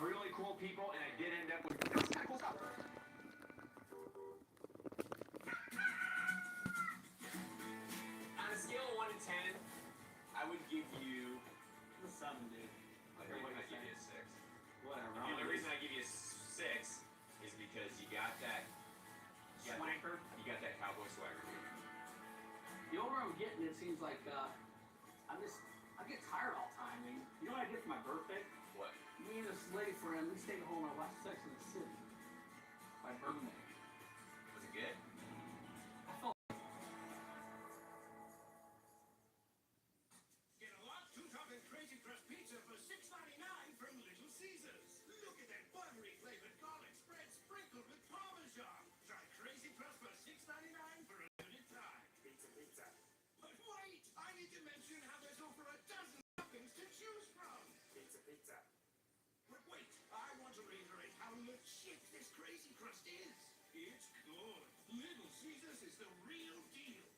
really cool people, and I did end up with some kind of cool stuff. On a scale of 1 to 10, I would give you a 7, dude. I give you a 6. Whatever. And the reason I give you a 6 is because you got that Swanker. You got that cowboy swagger. The older I'm getting, it seems like I get tired all the time. I mean, you know what I did for my birthday? What? Me and this lady friend, we stayed home and watched Sex in the City. My birthday. Was it good? I felt. Get a lot two-topping Crazy Crust pizza for $6.99 from Little Caesars. Look at that buttery flavored garlic spread sprinkled with Parmesan. Try Crazy Crust for $6.99 for a limited time. Pizza, pizza. But wait! I need to mention how there's over a dozen toppings to choose from. Pizza, pizza. But wait, I want to reiterate how legit this Crazy Crust is. It's good. Little Caesars is the real deal.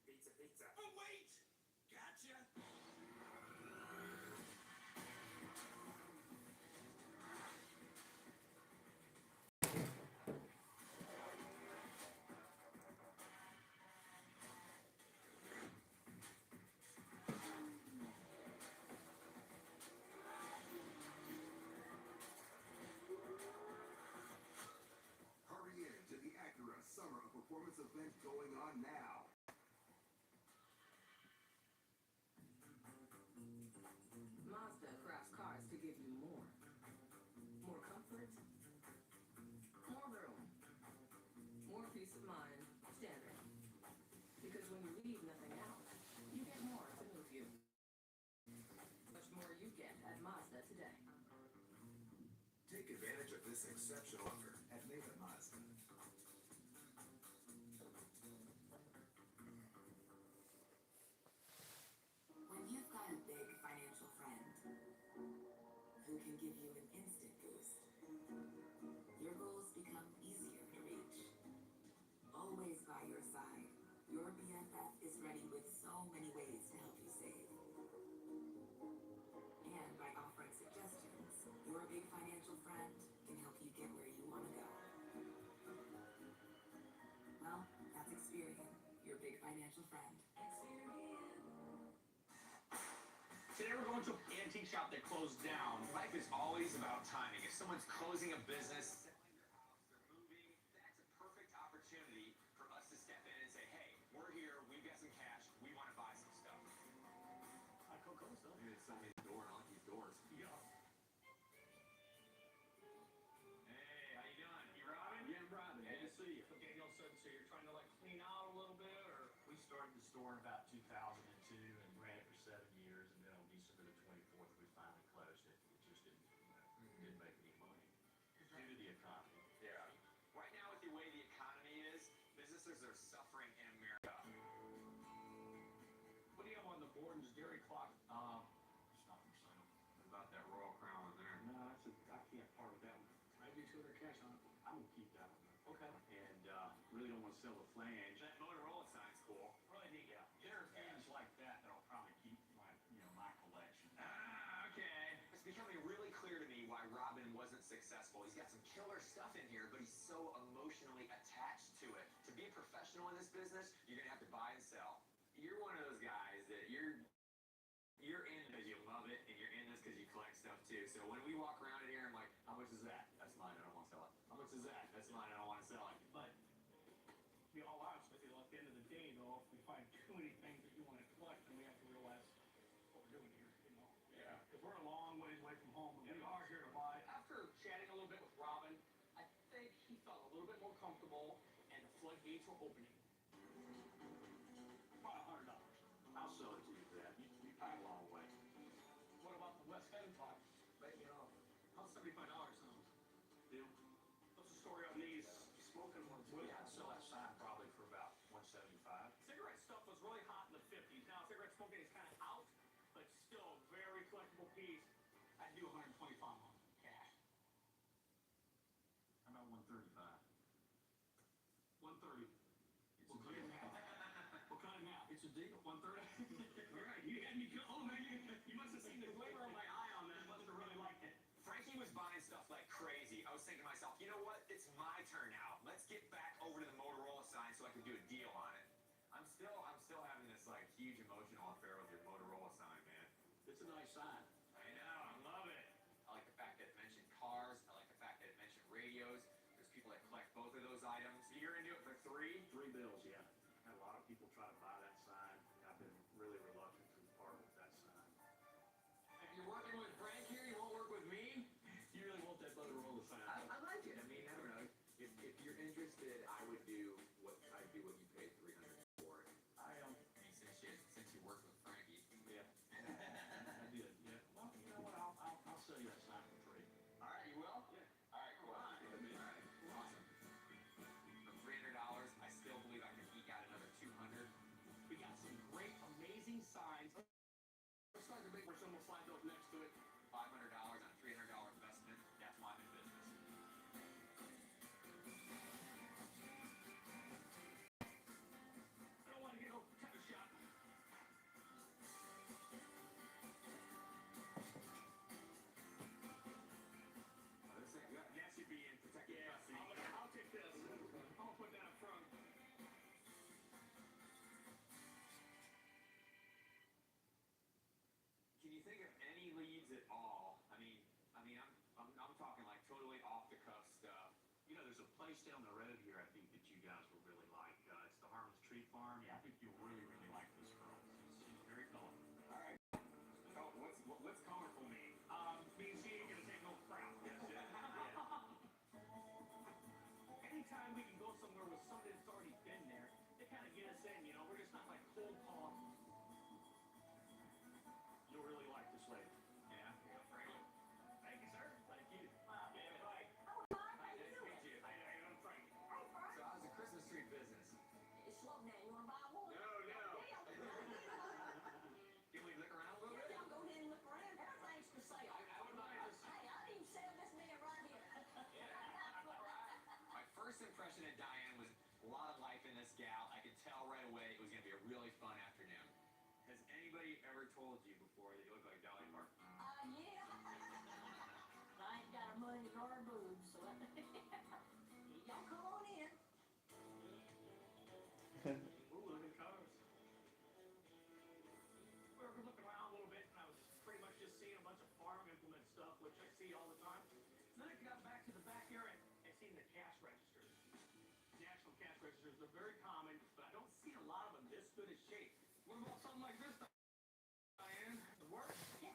Pizza, pizza. Oh, wait! Gotcha. Hurry in to the Acura Summer of Performance event going on now. Mazda crafts cars to give you more. More comfort. More room. More peace of mind. Standard. Because when you leave nothing out, you get more to move you. Much more you get at Mazda today. Take advantage of this exceptional offer at Neva Mazda. When you've got a big financial friend who can give you an instant boost, your goals become easier to reach. Always by your side, your BFF is ready with so many ways to help you save. And by offering suggestions, your big financial friend can help you get where you want to go. Well, that's Experian, your big financial friend. Today we're going to an antique shop that closed down. Life is always about timing. If someone's closing a business, selling their house, they're moving, that's a perfect opportunity for us to step in and say, hey, we're here, we've got some cash, we want to buy some stuff. I cool stuff. Maybe it's something in the door, and I like these doors. Yeah. Hey, how you doing? You Robin? Yeah, I'm Robin. Good to see you. So Daniel said, so you're trying to like clean out a little bit, or? We started the store in about 2002 and ran it for 7 years, and then on December the 24th, we finally closed it. It just didn't make any money due to the economy. Yeah. Right now, with the way the economy is, businesses are suffering in America. What do you have on the Borden's Dairy Clock? It's not for sale. What about that Royal Crown in there? No, I can't part with that one. I do 200 cash on it. I'm gonna keep that one. Okay. And really don't want to sell the flange. That Motorola sign's cool. Really neat. Yeah. There are things like that that'll probably keep my collection. Ah, okay. It's becoming really clear to me why Robin wasn't successful. He's got some killer stuff in here, but he's so emotionally attached to it. To be a professional in this business, you're gonna have to buy and sell. You're one of those guys that you're in because you love it, and you're in this because you collect stuff too. So when we walk around in here, I'm like, how much is that? That's mine, I don't want to sell it. How much is that? That's mine, I don't want to sell it. But to be all honest with you, at the end of the day, though, if we find too many things that you want to collect, then we have to realize what we're doing here. You know, Yeah. If we're a long ways away from home, and we are here to buy. After chatting a little bit with Robin, I think he felt a little bit more comfortable, and the floodgates were opening. About $100. I'll sell it to you for that. You come a long way. What about the West End clock? But, you know, How's $75 sound? Deal? What's the story on these smoking ones? Yeah, I'd sell that sign probably for about $175. Cigarette stuff was really hot in the 50s. Now cigarette smoking is kind of out, but still a very collectible piece. I'd do 125 on it, cash. How about 135? 130. It's What a kind of deal. math? What kind of math? It's a deal. 130? All right, you had me go. Oh, man, you must have seen the glimmer of my eye on that. Must have really liked it. Frankie was buying stuff slide the big one, someone will slide those next to it. $500 on a $300 investment. That's why I'm in business. I don't want to get no tetanus shot. This ain't good. That should be in protected Yeah, custody. I'll take this. I'm gonna put that up front. Can you think of any leads at all? I'm talking like totally off the cuff stuff. You know, there's a place down the road here I think that you guys will really like. It's the Harmless Tree Farm. Yeah. I think you'll really, really like this girl. She's very colorful. All right. Oh, what's colorful mean? Means she ain't gonna take no crap. That's it. Yeah. Anytime we can go somewhere with somebody that's already been there, they kind of get us in, you know. We're just not like cold calling. You'll really like this lady. Yeah. Thank you, sir. Thank you. Yeah, bye. Nice to meet you. I'm Frank. So how's the Christmas tree business? It's slow now. You want to buy one? No. Can we look around a little bit? Y'all go ahead and look around. Everything's for sale. I would like to see. Hey, I'd even sell this man right here. My first impression of Diane was a lot of life in this gal. I could tell right away it was going to be a really fun afternoon. Has anybody ever told you before that you look like Dolly Parton? Yeah. I ain't got money nor boobs, so y'all come on in. Ooh, look at the colors. We were looking around a little bit, and I was pretty much just seeing a bunch of farm implement stuff, which I see all the time. And then I got back to the back area and seen the cash registers. National cash registers, they're very common, but I don't see a lot of them this good a shape. What about something like this, Diane? The work? Yeah.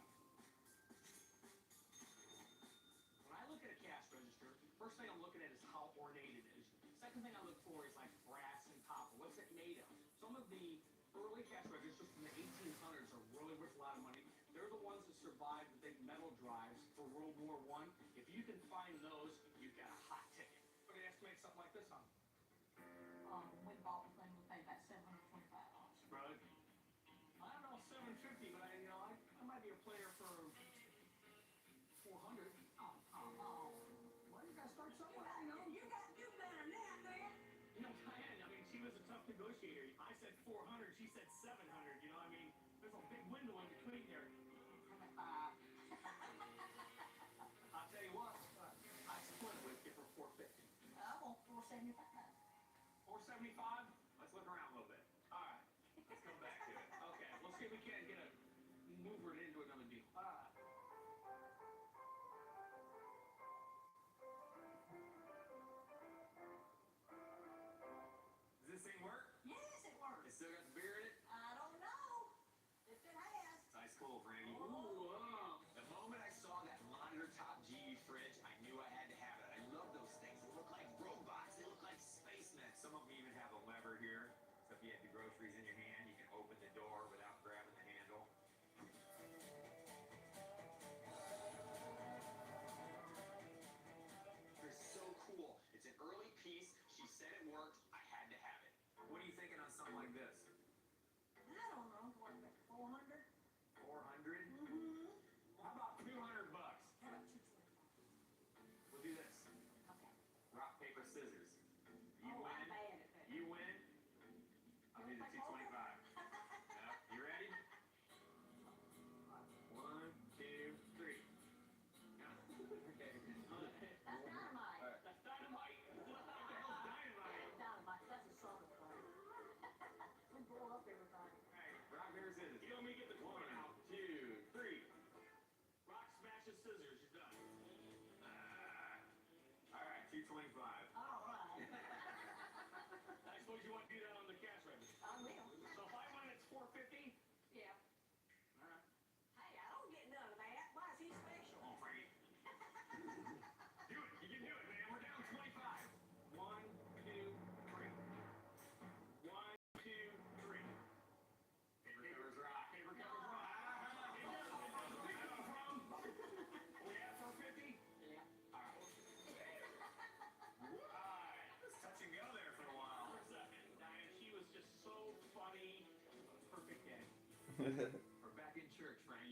When I look at a cash register, first thing I'm looking at is how ornate it is. Second thing I look for is like brass and copper. What's it made of? Some of the early cash registers from the 1800s are really worth a lot of money. They're the ones that survived the big metal drives for World War I. If you can find those, you've got a hot ticket. What do you estimate something like this on? We bought the thing, we paid about $725. Right. I don't know, 750, but I might be a player for 400. Oh, come on. Well, you gotta start You somewhere. got to do better than that, man. You know, Diane, she was a tough negotiator. I said 400, she said 700. You know, there's a big window in between there. I'll tell you what, I split it with you for 450. I want 475. 475? Let's look around a little bit. All right, let's come back to it. Okay, let's see if we can't move it into another deal. All right. Does this thing work? Yes, it works. It still got the beer in it? I don't know if it has. Nice cool, Frankie. Ooh, wow. The moment I saw that monitor top GE fridge, I knew I had to have it. I love those things. They look like robots. They look like spacemen. Some of them even have a lever here. So if you have the groceries in your hand, you can open the door without grabbing the handle. They're so cool. It's an early piece. She said it worked. I had to have it. What are you thinking on something like this? I don't know. What, 400? 400? Mm-hmm. How about 200 bucks? How about 225? We'll do this. Okay. Rock, paper, scissors. You I'm win. bad at that. You win. I'll do the 225. Yep. You ready? 1, 2, 3. Okay. That's dynamite. That's dynamite. What the hell's dynamite? Dynamite. That's a southern thing. We blow up everything. Alright, rock, paper, scissors. You let me get the 1, coin out. 2, 3. Rock, smashes, scissors. You're done. Alright, 225. All right. I suppose you want to do that on the cash register. I will. So if I win, it's 450. Yeah. All right. Hey, I don't get none of that. Why is he special? Come on, Frankie. Do it. You can do it, man. We're down 25. 1, 2, 3. 1, 2, 3. Paper covers rock. Paper covers rock. Where we come from? We at 450? Yeah. All right. Let's touch and go there for a while. For a second, Diane, she was just so funny. Perfect day. We're back in church, Frankie.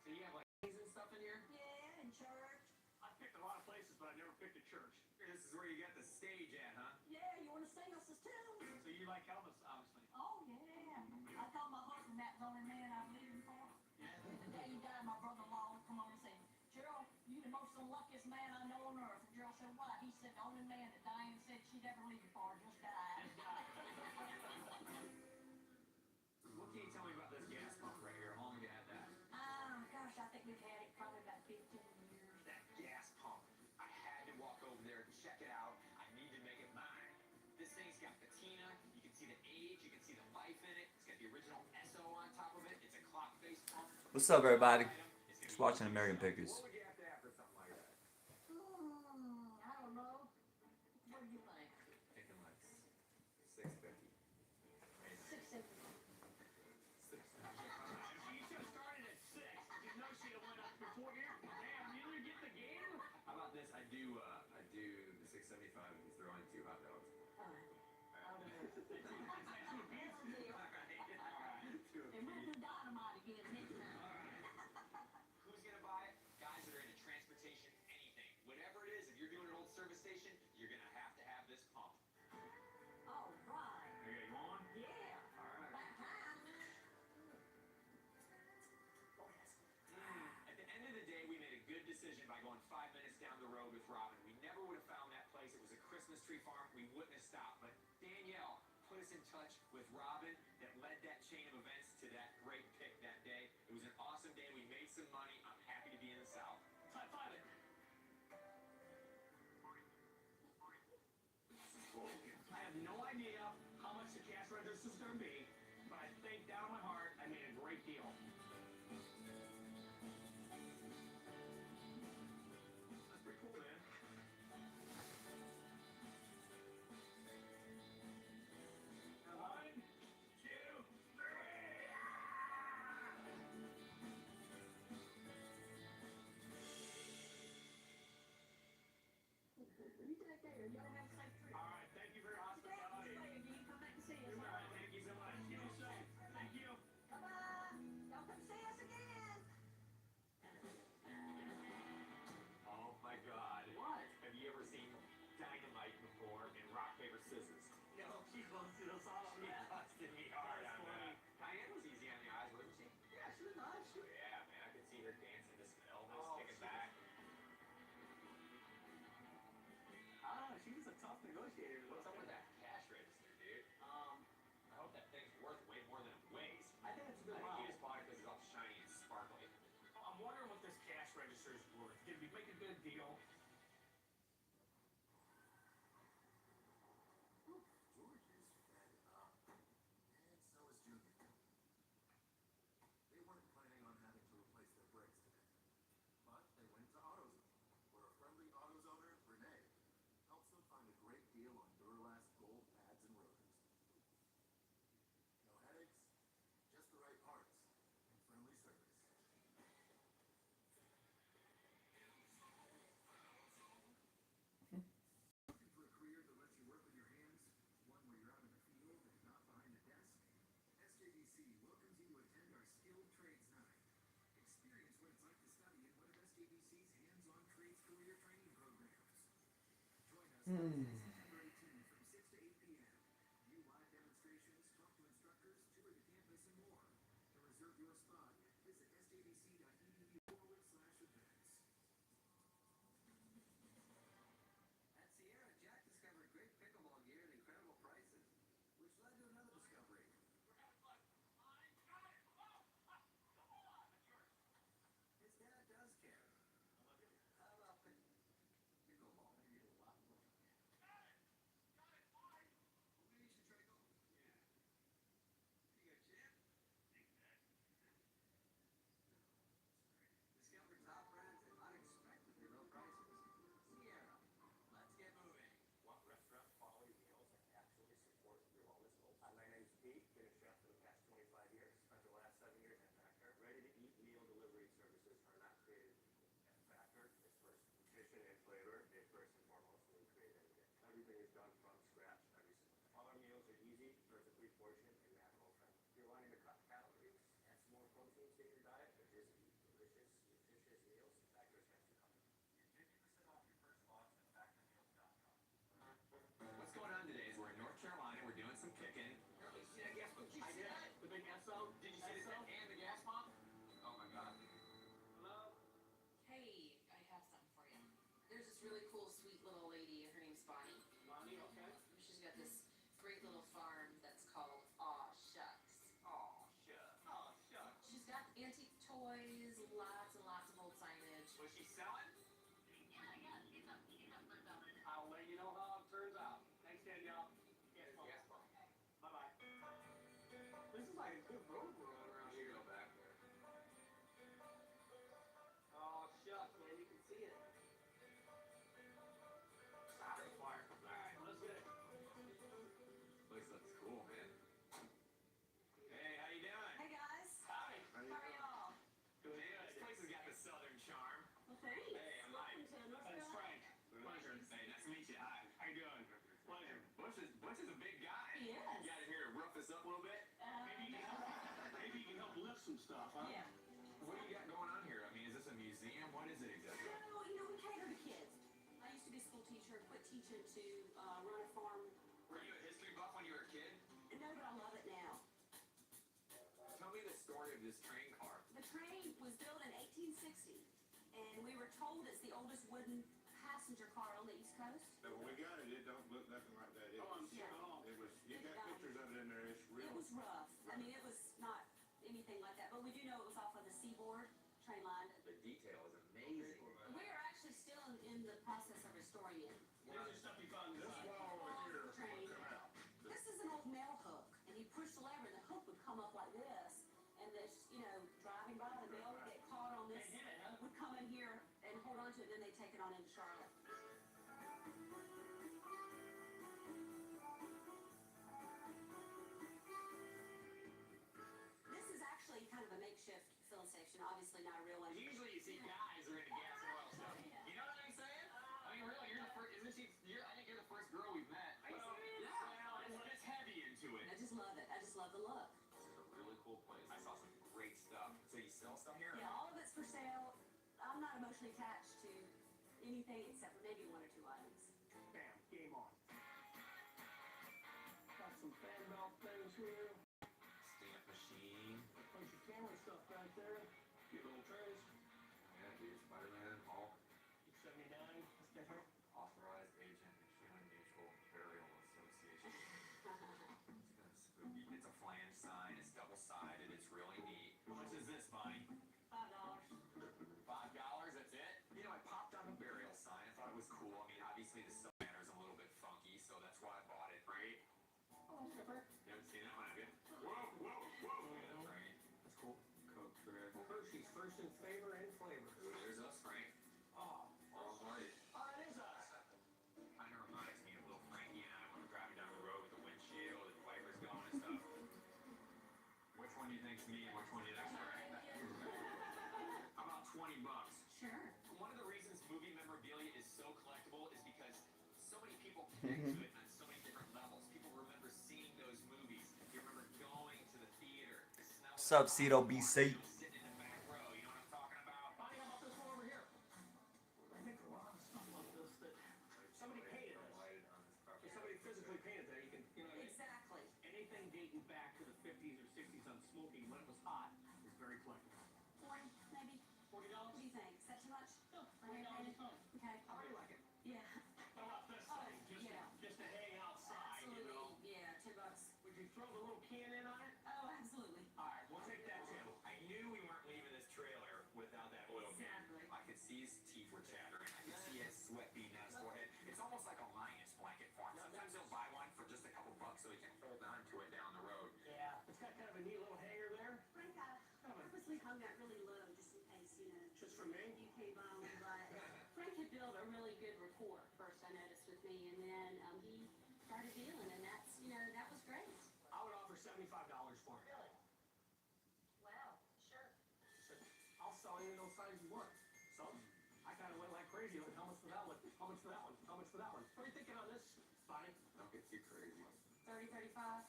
So you have like and stuff in here? Yeah, in church. I picked a lot of places, but I never picked a church. This is where you got the stage at, huh? Yeah, you want to sing us this tune? So you like Elvis, obviously. Oh, yeah. I told my husband that was the only man I'd leave him for. The day he died, my brother-in-law would come on and say, Gerald, you the most unluckiest man I know on earth. And Gerald said, why? He said, the only man that Diane said she'd ever leave you for just died. What can you tell me about this gas pump right here? How long have you had that? Gosh, I think we've had it probably about 15 years. That gas pump. I had to walk over there and check it out. I need to make it mine. This thing's got patina. You can see the age. You can see the life in it. It's got the original SO on top of it. It's a clock-based pump. What's up, everybody? Just watching American Pickers. What would you have to have for something like that? I don't know. What do you think? Thinking like $6.50. 670. You should have started at 6. You know she'd have went up before here. Damn, you didn't get the game? How about this? I do the $6.75 if you throw in 2 hot dogs. I'll do it. Two of And we'll each. do dynamite again next time. Who's gonna buy it? Guys that are into transportation, anything. Whatever it is, if you're doing an old service station, you're gonna have this pump. All right. Okay, you on? Yeah. Alright. About time. At the end of the day, we made a good decision by going 5 minutes down the road with Robin. We never would have found that place. It was a Christmas tree farm. We wouldn't have stopped. But Danielle put us in touch with Robin that led that chain of events to that great pick that day. It was an awesome day. We made some money. I'm happy to be in the South. High five it. I have no idea how much the cash register is going to be, but I think down in my heart I made a great deal. That's pretty cool, man. One, two, three. You take care. Y'all have a safe trip. All right, thank you for your hospitality. Later, Dean. Come back and see us. You're right. Thank you so much. You know, safe. Thank you. Bye-bye. Y'all come see us again. Oh my God. What? Have you ever seen Dynamite before in Rock, Paper, Scissors? No, she busted us all. She busted me hard That's on funny. that. Diane was easy on the eyes, wasn't she? Yeah, she was nice. Yeah, man, I could see her dancing to some Elvis, Oh, kicking back. She was a tough negotiator. What's up with that cash register, dude? I hope that thing's worth way more than it weighs. I think it's a I good think model. you just bought it because it's all shiny and sparkly. I'm wondering what this cash register is worth. Did we make a good deal? George is fed up. And so is Junior. They weren't planning on having to replace their brakes today. But they went to AutoZone, where a friendly AutoZoner, Renee, helps them find a great deal on Duralast gold pads and rotors. No headaches, just the right parts, and friendly service. Looking for a career that lets you work with your hands, one where you're out in the field and not behind a desk? SJBC welcomes you to attend our Skilled Trades Night. Experience what it's like to study in one of SJBC's hands-on trades career training programs. Join us Wednesday, September 18th from 6 to 8 p.m. View live demonstrations, talk to instructors, tour the campus, and more. To reserve your spot, visit sjbc.edu/events. At Sierra, Jack discovered great pickleball gear at incredible prices, which led to another discovery. His dad does care. How about pickleball? Maybe a lot more. Maybe you should try golf. Yeah. You got a chip? Discover top brands at unexpectedly low prices. Sierra, let's get moving. Want restaurant quality meals that actually support your wellness goals? Hi, my name's Pete. Been a chef for the past 25 years. Spent the last 7 years at Factor. Ready-to-eat meal delivery services are not created at Factor. It's first nutrition and flavor. They first and foremost when we create anything. Everything is done from scratch every single day. All our meals are easy, perfectly portioned, and macro friendly. If you're wanting to cut calories, add some more proteins to your diet, or just eat delicious, so? Did you see the and the gas pump? Oh my god. Hello? Hey, I have something for you. There's this really cool, sweet little lady. Her name's Bonnie. Lonnie, okay. She's got this great little farm that's called Aw Shucks. Oh, shucks. Oh, shucks. She's got antique toys, lots and lots of old signage. Was she selling? I'll let you know how it turns out. Thanks, Danielle. Yes, Gas pump. bye-bye. This is like a good road we're on around You here. go back there. Oh, shucks, man, you can see it. Stop the fire. All right, let's get it. Place looks cool, man. Hey, how you doing? Hey guys, Hi. how are y'all? Good. This place has got the southern charm. Well, thanks. Hey, I'm Mike. Welcome to North That's Carolina. Frank. Pleasure. Hey, nice to meet you. Hi. How you doing? Pleasure. Butch is a big guy. He is. You got in here to rough this up a little bit? Maybe you can help lift some stuff, huh? Yeah. What do you got going on here? I mean, is this a museum? What is it exactly? No, we cater to kids. I used to be a school teacher, quit teaching to run a farm. Were you a history buff when you were a kid? No, but I love it now. Tell me the story of this train car. The train was built in 1860, and we were told it's the oldest wooden passenger car on the East Coast. So when we got it, it don't look nothing like that. It Oh, I'm was, sure. Oh. it was, you got pictures of it in there, it's real. It was rough. I mean, it was not anything like that, but we do know it was off of the Seaboard train line. The detail is amazing. We are actually still in the process of restoring it. Here's your stuff you found This inside. wall over here will come out. This is an old mail hook, and you push the lever, and the hook would come up like this, and this, driving by, the mail would get caught on this, They hit it, huh? would come in here and hold on to it, and then they take it on into Charlotte. This is actually kind of a makeshift filling station, obviously not a real one. Usually you see guys who are into gas and oil stuff. Yeah. You know what I'm saying? I mean, really, you're the first. Isn't she? I think you're the first girl we've met. Are you serious? Yeah. Well, it's heavy into it. I just love it. I just love the look. This is a really cool place. I saw some great stuff. So you sell stuff here? Yeah, all of it's for sale. I'm not emotionally attached to anything except for maybe one or two items. Bam, game on. Got some fan belt things here. Stamp machine. Bunch of camera stuff back there. Cute little trays. Yeah, dude. Spider-Man. Hulk. 79. Let's get her. Authorized agent. Human Mutual Burial Association. It's kind of spooky. It's a flange sign. It's double-sided. It's really neat. How much is this, Bonnie? $5. $5, that's it? I popped on the burial sign. I thought it was cool. I mean, obviously the silk banner's a little bit funky, so that's why I bought it, right? Oh, skipper. You haven't seen that one, have you? Whoa, whoa, whoa! Right. That's cool. Coke trick. Hershey's first in favor and flavor. Ooh, there's us, Frank. Oh, All right. oh, that is us. Kind of reminds me of little Frankie and I when we're driving down the road with the windshield and the wipers going and stuff. Which one do you think's me and which one do you think's Frank? About $20. Sure. One of the reasons movie memorabilia is so collectible is because so many people connect to it on so many different levels. People remember seeing those movies. You remember going to the theater. The smell of Sup, Cito BC? sitting in the back row. You know what I'm talking about? Bonnie, how about this one over here? I think a lot of stuff like this that somebody painted this. If somebody physically painted that, you can, Exactly. anything dating back to the 50s or 60s on smoking when it was hot is very collectible. 40, maybe. $40? What do you think? Is that too much? No, $40 is fine. Okay. I already like it. Yeah. How about this Oh, thing? yeah. Just to hang outside, Absolutely. Yeah, $10. Would you throw the little can in on it? Oh, absolutely. All right, we'll take that too. I knew we weren't leaving this trailer without that oil can. Exactly. I could see his teeth were chattering. I could see his sweat being on his forehead. It's almost like a Linus blanket for him. Sometimes he'll buy one for just a couple bucks so he can hold on to it down the road. Yeah. It's got kind of a neat little hanger there. Frank, I purposely hung that really low just in case, Just for me? you came by on the ride. Frank had built a really good rapport, first I noticed with me, and then he started dealing, and that's, that was great. I would offer $75 for it. Really? Wow, sure. Said, I'll sell any of those sizes you want. So I kind of went like crazy. Like, how much for that one? How much for that one? How much for that one? What are you thinking on this, Bonnie? Don't get too crazy. 30, 35?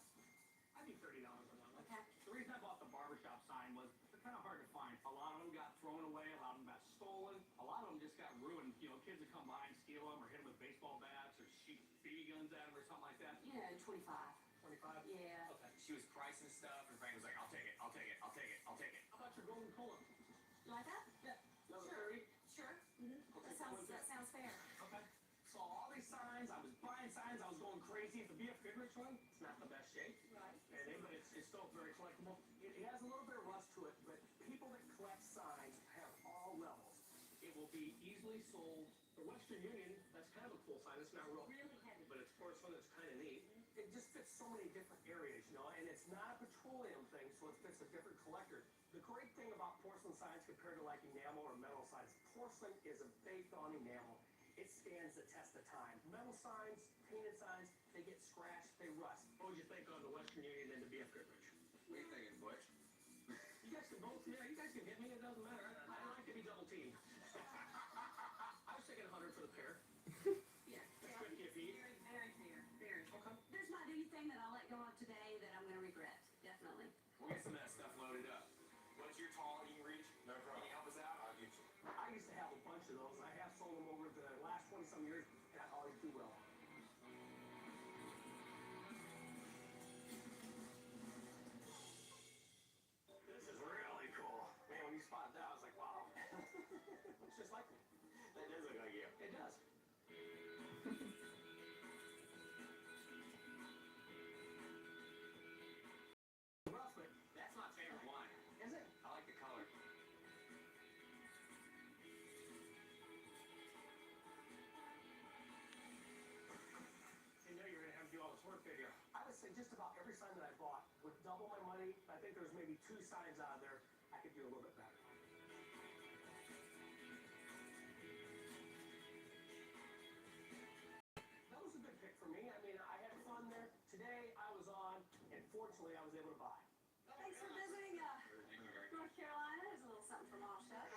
I need $30 on that one. Okay. The reason I bought the barbershop sign was they're kind of hard to find. A lot of them got thrown away. A lot of them got stolen. A lot of them just got ruined. Kids would come by and steal them or hit them with baseball bats or shoot BB guns at them or something like that. 25. 25? Yeah. Okay. she was pricing stuff, and Frank was like, I'll take it, I'll take it, I'll take it, I'll take it. How about your golden cola? You like that? Yeah. Another Sure. 30? Sure. That sounds fair. Okay. So all these signs, I was buying signs, I was going crazy. The BF Goodrich one, it's not the best shape. Right. But it's still very collectible. It has a little bit of rust to it, but people that collect signs have all levels. It will be easily sold. The Western Union, that's kind of a cool sign. It's not real Really heavy. but it's porcelain. It's kind of neat. It just fits so many different areas, you know, and it's not a petroleum thing, so it fits a different collector. The great thing about porcelain signs compared to like enamel or metal signs, porcelain is a baked-on enamel. It stands the test of time. Metal signs, painted signs, they get scratched, they rust. What would you think on the Western Union and the BF Goodrich? What are you thinking, Butch? You guys can both, yeah, you guys can hit me. It doesn't matter. I like to be double teamed. I was thinking 100 for the pair. Yeah. That's good if he. Very, very fair. Very. Okay. There's my new thing that I'll let go of today that I'm going to regret. Definitely. We'll get some of that stuff loaded up. Butch, you're tall, you can reach. No problem. Can you help us out? I'll get you. I used to have a bunch of those, and I have sold them over the last 20-some years, and I always do well. This is really cool. Man, when you spotted that, I was like, wow. Looks just like me. That does look like you. It does. Rough, but That's my favorite one. is it? I like the color. You know you're going to have to do all this work, did you? I would say just about every sign that I bought would double my money. I think there's maybe 2 signs out of there I could do a little bit better. That was a good pick for me. I mean, I had fun there. Today I was on, and fortunately I was able to buy. Thanks for visiting Thank you, Gary. North Carolina. There's a little something from all shucks.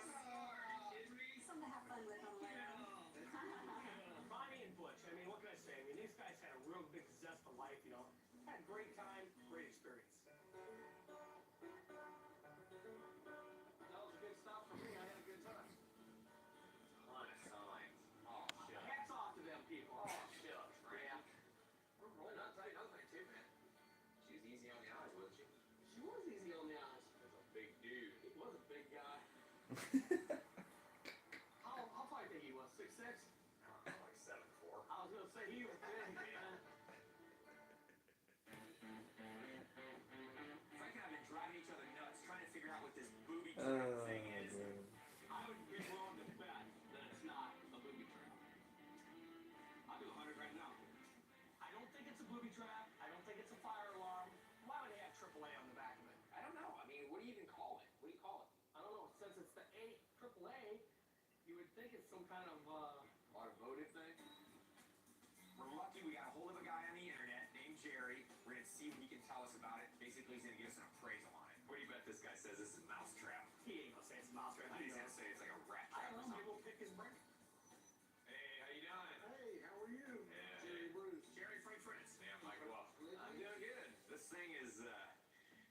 Something to have fun with on the way home. Bonnie and Butch, I mean, what can I say? I mean, these guys had a real big zest for life, you know. Had a great time, great experience. That was a good stop for me. I had a good time. Ton of signs. Oh, shit. Hats off to them people. Oh, shucks, Frank. We're Well, rolling. I'll tell you another thing, too, man. She was easy on the eyes, wasn't she? She was easy on the eyes. That's a big dude. He was a big guy. How far do you think he was? 6'6"? I don't know, like 7'4". I was gonna say he was big, man. Frank and I have been driving each other nuts trying to figure out what this booby trap thing is. I would be willing to bet that it's not a booby trap. I'll do 100 right now. I don't think it's a booby trap. I don't think it's a fire alarm. Why would they have AAA on the back of it? I don't know. I mean, what do you even call it? What do you call it? I don't know. Since it's the AAA, you would think it's some kind of Automotive thing? We're lucky we got a hold of a guy on the internet named Jerry. We're gonna see what he can tell us about it. Basically, he's gonna give us an appraisal on it. What do you bet this guy says this is a mousetrap? he ain't gonna say it's a mouse trap. He's gonna say it's like a rat I trap or don't know. Maybe something. we'll pick his brain. Hey, how you doing? Hey, how are you? Yeah. Jerry Bruce. Jerry Frank Fritz. Yeah, Mike Wolf. I'm doing good. This thing is,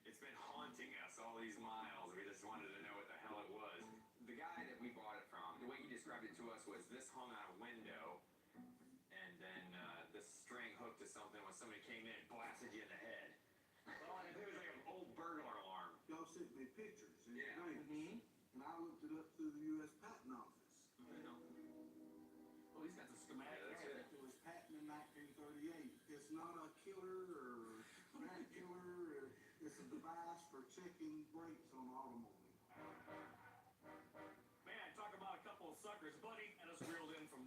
it's been haunting us all these miles. We just wanted to know what the hell it was. The guy that we bought it from, the way he described it to us was this hung on a window, and then the string hooked to something when somebody came in and blasted you in the head. Well, it was like an old burglar alarm. Y'all sent me pictures and Yeah. things, and I looked it up through the U.S. Patent Office. I know. Oh, he's got the schematic. Yeah, that's there. it. It was patented in 1938. It's not a killer or rat killer. It's a device for checking brakes on automobiles. Man, talk about a couple of suckers. Buddy had us reeled in from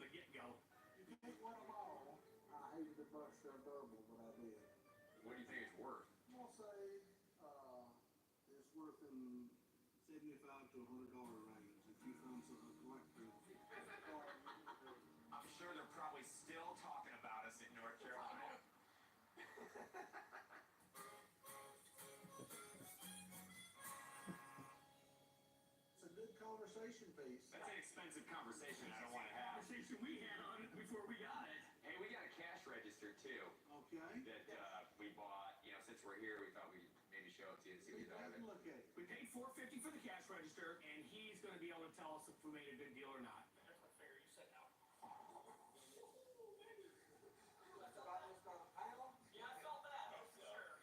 the get-go. You can't win them all. I hated to bust their double, but I did. What do you think it's worth? I'm gonna say it's worth in $75 to $100 range. If you find some collector, I'm sure they're probably still talking about us in North Carolina. it's a good conversation piece. That's an expensive conversation I don't want to have. Conversation we had on it before we got it. Hey, we got a cash register too Okay. that we bought. You know, since we're here, we thought we'd maybe show it to you and see what you thought of it. Look at it. We paid $450 for the cash register, and he's going to be able to tell us if we made a good deal or not. That's my figure. You said no. That's about what's gonna pile. Yeah, I felt that. Sure.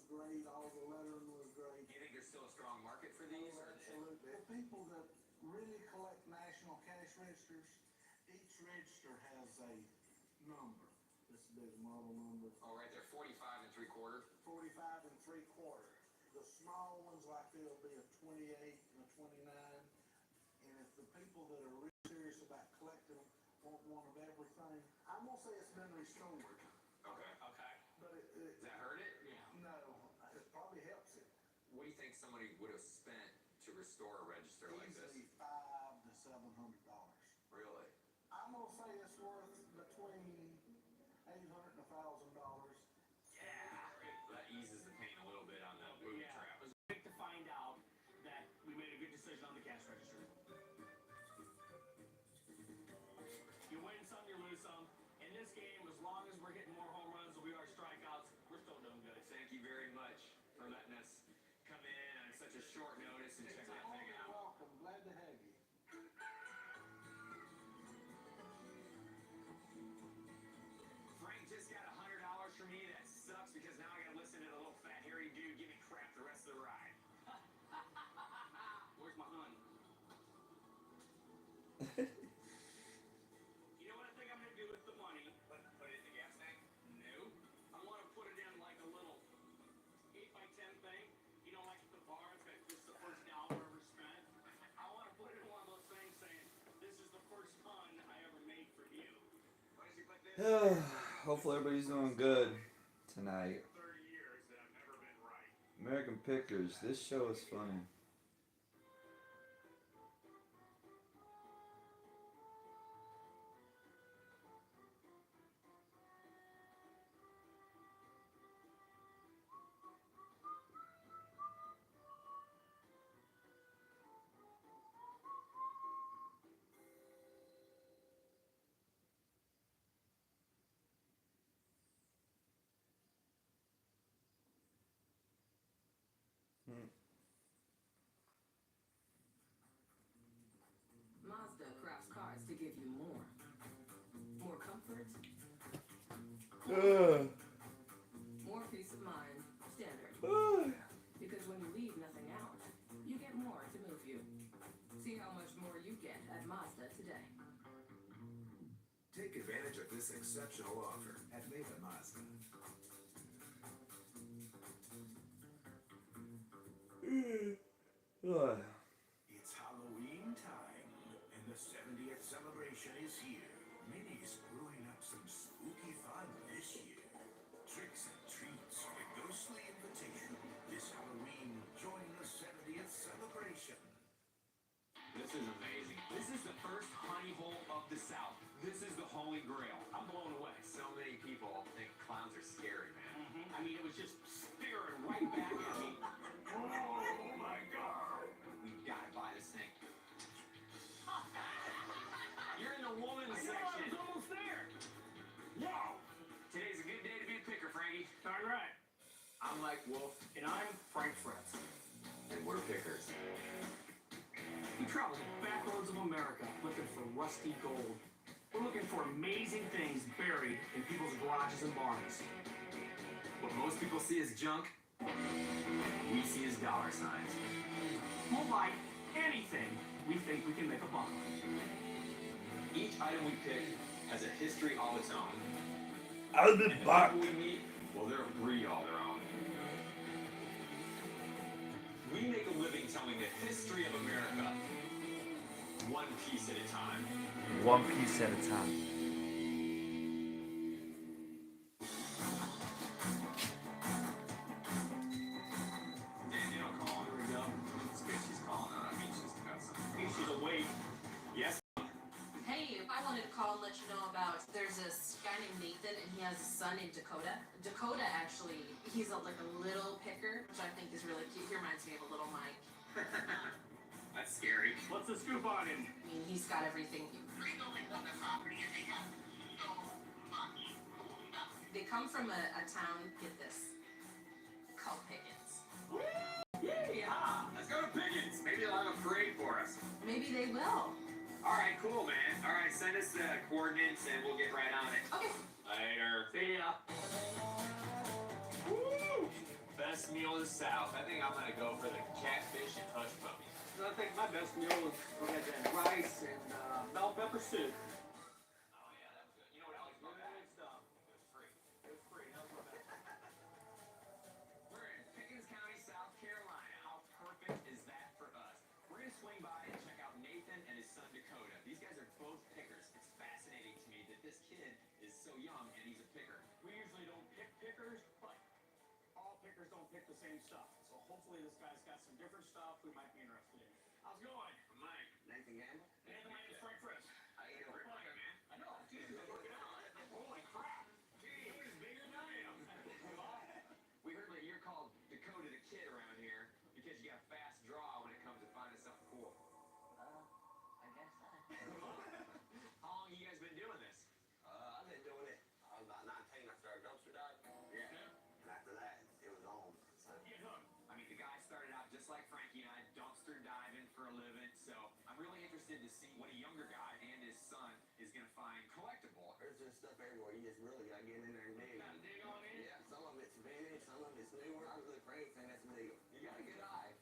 great, all the lettering was great. Do you think there's still a strong market for these? Or Absolutely. The people that really collect national cash registers, each register has a number. This is the model number. Oh, right there, 45 and 3/4. 45 and 3/4. The small ones like there'll be a 28 and a 29. And if the people that are really serious about collecting them want one of everything, I'm gonna say it's been restored. Okay. Okay. But Does that hurt it? Yeah. no, it probably helps it. What do you think somebody would have spent to restore a register like this? Easily $500 to $700. Really? I'm gonna say it's worth between $800 and $1,000. Yeah. That eases the pain a little bit on the booby Yeah. trap. It was great to find out that we made a good decision on the cash register. You win some, you lose some. In this game, as long as we're hitting more home runs than we are strikeouts, we're still doing good. Thank you very much for letting us come in on such a short notice and check that thing You're out. welcome. Glad to have you. Frank just got $100 from me. That sucks because now I gotta listen to the little fat hairy dude give me crap the rest of the ride. Where's my honey? You know what I think I'm gonna do with the money? Put it in the gas tank? No. I want to put it in like a little 8x10 thing. You know, like at the bar, it's got this is the first dollar ever spent. I want to put it in one of those things saying, this is the first ton I ever made for you. Why don't you put this? Hopefully everybody's doing good tonight. 30 years that I've never been right. American Pickers, this show is funny. Mazda crafts cars to give you more. More comfort. More peace of mind. Standard. Because when you leave nothing out, you get more to move you. See how much more you get at Mazda today. Take advantage of this exceptional offer at Maven Mazda. It's Halloween time, and the 70th celebration is here. Minnie's brewing up some spooky fun this year. Tricks and treats and a ghostly invitation. This Halloween, join the 70th celebration. This is amazing. This is the first honey hole of the South. This is the holy grail. I'm blown away. So many people think clowns are scary, man. I mean, it was just staring right back at me. Oh my God! We've got to buy this thing. You're in the woman's I know, I section. was almost there. Whoa! Today's a good day to be a picker, Frankie. Darn right. I'm Mike Wolf, And I'm Frank Fritz. and we're pickers. We travel the back roads of America looking for rusty gold. We're looking for amazing things buried in people's garages and barns. What most people see as junk, we see as dollar signs. We'll buy anything we think we can make a buck on. Each item we pick has a history all its own. I'll be And the back. people we meet, well, they're a breed all their own. We make a living telling the history of America, one piece at a time. One piece at a time. Danielle calling. Here we go. It's good she's calling. I mean, she's got something. Hey, she's awake. Yes. Hey, I wanted to call and let you know about there's this guy named Nathan and he has a son named Dakota. Dakota actually, he's like a little picker, which I think is really cute. He reminds me of a little Mike. That's scary. What's the scoop on him? I mean, he's got everything. They come from a town, get this, called Pickens. Yeah. Let's go to Pickens. Maybe they'll have a parade for us. Maybe they will. All right, cool, man. All right, send us the coordinates and we'll get right on it. Okay. Later. See ya. Woo! Best meal in the South. I think I'm gonna go for the catfish and hush puppies. I think my best meal was we had that rice and bell pepper soup. Oh yeah, that was good. You know what else? Good stuff. It was free. It was free. That was my best. We're in Pickens County, South Carolina. How perfect is that for us? We're gonna swing by and check out Nathan and his son Dakota. These guys are both pickers. It's fascinating to me that this kid is so young and he's a picker. We usually don't pick pickers, but all pickers don't pick the same stuff. So hopefully this guy's got some different stuff we might be interested in. How's it going? Mike. Nathan Gamble? Hey, my name's Frank Frisk. How you doing? Man. I know. Dude, look at that. Holy crap. Gee, he's bigger than I am. We heard that you're called Dakota the Kid around here because you got a fast draw when it comes to finding something cool. I guess so. How long you guys been doing this? I've been doing it. I was about 19. I started dumpster diving. Yeah. And after that, it was on. So, Get hooked. I mean, the guy started out just like Frankie and I, dumpster diving for a living. So I'm really interested to see what a younger guy and his son is gonna find collectible. there's just stuff everywhere. You just really got to get in there and dig. Gotta dig on in. Yeah, some of it's vintage, some of it's newer. I look for anything that's new. You got a good eye.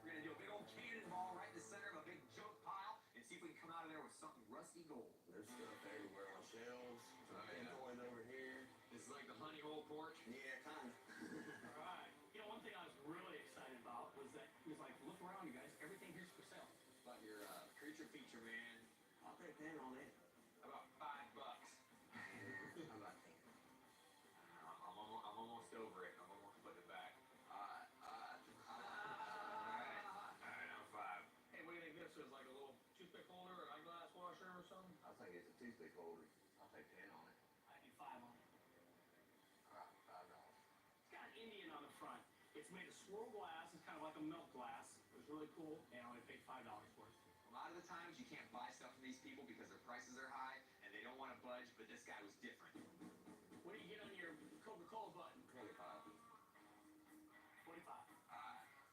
We're gonna do a big old cannonball right in the center of a big junk pile and see if we can come out of there with something rusty gold. There's stuff everywhere on shelves. Oh, yeah. Toys over here. This is like the honey hole porch. Yeah, kind of. All right. You know, one thing I was really excited about was that he was like, look around, you guys. Everything here's for sale. About your creature feature, man. I'll take 10 on it. About $5. How about 10? I'm almost over it. I'm almost putting it back. Alright, I'm 5. Hey, what do you think this is? Like a little toothpick holder or eyeglass washer or something? I'll take it's a toothpick holder. I'll take 10 on it. I need 5 on it. All right, $5. It's got Indian on the front. It's made of swirl glass. It's kind of like a milk glass. It was really cool, and I only paid $5 for it. A lot of the times you can't buy stuff from these people because their prices are high and they don't want to budge, but this guy was different. What do you get on your Coca-Cola button? 25. 25.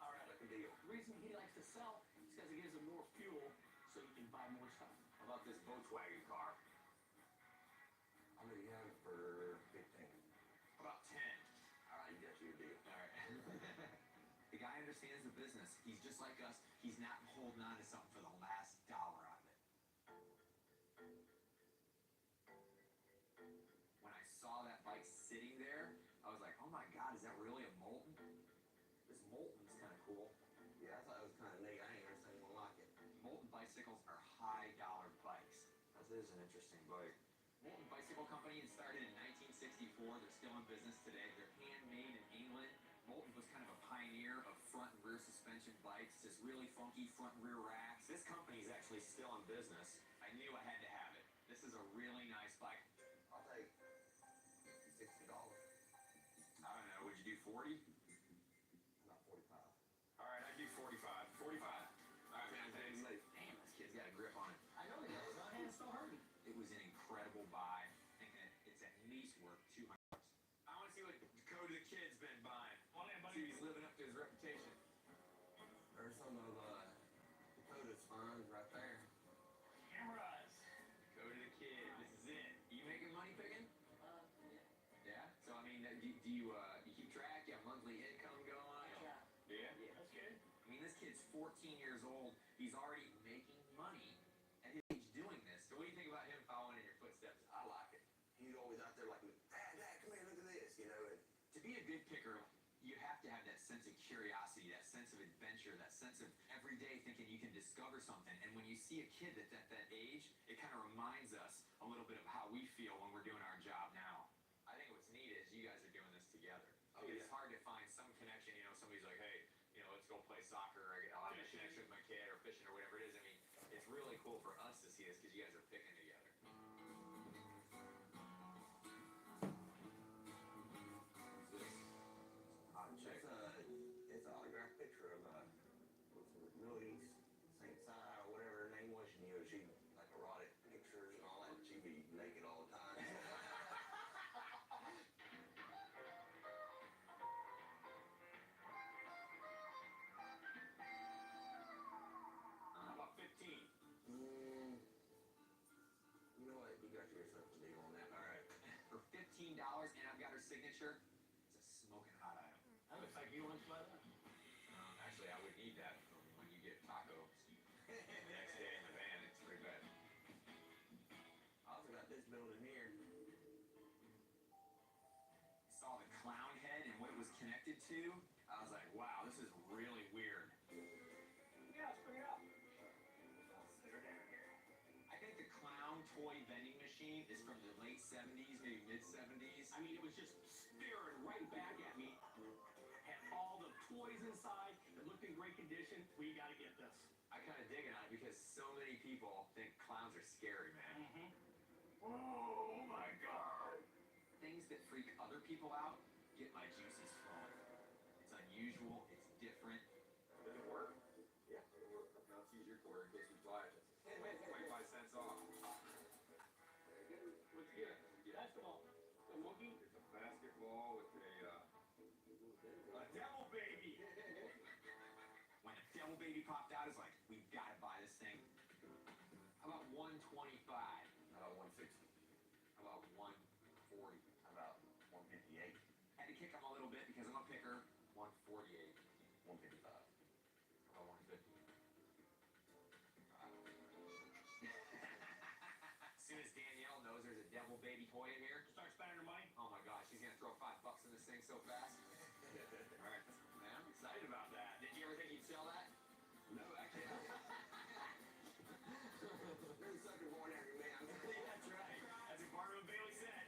All right. Like a deal. The reason he likes to sell is because it gives him more fuel so you can buy more stuff. How about this Volkswagen car? I'm going to get it for 15. About 10. All right, you got your deal. Alright. The guy understands the business. He's just like us. He's not holding on to something for the last dollar out of it. When I saw that bike sitting there, I was like, oh my god, is that really a Molten? This Molten's kind of cool. Yeah, I thought it was kind of neat. I ain't never seen one like it. Molten bicycles are high dollar bikes. That is an interesting bike. Molten Bicycle Company had started in 1964. They're still in business today. They're handmade in England. Molten was kind of a pioneer of front and rear suspension bikes, just really funky front and rear racks. This company's actually still in business. I knew I had to have it. This is a really nice bike. I'll take $60. I don't know, would you do 40? About 45. Alright, I'd do 45. 45. Alright, man, thanks. Damn, this kid's got a grip on it. I know he does. My hand's still hurting. It was an incredible buy. I think that it's at least worth $200. I want to see what Dakota the Kid's been buying. Come on in, See buddy. if he's living up to his reputation. There's some of Dakota's funds right there. Cameras. Dakota the Kid, this is it. You making money picking? Yeah. Yeah. So I mean, do you you keep track? You have monthly income going? Yeah. Yeah. That's good. I mean, this kid's 14 years old. He's already making money at his age doing this. So what do you think about him following in your footsteps? I like it. He's always out there like, Dad, come here, look at this, you know. And To be a good picker, you have to have that sense of curiosity, that sense of adventure, that sense of every day thinking you can discover something. And when you see a kid that's at that age, it kind of reminds us a little bit of how we feel when we're doing our job now. I think what's neat is you guys are doing this together. Oh, It's yeah. hard to find some connection, you know, somebody's like, hey, you know, let's go play soccer, or I'll have a Fishing. connection with my kid, or fishing, or whatever it is. I mean, it's really cool for us to see this because you guys are picking together. it's an autographed picture of Millie's St. Cy or whatever her name was. You know, she like erotic pictures and all that. She'd be naked all the time. How about 15? You know what? You got yourself a deal on that. All right. For $15, and I've got her signature, it's a smoking hot item. That looks like you try that. Actually, I would need that when you get taco the next day in the van. It's pretty bad. I also got this building here. Saw the clown head and what it was connected to. I was like, wow, this is really weird. Yeah, let's bring it up. Sit her down here. I think the clown toy vending machine is from the late 70s, maybe mid 70s. I mean, it was just staring right back at me. Had all the toys inside. It looked in great condition. We got to get this. I kind of dig it on it because so many people think clowns are scary, man. Mm-hmm. Oh my god! Things that freak other people out get my juices flowing. It's unusual, it's different. Does it work? Yeah, it'll work. Now let's use your quarter in case we buy it. Hey, man, 25 cents off. What'd you get? Basketball. A monkey? It's a basketball with a devil baby. When a devil baby popped out, it's like, we've got to buy this thing. How about 125? How about 160? How about 140? How about 158? Had to kick him a little bit because I'm a picker. 148, 155. How about 150? As soon as Danielle knows there's a devil baby toy in here, Start spending her money. oh my gosh, she's gonna throw $5 in this thing so fast. All right, man, I'm excited about that. Did you ever think you'd sell that? No, actually. There's a sucker born every man. That's right. That's what Barnum and Bailey said.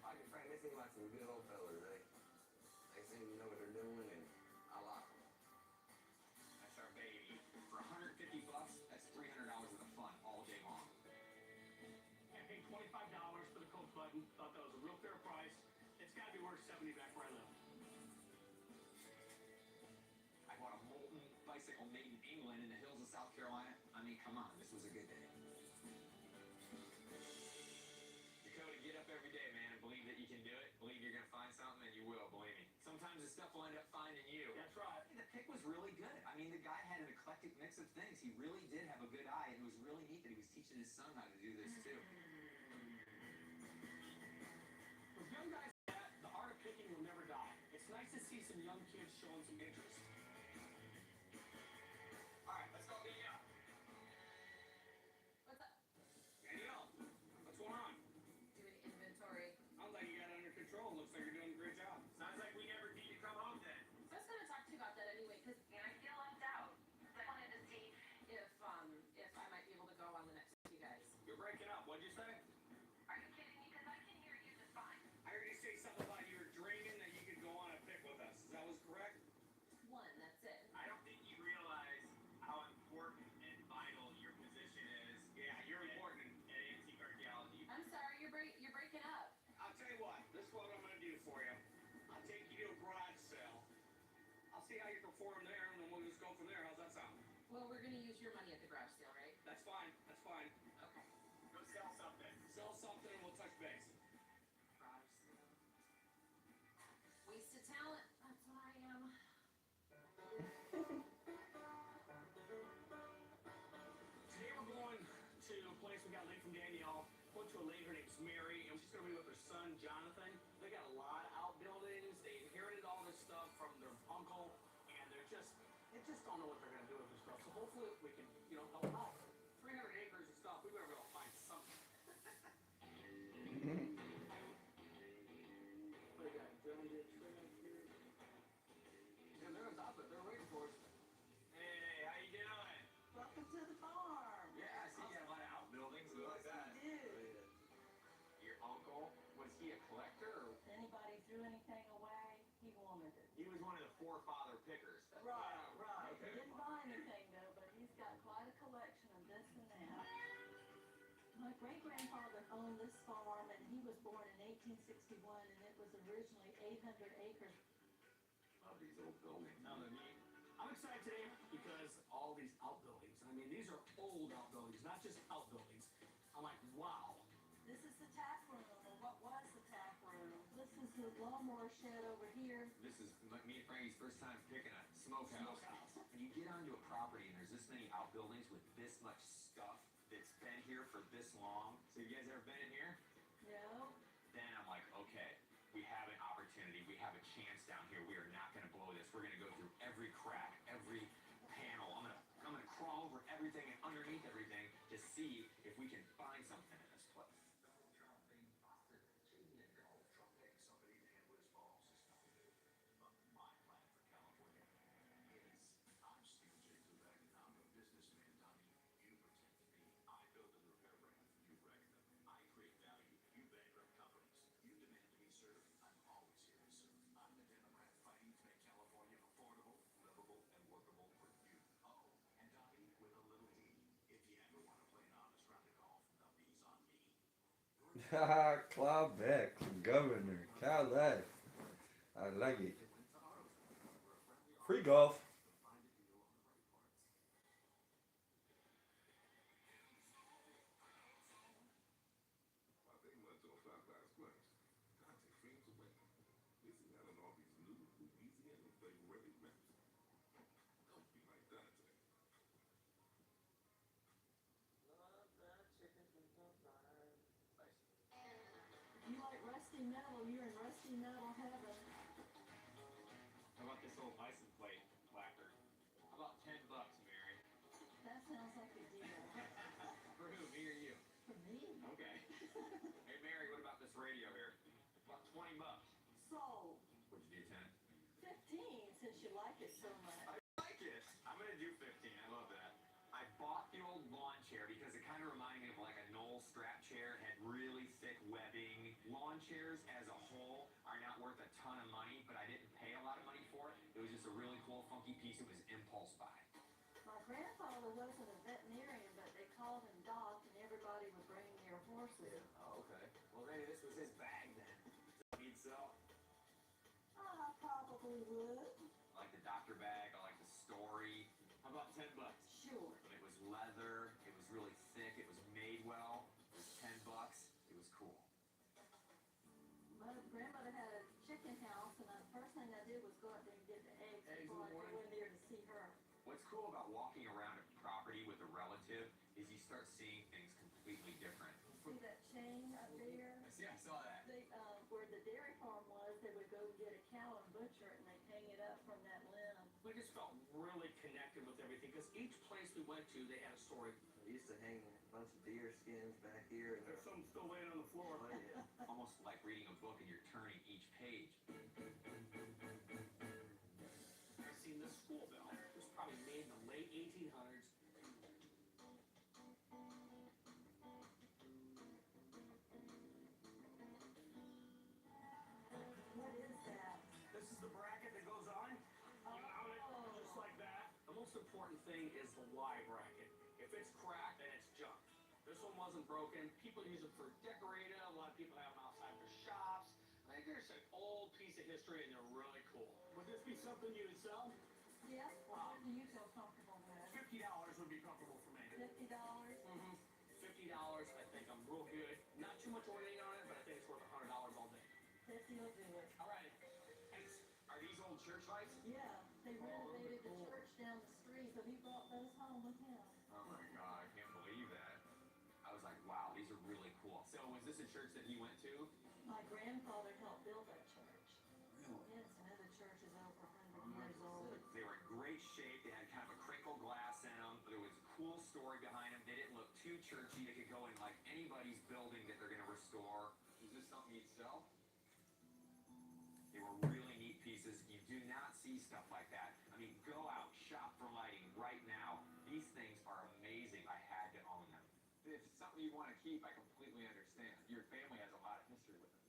I can find this thing like some good old fellas, eh? They seem to know what they're doing, and I like them. That's our baby. For $150, that's $300 worth of fun all day long. I paid $25 for the Coke button. Thought that was a real fair price. It's got to be worth $70 back where I live. I bought a molten bicycle made in England in the hills of South Carolina. I mean, come on, this was a good day. Dakota, get up every day, man, and believe that you can do it. Believe you're gonna find something, and you will, believe me. Sometimes the stuff will end up finding you. That's right. The pick was really good. I mean, the guy had an eclectic mix of things. He really did have a good eye, and it was really neat that he was teaching his son how to do this too. With young guys like that, the art of picking will never die. It's nice to see some young kids showing some interest. All right, let's go, Danielle. What's up? Danielle, what's going on? Doing inventory. Sounds like you got it under control. Looks like you're doing a great job. Sounds like we never need to come home then. So I was gonna talk to you about that anyway, because I feel left out. I wanted to see if I might be able to go on the next with you guys. You're breaking up. What'd you say? Are you kidding me? Because I can hear you just fine. I heard you say something about you were dreaming that you could go on a pick with us. Is that was correct? One, that's it. I don't think you realize how important and vital your position is. Yeah, you're important. At antique archaeology. I'm sorry, you're breaking up. I'll tell you what. This is what I'm going to do for you. I'll take you to a garage sale. I'll see how you perform there, and then we'll just go from there. How's that sound? Well, we're gonna use your money at the garage sale, right? That's fine. That's fine. Okay. Go sell something. Sell something, and we'll touch base. Garage sale. Wasted talent. That's what I am. Today we're going to a place we got a link from Danielle. Going to a lady, her name's Mary, and she's going to be with her son, Jonathan. They got a lot of outbuildings. They inherited all this stuff from their uncle, and they just don't know what they're going to do with this stuff. So hopefully we can, help them out. 300 acres of stuff. We better be able to find something. What do you got? John Ditch right up here. Yeah, they're on top of it. They're waiting for us. Hey, how you doing? Welcome to the farm. Yeah, I see you got a lot of outbuildings. We like that. Do. Your uncle, was he a collector or Anybody threw anything away, he wanted it. he was one of the forefather pickers? Right. Okay. He didn't buy anything though, but he's got quite a collection of this and that. My great-grandfather owned this farm, and he was born in 1861, and it was originally 800 acres. Love these old buildings. Now they're neat. I'm excited today because all these outbuildings, I mean, these are old outbuildings, not just outbuildings. I'm like, wow. This is the tap room, or what was the tap room. This is the lawnmower shed over here. This is me and Frankie's first time picking a smokehouse. Smokehouse. When you get onto a property and there's this many outbuildings with this much stuff that's been here for this long. So you guys ever been in here? No. Then I'm like, okay, we have an opportunity. We have a chance down here. We are not going to blow this. we're gonna go through every crack, every panel. I'm gonna crawl over everything and underneath everything to see if we can find something in this place. Donald Trump being busted cheating at golf. Trump paying somebody to handle his ball system. My plan for California is I'm Steve Jacobs back and I'm a businessman, Donnie. You protect me. I build and repair brands. You wreck them. I create value. You bankrupt companies. You demand to be served. I'm always here to serve. I'm the Democrat fighting to make California affordable, livable, and workable for you. Oh, and Donnie with a little D. If you ever want to play an honest round of golf, the B's on me. Clawback, Governor, Calais. I like it. Free golf. While they went to a flat last place, Dante dreams away, missing out on all these new Louisiana flavor-ready reps. Don't be like Dante. If you like rusty metal, you're in rusty metal heaven. How about this old license plate placard? How about $10, Mary? That sounds like a deal. For who, me or you? For me. Okay. Hey, Mary, what about this radio here? About $20. Sold. What'd you do, 10? 15 since you like it so much. I like it. I'm gonna do 15. I love that. I bought the old lawn chair because it kind of reminded me of like a Knoll strap chair. It had really thick webbing. Lawn chairs as a whole are not worth a ton of money, but I didn't pay a lot of money for it. It was just a really cool, funky piece. It was impulse buy. My grandfather wasn't a veterinarian, but they called him Doc, and everybody would bring their horses. Oh, okay. Well, maybe this was his bag then. He'd sell. I probably would. I like the doctor bag. I like the story. How about $10? Sure. It was leather. It was really thick. It was made well. It was $10. It was cool. My grandmother had a chicken house, and the first thing I did was go out there and get the eggs before I go in there to see her. What's cool about walking around a property with a relative is you start seeing things completely different. See that chain up there? Yeah, I saw that. They, where the dairy farm was, they would go get a cow and butcher it, and they'd hang it up from that limb. We just felt really connected with everything because each place we went to, they had a story. I used to hang a bunch of deer skins back here. And There's some still laying on the floor. Oh, yeah. Almost like reading a book and you're turning each page. I've seen this school bell. It was probably made in the late 1800s. What is that? This is the bracket that goes on. You mount it just like that. The most important thing is the Y bracket. If it's cracked, then it's junk. This one wasn't broken. People use it for decorating. A lot of people have them outside their shops. I think there's an old piece of history and they're really cool. Would this be something you would sell? Yes, what do you feel comfortable with? $50 would be comfortable for me. $50? $50, I think I'm real good. Not too much ornate on it, but I think it's worth $100 all day. 50 will do it. All right. Are these old church lights? Yeah, they renovated the church down the street, but he brought those home with him. Oh my God, I can't believe that. I was like, wow, these are really cool. So was this a church that he went to? My grandfather helped build that church. Really? Yes, and other churches over 100 years old. They were in great shape. They had kind of a crinkle glass in them. There was a cool story behind them. They didn't look too churchy. They could go in like anybody's building that they're going to restore. Is this something you'd sell? They were really neat pieces. You do not see stuff like that. I mean, go out, shop for lighting right now. These things are amazing. I had to own them. If it's something you want to keep, I completely understand. Your family has a lot of history with it.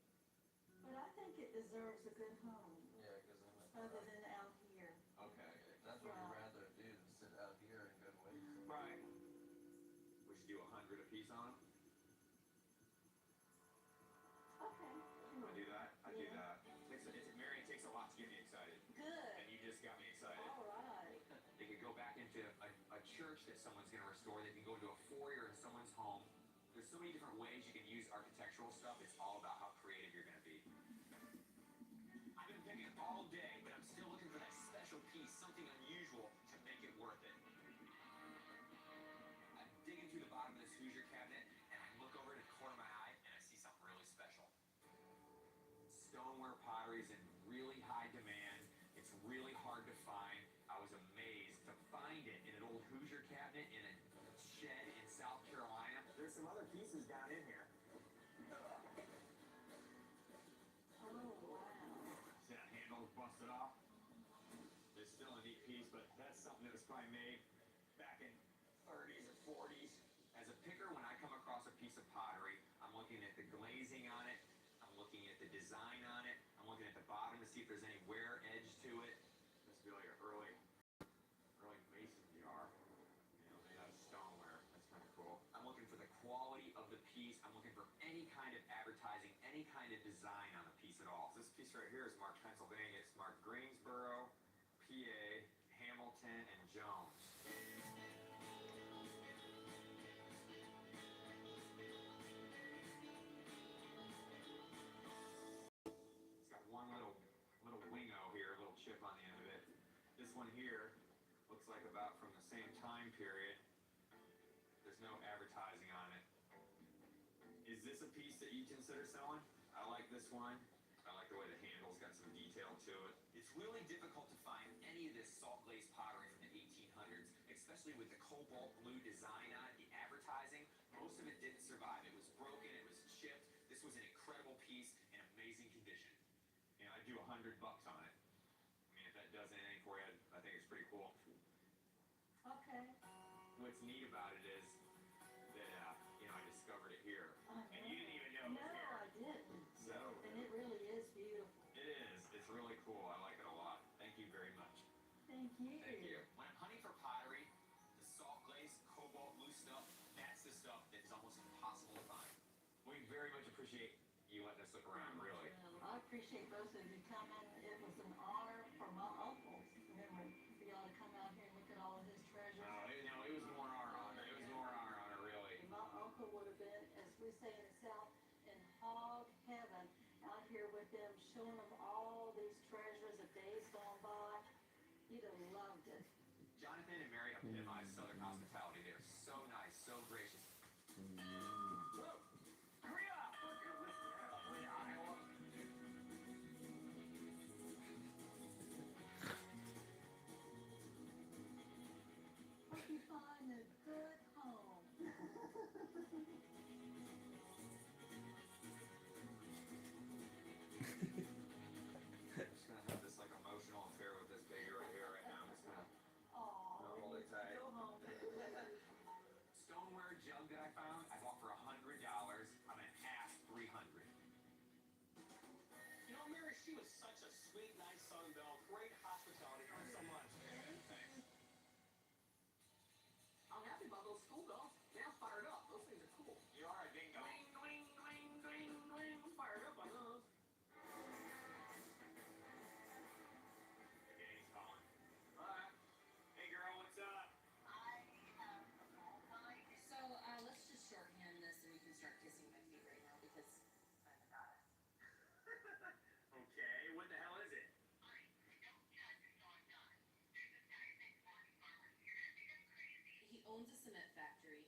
But I think it deserves a good home, Yeah, because other than out here. Okay. that's what we'd rather do than sit out here and go to waste. Right. We should do 100 a piece on them. Okay. You want to do that? I do Yeah. that. Mary, it takes a lot to get me excited. Good. And you just got me excited. All right. They could go back into a church that someone's going to restore. They can go into a foyer in someone's home. There's so many different ways you can use architectural stuff. It's all about how creative you're going to be. I've been picking all day, but I'm still looking for that special piece, something unusual to make it worth it. I'm digging through the bottom of this Hoosier cabinet, and I look over to the corner of my eye, and I see something really special. Stoneware pottery is in really high demand. It's It's really hard to find. I was amazed to find it in an old Hoosier cabinet in a shed in South Carolina. There's some other pieces down in here. Oh, wow. See that handle busted off? It's still a neat piece, but that's something that was probably made back in 30s or 40s. As a picker, when I come across a piece of pottery, I'm looking at the glazing on it. I'm looking at the design on it. I'm looking at the bottom to see if there's any wear edge to it. This would be like an early mason jar, made out of stoneware. That's kind of cool. I'm looking for the quality of the piece. I'm looking for any kind of advertising, any kind of design on the piece at all. This piece right here is marked Pennsylvania. It's marked Greensboro, PA, Hamilton, and Jones. It's got one little wingo here, a little chip on the end of it. This one here looks like about from the same time period. There's no advertising on it. Is this a piece that you consider selling? I like this one. I like the way the handle's got some detail to it. It's really difficult to find any of this salt glazed pottery from the 1800s, especially with the cobalt blue design on it, the advertising. Most of it didn't survive. It was broken, it was chipped. This was an incredible piece in amazing condition. I'd do $100 on it. If that does anything for you, I think it's pretty cool. Okay. What's neat about it is that, I discovered it here. And you didn't even know it was No, here. I didn't. So, And it really is beautiful. it is. It's really cool. I like it a lot. Thank you very much. Thank you. Thank you. When I'm hunting for pottery, the salt glaze, cobalt blue stuff, that's the stuff that is almost impossible to find. We very much appreciate you letting us look around, really. I appreciate both of you coming. It was an honor for my uncle, for y'all to come out here and look at all of his treasures. It was more our honor. It was more our honor, really. And my uncle would have been, as we say in the South, in hog heaven, out here with them, showing them all these treasures of days gone by. He'd have loved it. Jonathan and Mary epitomize Southern hospitality. They're so nice, so gracious. Hurry up! We're gonna listen to Illinois, Iowa. Hope you find a good home. I'm just gonna have this emotional affair with this baby right here, right now. I'm just gonna hold it tight. Go home. Stoneware jug that I found, I bought for $100. I'm gonna ask $300. Mary, she was such a sweet, nice Southern belle. Great hospitality. Thanks so much. Thanks. I'm happy about those school bells. They're fired up. Those things are cool. You are a dingo. Ding, ding, ding, ding, ding. I'm fired up on those. Danny's calling. Alright. Hey girl, what's up? So let's just shorthand this and you can start kissing my feet right now because I haven't got it. Okay, what the hell is it? He owns a cement factory.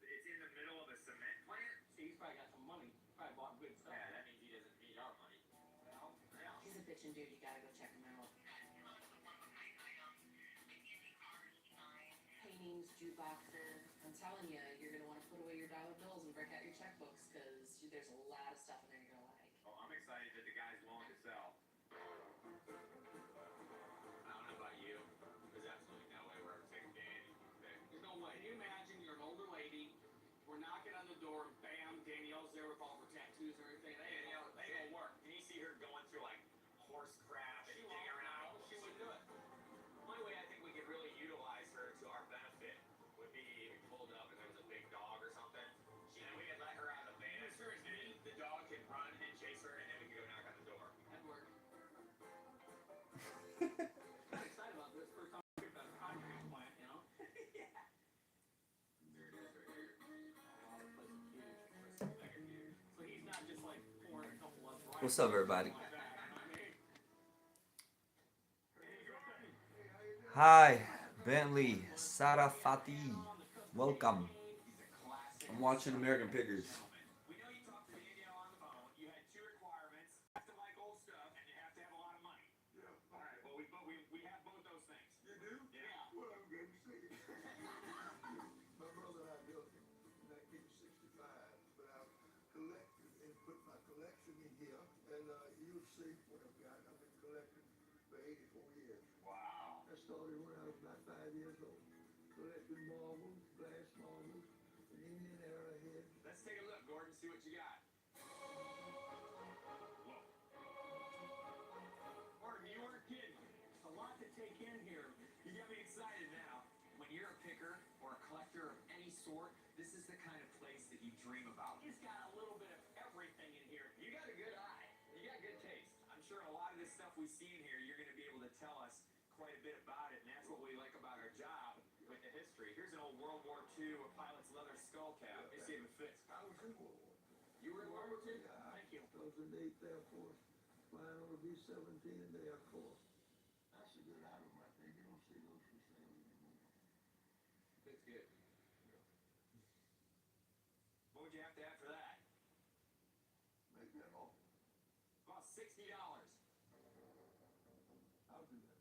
It's in the middle of a cement plant? See, he's probably got some money. Probably bought good stuff. Yeah, that means he doesn't need our money. Well, yeah. He's a bitchin' dude. You gotta go check him out. Paintings, jukeboxes. I'm telling you, you're gonna want to put away your dollar bills and break out your checkbooks because there's a lot of stuff in there you're gonna like. Well, I'm excited that the guy's willing to sell. I don't know about you. There's absolutely no way we're ever taking Danny. There's no way. Can you imagine you're an older lady, we're knocking on the door, bam, Danielle's there with all her tattoos and everything. Danielle, they won't work. Can you see her going through horse crap and digging around? She wouldn't do it. The only way I think we could really utilize her to our benefit would be if we pulled up and there was a big dog or something. And we could let her out of the van. And the dog could run and chase her and then we could go knock on the door. That'd work. I'm excited about this. First time I picked up a concrete plant, Yeah. There it is right here. Oh, this place is huge. So he's not just pouring a couple of rice. What's up, everybody? Like that, you know what I mean? Hi, Bentley, Sarafati. Welcome. I'm watching American Pickers. We know you talked to Danielle on the phone. You had two requirements. You have to like old stuff and you have to have a lot of money. Yeah. All right. Well, we see what I've got. I've been collecting for 84 years. Wow. I started when I was about 5 years old. Collecting marbles, glass marbles, and Indian arrowhead. Let's take a look, Gordon, see what you got. Whoa. Gordon, you weren't kidding. It's a lot to take in here. You got me excited now. When you're a picker or a collector of any sort, this is the kind of place that you dream about. He's got a little bit of everything in here. You got a good eye. You got good taste. I'm sure a lot of this stuff we see in here, you're going to be able to tell us quite a bit about it, and that's what we like about our job with the history. Here's an old World War II pilot's leather skull cap. Let me see if it fits. I was in World War II. You were in World War II? Yeah, Thank you. I was in the 8th Air Force, flying over B-17 in the Air Force. That's a good item right there. You don't see those for sale anymore. Fits good. What would you have to have for that? Make that offer. About $60. I'll do that.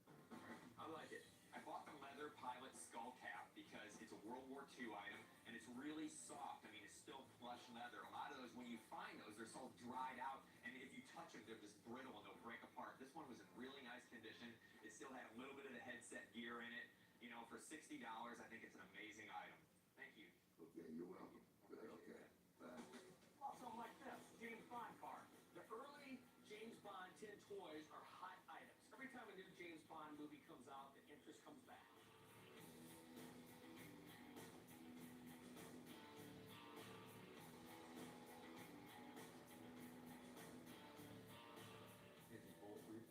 I like it. I bought the leather pilot skull cap because it's a World War II item and it's really soft. I mean, it's still plush leather. A lot of those, when you find those, they're so dried out, and if you touch them, they're just brittle and they'll break apart. This one was in really nice condition. It still had a little bit of the headset gear in it. You know, for $60, I think it's an amazing item. Thank you. Okay, you're welcome. Good, okay. Bye. Oh, something like this, James Bond car. The early James Bond tin toys are hot items. Every time a new James Bond movie comes out, the interest comes back. Is it bulletproof?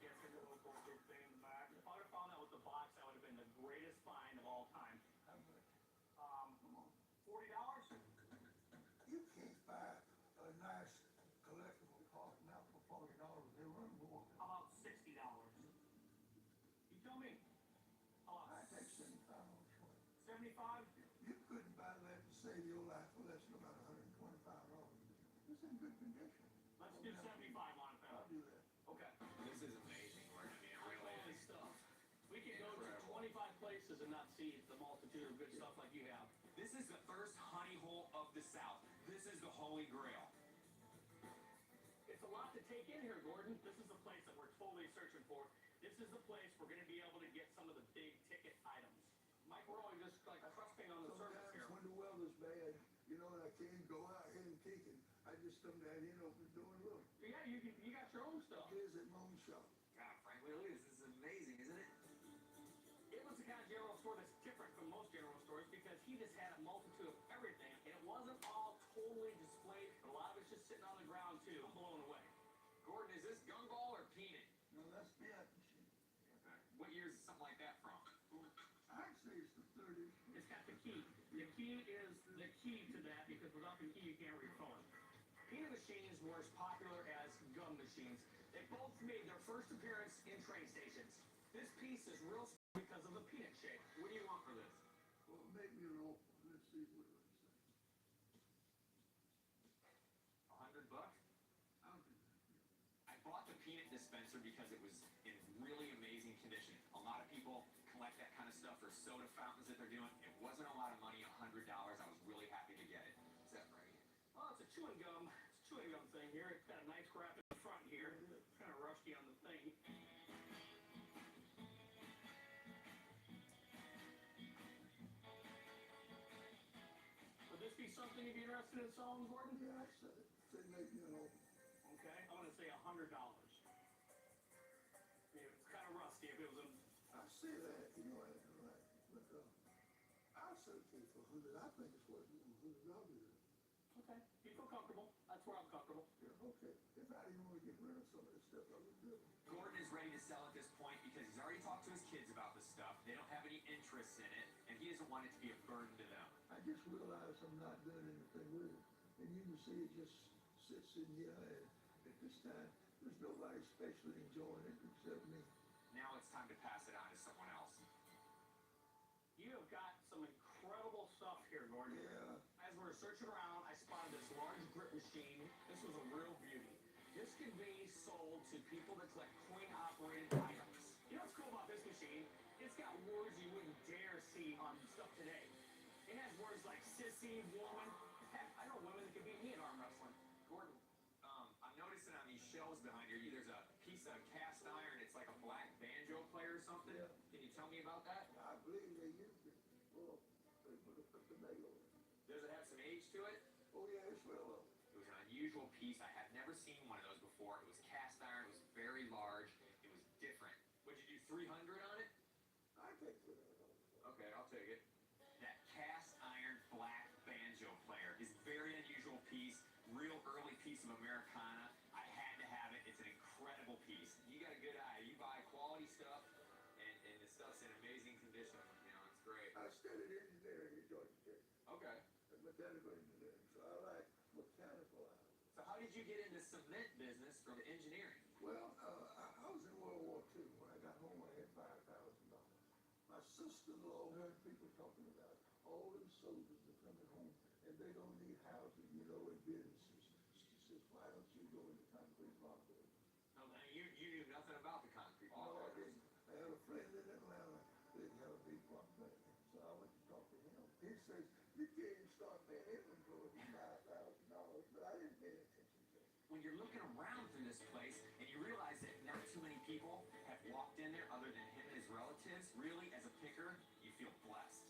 Yes, there's a little gold thing in the back. If I would have found that with the box, that would have been the greatest find of all time. How much? Come on. $40? You can't buy a nice collectible car now for $40. They run more. How about $60? You tell me. How I about take 75 on the 75? You couldn't buy that to save your life for less than about $125. It's in good condition. Let's do 75 on it, I'll fella. do that. Okay. This is amazing, Gordon. I mean, it really Quality is. stuff. We could go to Incredible. 25 places and not see the multitude of good stuff like you have. This is the first honey hole of the South. This is the Holy Grail. It's a lot to take in here, Gordon. This is the place that we're totally searching for. This is the place we're going to be able to get some of the big ticket items. Mike, we're only just like trusting on the surface Sometimes here. when the weather's bad, you know, and I can't go out here and peek it, I just come down here and open the door and look. Yeah, you got your own stuff. Visit my own shop. God, frankly, look at this. This is amazing, isn't it? It was the kind of general store that's different from most general stores because he just had a multitude of everything. And it wasn't all totally displayed, but a lot of it's just sitting on the ground too. I'm blown away. Gordon, is this gumball or peanut? No, that's the art machine. Okay. What year is something like that from? I'd say it's the 30s. It's got the key. The key is the key to that because without the key you can't read phone. Peanut machines were as popular as gum machines. They both made their first appearance in train stations. This piece is real special because of the peanut shape. What do you want for this? Well, make me an offer. Let's see what it say. $100? I'll do that. I bought the peanut dispenser because it was in really amazing condition. A lot of people collect that kind of stuff for soda fountains that they're doing. It wasn't a lot of money, $100. I was really happy to get it. Is that right? Oh, it's a chewing gum. It's a chewing gum thing here. It's got a nice wrap in the front here. It's kind of rusty on the thing. Would this be something you'd be interested in selling, Gordon? Yeah, I said it. Say make me an offer. Okay, I'm gonna say $100. It's kind of rusty. If it was a I say that, you know, right. But I'll say okay for 100. I think it's worth $100. okay, you feel comfortable. That's where I'm comfortable. Yeah, okay. If I didn't want to get rid of some of this stuff, I would do it. Gordon is ready to sell at this point because he's already talked to his kids about the stuff. They don't have any interest in it, and he doesn't want it to be a burden to them. I just realized I'm not doing anything with it. And you can see it just sits in here, and at this time, there's nobody especially enjoying it except me. Now it's time to pass it on to someone else. You have got some incredible stuff here, Gordon. Yeah. As we were searching around, I spotted this large grip machine. This was a real beauty. This can be sold to people that collect coin-operated items. You know what's cool about this machine? It's got words you wouldn't dare see on stuff today. It has words like sissy, woman. Heck, I know women that can beat me in arm wrestling. Gordon, I'm noticing on these shelves bells behind here. There's a piece of cast iron. It's like a black banjo player or something. Yeah. Can you tell me about that? I believe they used it for people to put the nail in. Does it have some age to it? Oh yeah, it's well up. It was an unusual piece. I have never seen one of those before. It was cast iron. It was very large. It was different. Would you do 300 on it? I take it. Okay, I'll take it. That cast iron black banjo player is a very unusual piece. Real early piece of Americana. I had to have it. It's an incredible piece. You got a good eye. You buy quality stuff, and the stuff's in amazing condition. You know, it's great. I studied engineering at Georgia Tech. Okay. Mechanical engineering, so I like mechanical items. So how did you get in the cement business from engineering? Well, I was in World War II. When I got home, I had $5,000. My sister-in-law heard people talking about all them soldiers are coming home and they don't need housing, you know, and businesses. She says, why don't you go into concrete block business? No, man, you knew nothing about the concrete block. No, I didn't. I had a friend in Atlanta that had a big block plant, so I went to talk to him. He says, you can't start paying inventory for $5,000, but I didn't pay attention to it. When you're looking around through this place and you realize that not too many people have walked in there other than him and his relatives, really, as a picker, you feel blessed.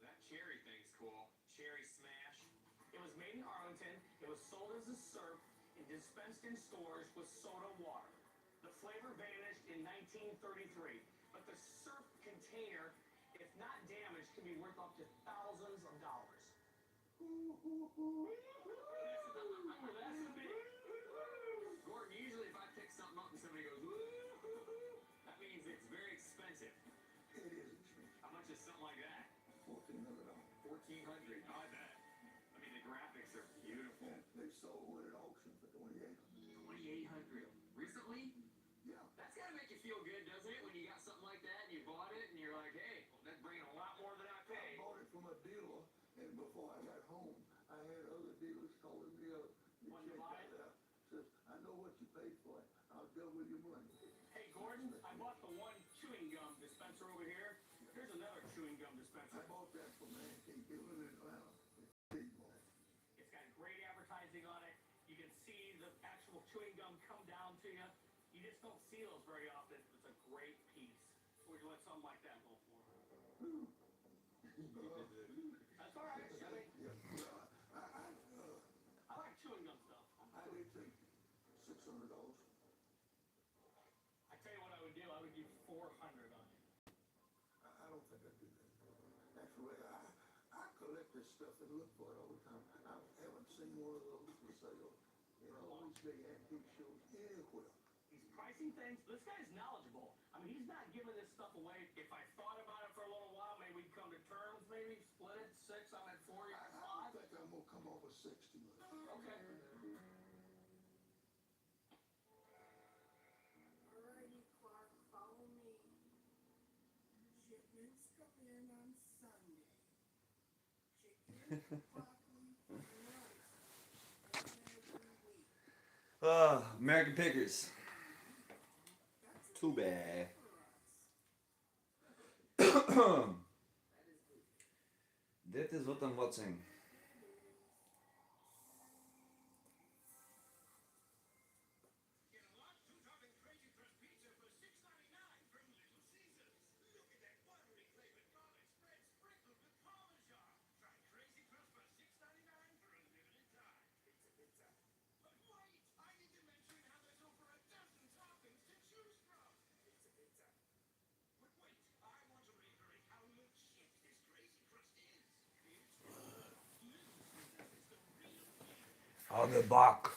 That cherry thing's cool. Cherry smash. It was made in Arlington. It was sold as a syrup and dispensed in stores with soda water. The flavor vanished in 1933, but the syrup container, if not damaged, can be worth up to thousands of dollars. That's the big. Gordon, usually if I pick something up and somebody goes, woo, that means it's very expensive. It is expensive. How much is something like that? $1,400. 1,400. I bet. I mean, the graphics are beautiful. Yeah, they sold one at auction for $2,800. 2,800. Recently? Yeah. That's gotta make you feel good, doesn't it? When you got something like that and you bought it and you're like, hey, that's bringing a lot more than I I paid. bought it from a dealer, and before I got home, I had other dealers calling me up. When you buy it? Out. Says, I know what you paid for it. I'll double your money. Hey, Gordon, I bought the one chewing gum dispenser over here. Here's another chewing gum I dispenser. bought that from Antique Dealer in Atlanta. It's got great advertising on it. You can see the actual chewing gum come down to you. You just don't see those very often. It's a great piece. Would you let something like that go for? That's all right, Shelly. Yeah, well, I like chewing gum stuff. I did think $600. I tell you what I would do. I would give 400 on it. I don't think I'd do that. Actually, I collect this stuff and look for it all the time. I haven't seen one of those for sale in all these big antique shows anywhere. He's pricing things. This guy's knowledgeable. I mean, he's not giving this stuff away. If I thought about it for a little while, maybe we'd come to terms, maybe split it. 6, I'm at 4, you're at I 5. think I'm gonna come off with 60. Okay. Alrighty, Clark, follow me. Shipments come in on Sunday. Chicken, broccoli, and rice. Every week. American Pickers. That's Too bad. for us. Dit is wat een watsing. Get a lot, 2-topping Crazy Crust pizza for $6.99 from Little Caesars. Look at that buttery flavored garlic spread sprinkled with Parmesan. Try Crazy Crust for $6.99 for a limited time. Pizza. But wait, I need to mention how there's over a dozen toppings to choose from. Pizza. But wait, I want to reiterate how legit this Crazy Crust is. It's Little Caesars is the real deal. On the bak.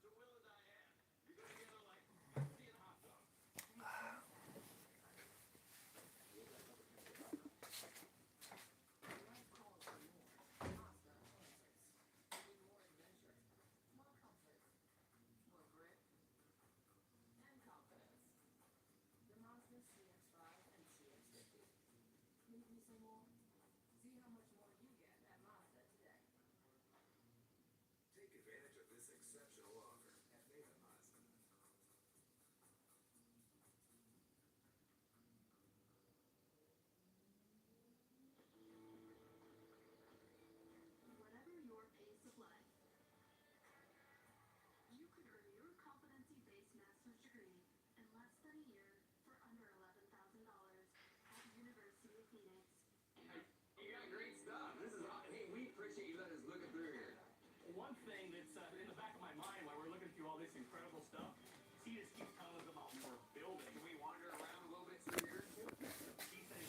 To Will and Diane, you go together like Pepsi and hot dog. Life calls for more. Mazda answers. Need more adventure, more comfort, more grit, and confidence. The Mazda CX-5 and CX-50. Need me some more? See how much more you get at Mazda today. Take advantage of this exceptional offer at Mega Mazda. all this incredible stuff. He just keeps telling us about more building. Can we wander around a little bit through here? He says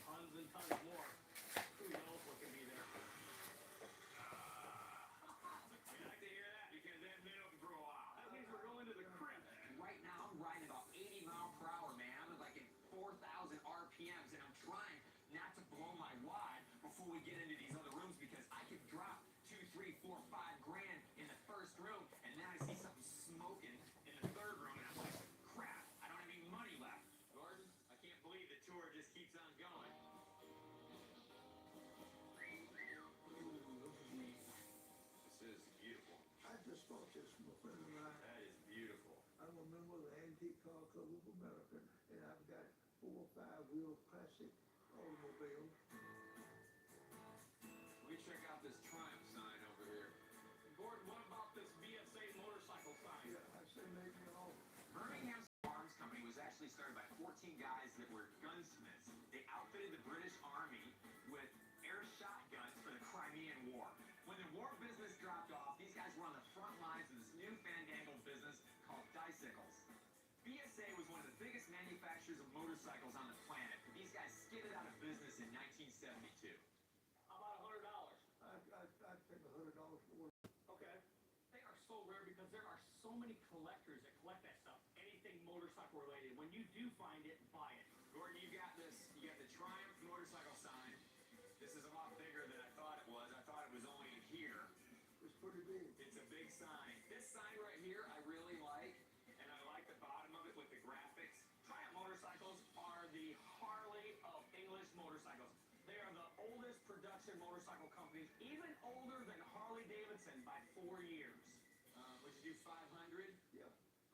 tons and tons more. Who knows what can be there? You like to hear that? Because that been open for a while. That means we're going to the crypt. Right now, I'm riding about 80 mile per hour, man. I'm like at 4,000 RPMs, and I'm trying not to blow my wad before we get into these other rooms because I could drop 2, 3, 4, 5 grand in the first room, and then I see something smoking in the third room, and I'm like, crap, I don't have any money left. Gordon, I can't believe the tour just keeps on going. This is beautiful. I just bought this from a friend of mine. That is beautiful. I'm a member of the Antique Car Club of America, and I've got 4 or 5 real classic automobiles. We check out this Triumph sign over here. Gordon, what about this BSA motorcycle sign? Yeah, I say make me all. Birmingham's Arms Company was actually started by 14 guys that were gunsmiths. They outfitted the British Army with air shotguns for the Crimean War. When the war business dropped off, these guys were on the front lines of this new fandangled business called bicycles. BSA was one of the biggest manufacturers of motorcycles on the planet, but these guys skidded out of business in 1972. How about $100? I'd take $100 for it. Okay. They are so rare because there are so many collectors that collect that stuff. Anything motorcycle related. When you do find it, buy it. Gordon, you got this. You got the Triumph motorcycle sign. This is a lot bigger than I thought it was. I thought it was only in here. It's pretty big. It's a big sign. This sign right here I really like, and I like the bottom of it with the graphics. Triumph motorcycles are the Harley of English motorcycles. They are the oldest production motorcycle companies, even older than Harley Davidson by 4 years. Would you do 500? Yeah.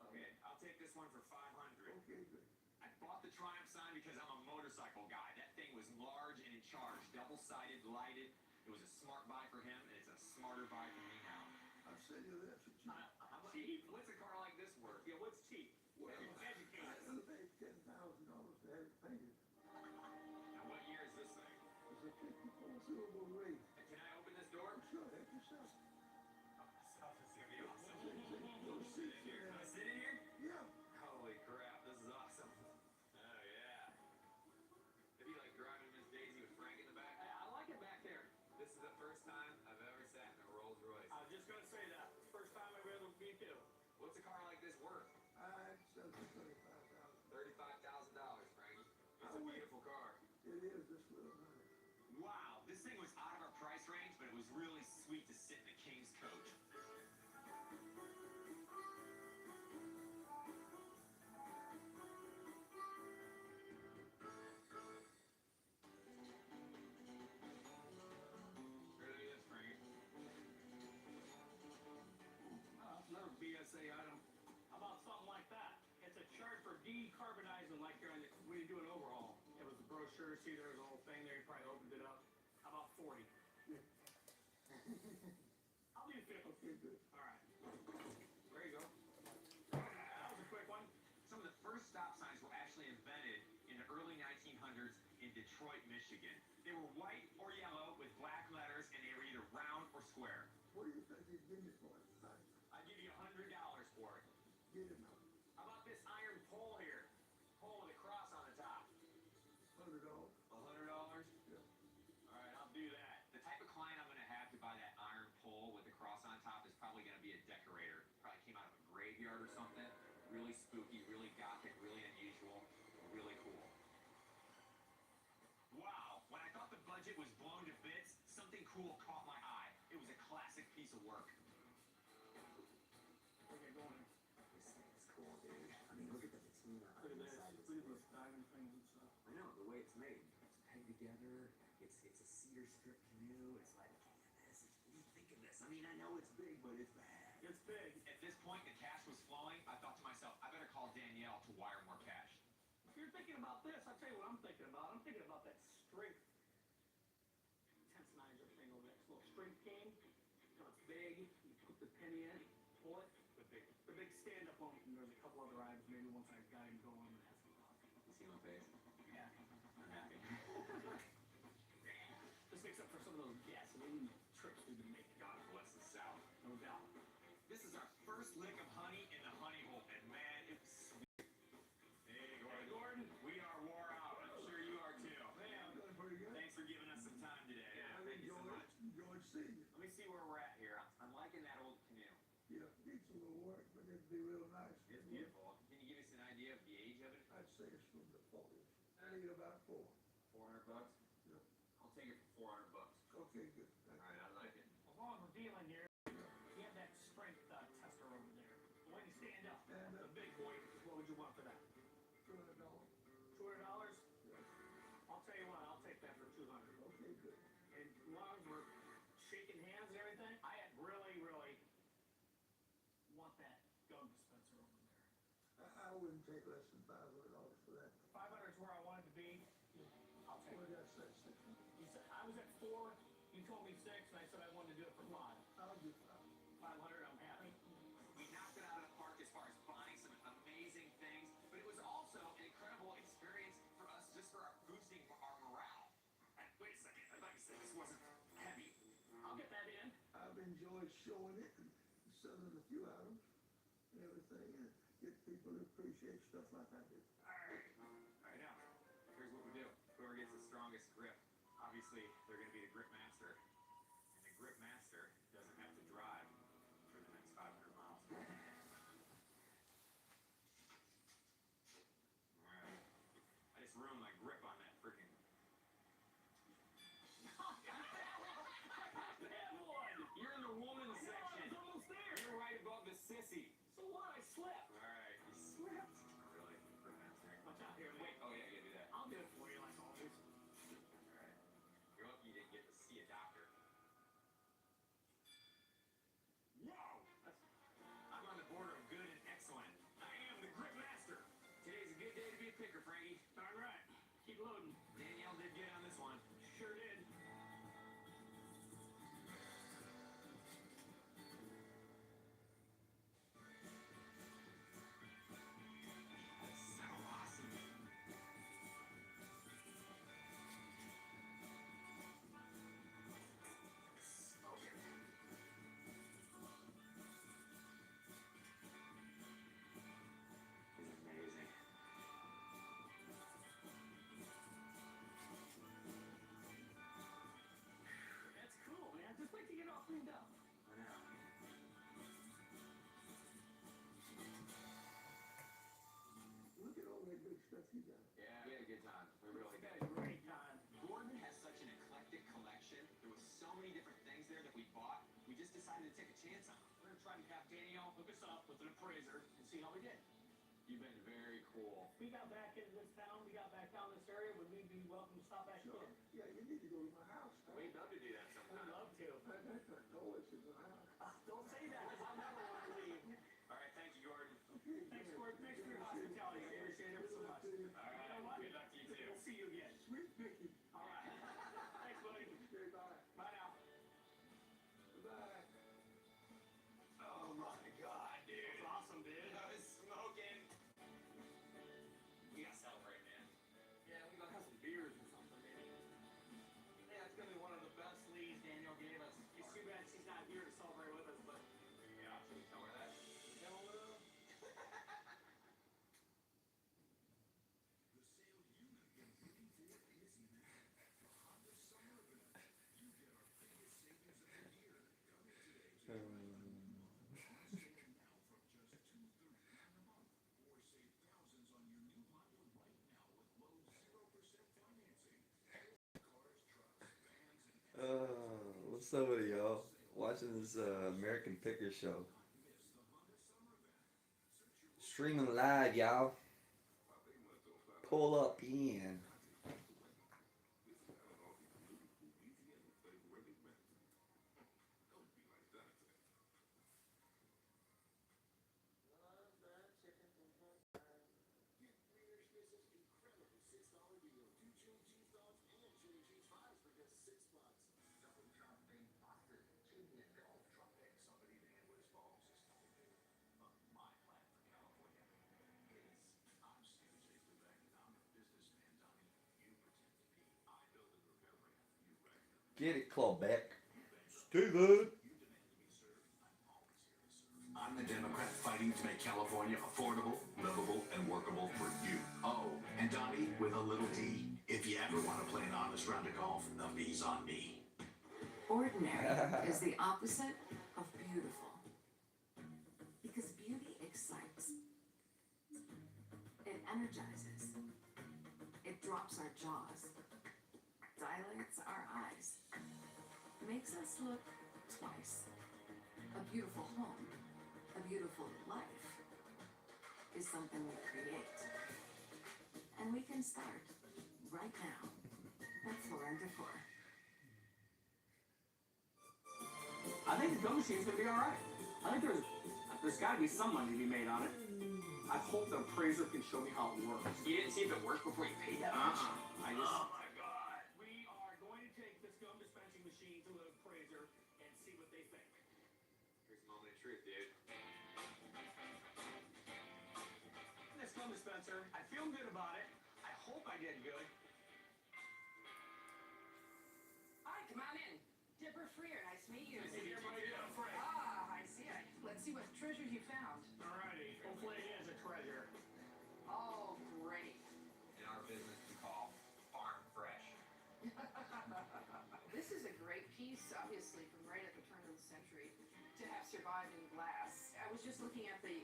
Okay, I'll take this one for 500. Okay, good. I bought the Triumph sign because I'm a motorcycle guy. That thing was large and in charge, double-sided, lighted. It was a smart buy for him, and it's a smarter buy for me now. I'll sell you this. It's cheap. How much? Cheap. What's a car like this worth? Yeah, what's cheap? Well, Educate us. I paid $10,000 to have it painted. Now, what year is this thing? It's a 54 Silver Ray. Can I open this door? Sure, help yourself. Oh, this is gonna be awesome. Go sit Sit in here. Can I sit in here? Yeah. Holy crap, this is awesome. Oh, yeah. It'd be like driving Miss Daisy with Frank in the back. I like it back there. This is the first time I've ever sat in a Rolls Royce. I was just going to say that. First time I've ever been to. What's a car like this worth? I'd sell for $35,000. $35,000, Frankie. It's a Oh, wait. beautiful car. It is this little money. Wow, this thing was out of our price range, but it was really sweet to sit in the King's coach. Ready to do this, Frankie? Another BSA item. How about something like that? It's a chart for decarbonizing, like you're when you do an overhaul. It was the brochure. See, there's a whole thing there. You probably opened it up. How about 40? I'll do 50. Okay, good. All right. There you go. That was a quick one. Some of the first stop signs were actually invented in the early 1900s in Detroit, Michigan. They were white or yellow with black letters, and they were either round or square. What do you think he'd give me for it? I'd give you $100 for it. Get him out. How about this iron pole here? Pole with a cross on the top. $100. $100? Yeah. All right, I'll do that. The type of client I'm going to have to buy that iron pole with the cross on top is probably going to be a decorator. Probably came out of a graveyard or something. Really spooky, really gothic, really unusual, really cool. Wow, when I thought the budget was blown to bits, something cool caught my eye. It was a classic piece of work. Where you going? This thing's cool, dude. I mean, look at the patina on Look at the this. inside of Look at this those diamond things and stuff. I know, the way it's made. It's pegged together. It's a cedar strip canoe. It's like, look at this. What do you think of this? I mean, I know it's big, but it's bad. It's big. At this point, the cash was flowing. I thought to myself, I better call Danielle to wire more cash. If you're thinking about this, I'll tell you what I'm thinking about. I'm thinking about that strength tensinizer thing over there. It's a little strength game. You know, it's big. You put the penny in, pull it. The big stand-up one. And there's a couple other items. Maybe once I got him going, I'm gonna have some coffee. You see my face? Yeah. I'm happy. This makes up for some of those gasoline trips we've been making. God bless the South. No doubt. This is our first lick of honey much seeing you. Let me see where we're at here. I'm liking that old canoe. Yeah, needs a little work, but it'd be real nice. It's beautiful. Can you give us an idea of the age of it? I'd say it's from the 40s. I need about 4. $400? Yeah. I'll take it for $400. Okay, good. All right, I like it. As long as we're dealing here, you have that strength tester over there. The way you stand up. Stand The up. big boy, what would you want for that? $200. $200? Yeah. I'll tell you what, I'll take that for $200. Okay, good. And as long as we're shaking hands and everything, I really want that gun dispenser over there. I wouldn't take less than $500 for that. 500 is where I wanted to be. I'll take What it. did I say, 600? You said I was at 4. You told me 6, and I said I wanted to do it for 5. I'll do 500, I'm happy. We knocked it out of the park as far as buying some amazing things, but it was also an incredible experience for us just for boosting our morale. Wait a second, I thought you said this wasn't heavy. I'll get that in. I've enjoyed showing it and selling a few items and everything, and get people to appreciate stuff like I do. All right, now, here's what we do. Whoever gets the strongest grip, obviously they're going to be the grip master, and the grip master doesn't have to drive for the next 500 miles. All right. I just ruined my grip on that freaking. That one! You're in the woman's I know, I section. was almost there. You're right above the sissy. So what? I slept. All right, you slipped. Oh, really? Grip master. Watch out here. Wait. Oh yeah, you gotta do that. I'll do it for you like always. All right. You're lucky you didn't get to see a doctor. Whoa! I'm on the border of good and excellent. I am the grip master. Today's a good day to be a picker, Frankie. All right. Keep loading. Danielle did good on this one. Sure did. That's so awesome. Smoking. This is amazing. That's cool, man. Just wait to get all cleaned up. I know. Look at all that good stuff you got. Yeah, we had a good time. We really We did. had a great time. Gordon has such an eclectic collection. There was so many different things there that we bought. We just decided to take a chance on them. We're gonna try to have Danielle hook us up with an appraiser and see how we did. You've been very cool. We got back into this town. We got back down this area. Would we be welcome to stop back Sure. again? Yeah, you need to go to my house. We'd love to do that We'd sometime. love to. That's not always in my house. Don't say that, because I'll never want to leave. All right, thank you, Gordon. Okay, Thanks, good. Gordon. Thanks for your hospitality. I appreciate it so much. All You right, know what? good luck to you too. We'll see you again. Sweet Mickey. All right. Thanks, buddy. Okay, bye. Bye now. Bye. Oh my God, dude. That's awesome, dude. I was smoking. We gotta celebrate, man. Yeah, we gotta have some beers or something, maybe. Yeah, it's gonna be one of the best leads Daniel gave us. It's too bad she's not here to celebrate with us, but Yeah, should we tell her that? hell no. The sale you've been waiting for is now. The Honda Summer Event. You get our biggest savings of the year. Coming today to your on sale now from just $239 a month. Or save thousands on your new Honda right now with low 0% financing. Cars, trucks, vans, and What's up with y'all? Watching this American Picker show. Streaming live, y'all. Pull up in. Get Greener Schnitzels' incredible $6 deal. 2 chili cheese dogs and chili cheese fries for just $6. Double chop baked pasta, kidney and golf drop egg. Somebody to handle his balls is told. My plan for California is I'm Steve J. Lubeck. I'm a businessman, Donnie. You pretend to be. I build a repair brand. You wreck them. Get it, Clawback. You Steven. demand to be served. I'm always here to serve. I'm the Democrat fighting to make California affordable, livable, and workable for you. Oh, and Donnie with a little D. If you ever want to play an honest round of golf, the B's on me. Ordinary is the opposite of beautiful. Because beauty excites. It energizes. It drops our jaws. Dilates our eyes. Makes us look twice. A beautiful home, a beautiful life, is something we create. And we can start right now at Floor and Decor. I think the gum machine's gonna be alright. I think there's gotta be some money to be made on it. I hope the appraiser can show me how it works. You didn't see if it worked before you paid that much? I just... Oh my god. We are going to take this gum dispensing machine to the appraiser and see what they think. Here's the moment of truth, dude. This gum dispenser, I feel good about it. I hope I did good. Hi, come on in. Dipper Freer, nice to meet you. Nice to meet you, buddy. I'm Frank. Ah, I see it. Let's see what treasures you found. Alrighty, hopefully it is a treasure. Oh, great. In our business, we call farm fresh. This is a great piece, obviously, from right at the turn of the century to have survived in glass. I was just looking at the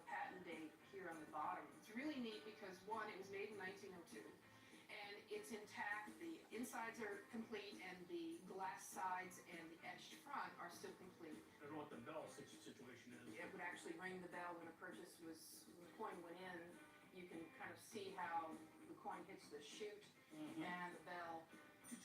patent date here on the bottom. It's really neat because, one, it was made in 1902, and it's intact. The insides are complete, and the glass sides and the etched front are still complete. I don't know what the bell situation is. It would actually ring the bell when a purchase was, when the coin went in. You can kind of see how the coin hits the chute and the bell.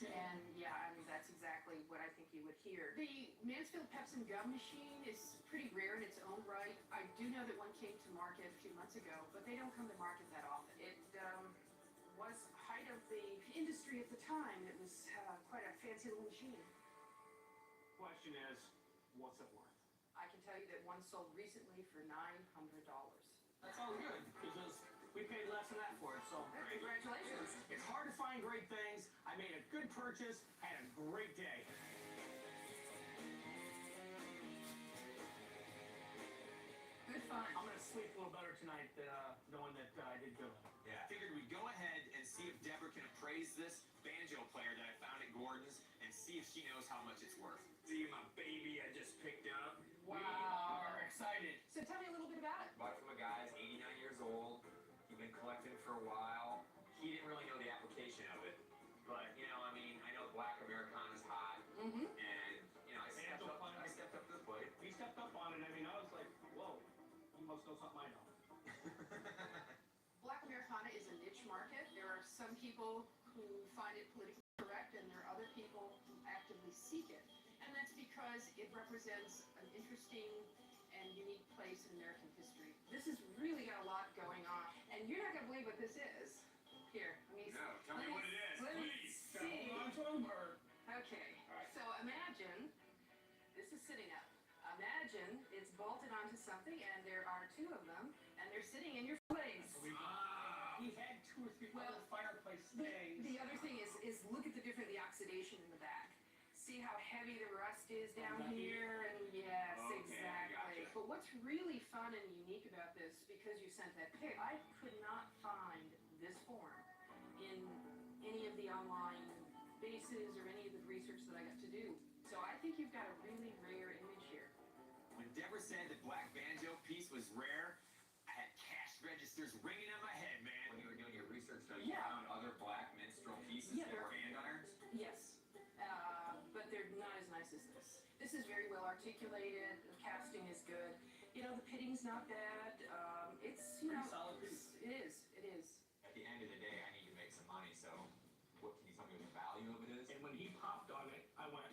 And yeah, I mean, that's exactly what I think you would hear. The Mansfield Pepsin gum machine is pretty rare in its own right. I do know that one came to market a few months ago, but they don't come to market that often. It was height of the industry at the time. It was quite a fancy little machine. Question is, what's it worth? I can tell you that one sold recently for $900. That sounds good, because we paid less than that for it, so... Congratulations. It's hard to find great things. I made a good purchase, had a great day. Good fun. I'm gonna sleep a little better tonight, knowing that I did good. Yeah, I figured we'd go ahead and see if Deborah can appraise this banjo player that I found at Gordon's and see if she knows how much it's worth. See my baby I just picked up. Wow. We are excited. So tell me a little bit about it. Bought it from a guy, he's 89 years old. He'd been collecting for a while. He didn't really know the application of it. But, you know, I mean, I know black Americana's hot. Mm-hmm. And, you know, I stepped up to the plate. He stepped up on it. I mean, I was like, whoa, you must know something I don't. Black Americana is a niche market. There are some people who find it politically correct, and there are other people who actively seek it. And that's because it represents an interesting and unique place in American history. This has really got a lot going on, and you're not going to believe what this is. Here, Tell me what it is, let me please. see. Hold on to him, or... Okay, so imagine this is sitting up. Imagine it's bolted onto something, and there are two of them, and they're sitting in your place. He had 2 or 3 other fireplace things. The other thing is look at the oxidation in the back. See how heavy the rust is down here, and yes, Okay, exactly. gotcha. But what's really fun and unique about this, because you sent that pic, I could not find this form in any of the online bases or any of the research that I got to do. So I think you've got a really rare image here. When Deborah said the black banjo piece was rare, I had cash registers ringing in my head, man. When you were doing your research, though, you found other black minstrel pieces that were andirons? Yes, but they're not as nice as this. This is very well articulated. The casting is good. You know, the pitting's not bad. It's, you know, solid piece. It is. It is. At the end of the day, I need to make some money, so what can you tell me what the value of it is? And when he popped on it, I went,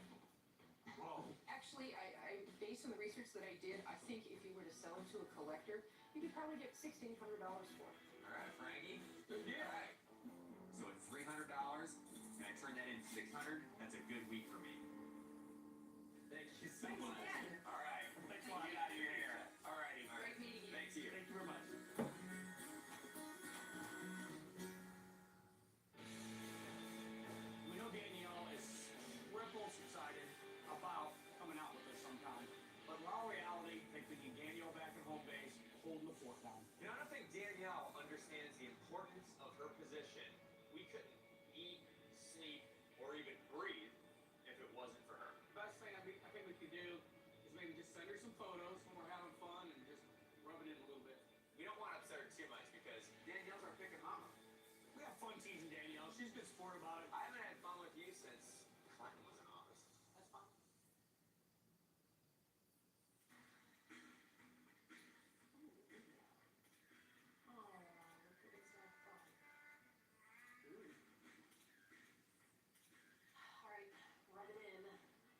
whoa. Actually, I based on the research that I did, I think if you were to sell it to a collector, you could probably get $1,600 for it. All right, Frankie. Yeah. All right. So at $300, and I turn that into $600, that's a good week for me. Thank you so Thanks much. again. All right. Thanks a lot. Get out of your hair. All righty. Great meeting you. Thanks you. Thank you very much. We know Danielle is ripples excited about coming out with us sometime. But in our reality, I think we need Danielle back at home base, holding the fort down. You know, I don't think Danielle understands the importance of her position. We couldn't eat, sleep, or even breathe if it wasn't for her. send her some photos when we're having fun and just rub it in a little bit. We don't want to upset her too much because Danielle's our picking mama. We have fun teasing Danielle. She's a good sport about it. I haven't had fun with you since Clinton was in office. That's fine. Oh, look at this so fun. All right, rub it in.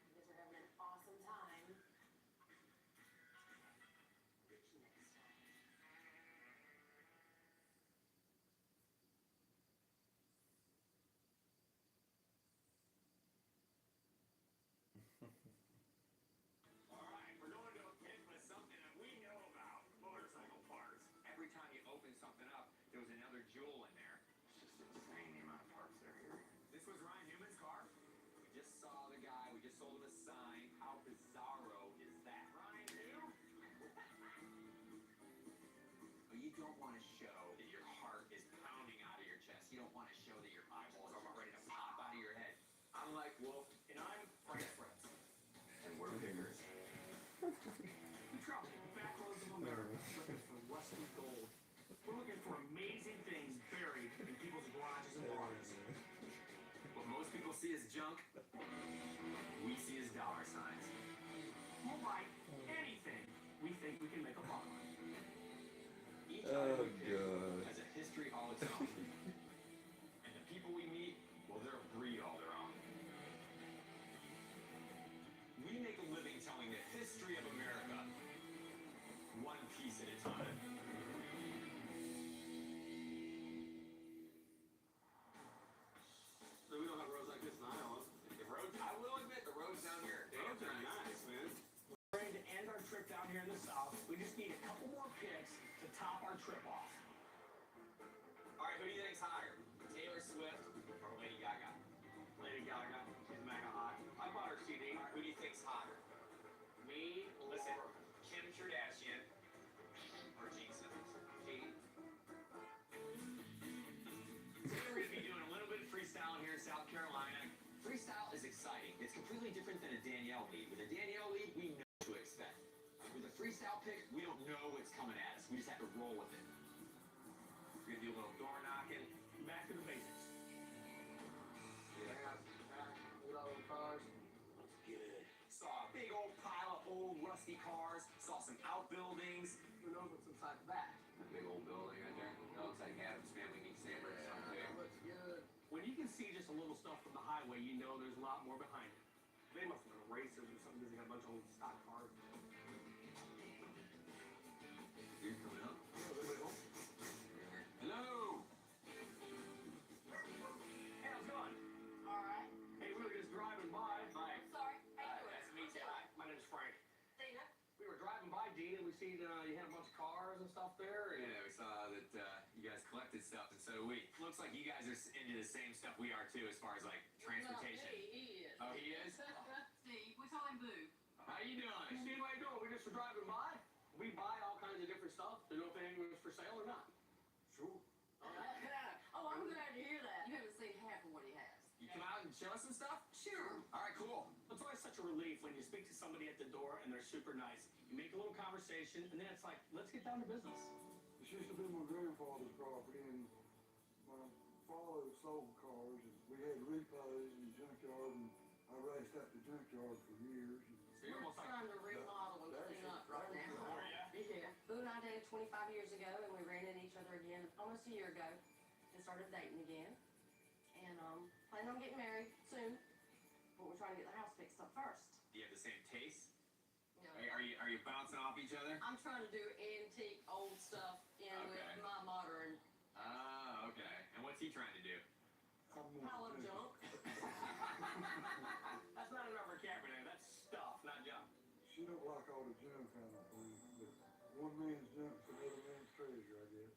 You guys are having an awesome time. Get you next time. All right, we're going to a pit with something that we know about, motorcycle parts. Every time you open something up, there was another jewel in there. It's just insane the amount of parts that are here. This was Ryan Newman's car. We just saw the guy. We just sold him a sign. How bizarro is that? Ryan who? But you don't want to show that your heart is pounding out of your chest. You don't want to show that your eyeballs are about ready to pop out of your head. I'm like Wolf, and I'm Frank Fritz. And we're pickers. We travel the back roads of America looking for rusty gold. We're looking for amazing things buried in people's garages and barns. What most people see as junk, we see as dollar signs. We'll buy anything we think we can make a buck on. Each Oh, item we pick God. has a history all its own. And the people we meet, well, they're a breed all their own. We make a living telling the history of America, one piece at a time. So we don't have roads like this in Iowa. The roads, I will admit, the roads down here, Roads are nice, man. We're ready to end our trip down here in the south. We just need a couple more picks to top our trip off. All right, who do you think's hotter, Taylor Swift or Lady Gaga? Lady Gaga, she's mega hot. I bought her CD. Who do you think's hotter? Me or Listen, Kim Kardashian or Gene Simmons? Katie? Today we're going to be doing a little bit of freestyling here in South Carolina. Freestyle is exciting. It's completely different than a Danielle lead. With a Danielle lead, we know what to expect. With a freestyle pick, we don't know what's coming at us. We just have to roll with it. We're going to do a little door knocking. back to the basics. Look at all those cars. Looks good. Saw a big old pile of old rusty cars. Saw some outbuildings. Who knows what's inside the back? That big old building right there. That looks like Adam's Family meets Neighbors. That looks good. When you can see just a little stuff from the highway, you know there's a lot more behind it. They must have been racers or something because they got a bunch of old stock cars. You're coming up. Hello. Hey, how's it going? All right. Hey, we were just driving by. Hi. Sorry. How you doing? Nice to meet you. Hi, my name's Frank. Dana. We were driving by, Dean, and we seen you had a bunch of cars and stuff there. And Yeah, we saw that you guys collected stuff, and so do we. Looks like you guys are into the same stuff we are too, as far as like transportation. Not me, he is. Oh, he is? Steve, we call him Boo. How you doing? Steve, how you doing? We just were driving by. We buy all kinds of different stuff. Didn't know if anything was for sale or not. Sure. Oh, I'm glad to hear that. You haven't seen half of what he has. You come out and show us some stuff? Sure. All right, cool. It's always such a relief when you speak to somebody at the door and they're super nice. You make a little conversation, and then it's like, let's get down to business. This used to be my grandfather's property, and my father sold cars, and we had repos and junkyard, and I raced out the junkyard for years. So you're We're almost like, trying to remodel and clean up right now. oh, yeah? Yeah. Boo and I did it 25 years ago, and we ran into each other again almost a year ago and started dating again. And planning on getting married soon, but we're trying to get the house fixed up first. Do you have the same taste? You know, Are you bouncing off each other? I'm trying to do antique old stuff in Okay. with my modern Ah, okay. And what's he trying to do? I'm pile of gonna junk. That's not enough vocabulary. That's stuff, not junk. She don't like all the junk kind of thing, but one man's junk is another man's treasure, I guess.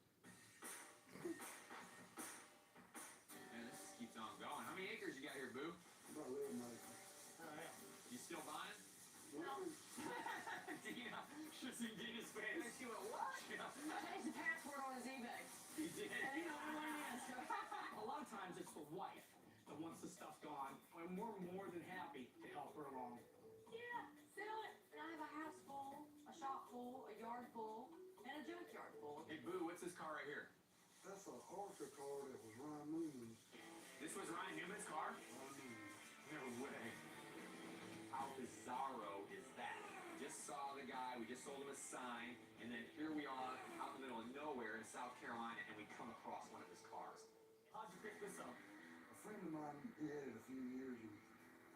Man, this just keeps on going. How many acres you got here, Boo? About 11 acres. You still buying? No. Dina, should see Dina's face. And she went, what? Yeah. I changed the password on his eBay. He did. And he only went in. A lot of times it's the wife that wants the stuff gone, and we're more than happy to help her along. Yeah, sell it. And I have a house full a car that was Ryan Newman's. This was Ryan Newman's car? Ryan Newman. No way. How bizarro is that? Just saw the guy, we just sold him a sign, and then here we are out in the middle of nowhere in South Carolina, and we come across one of his cars. How'd you pick this up? A friend of mine, he had it a few years, and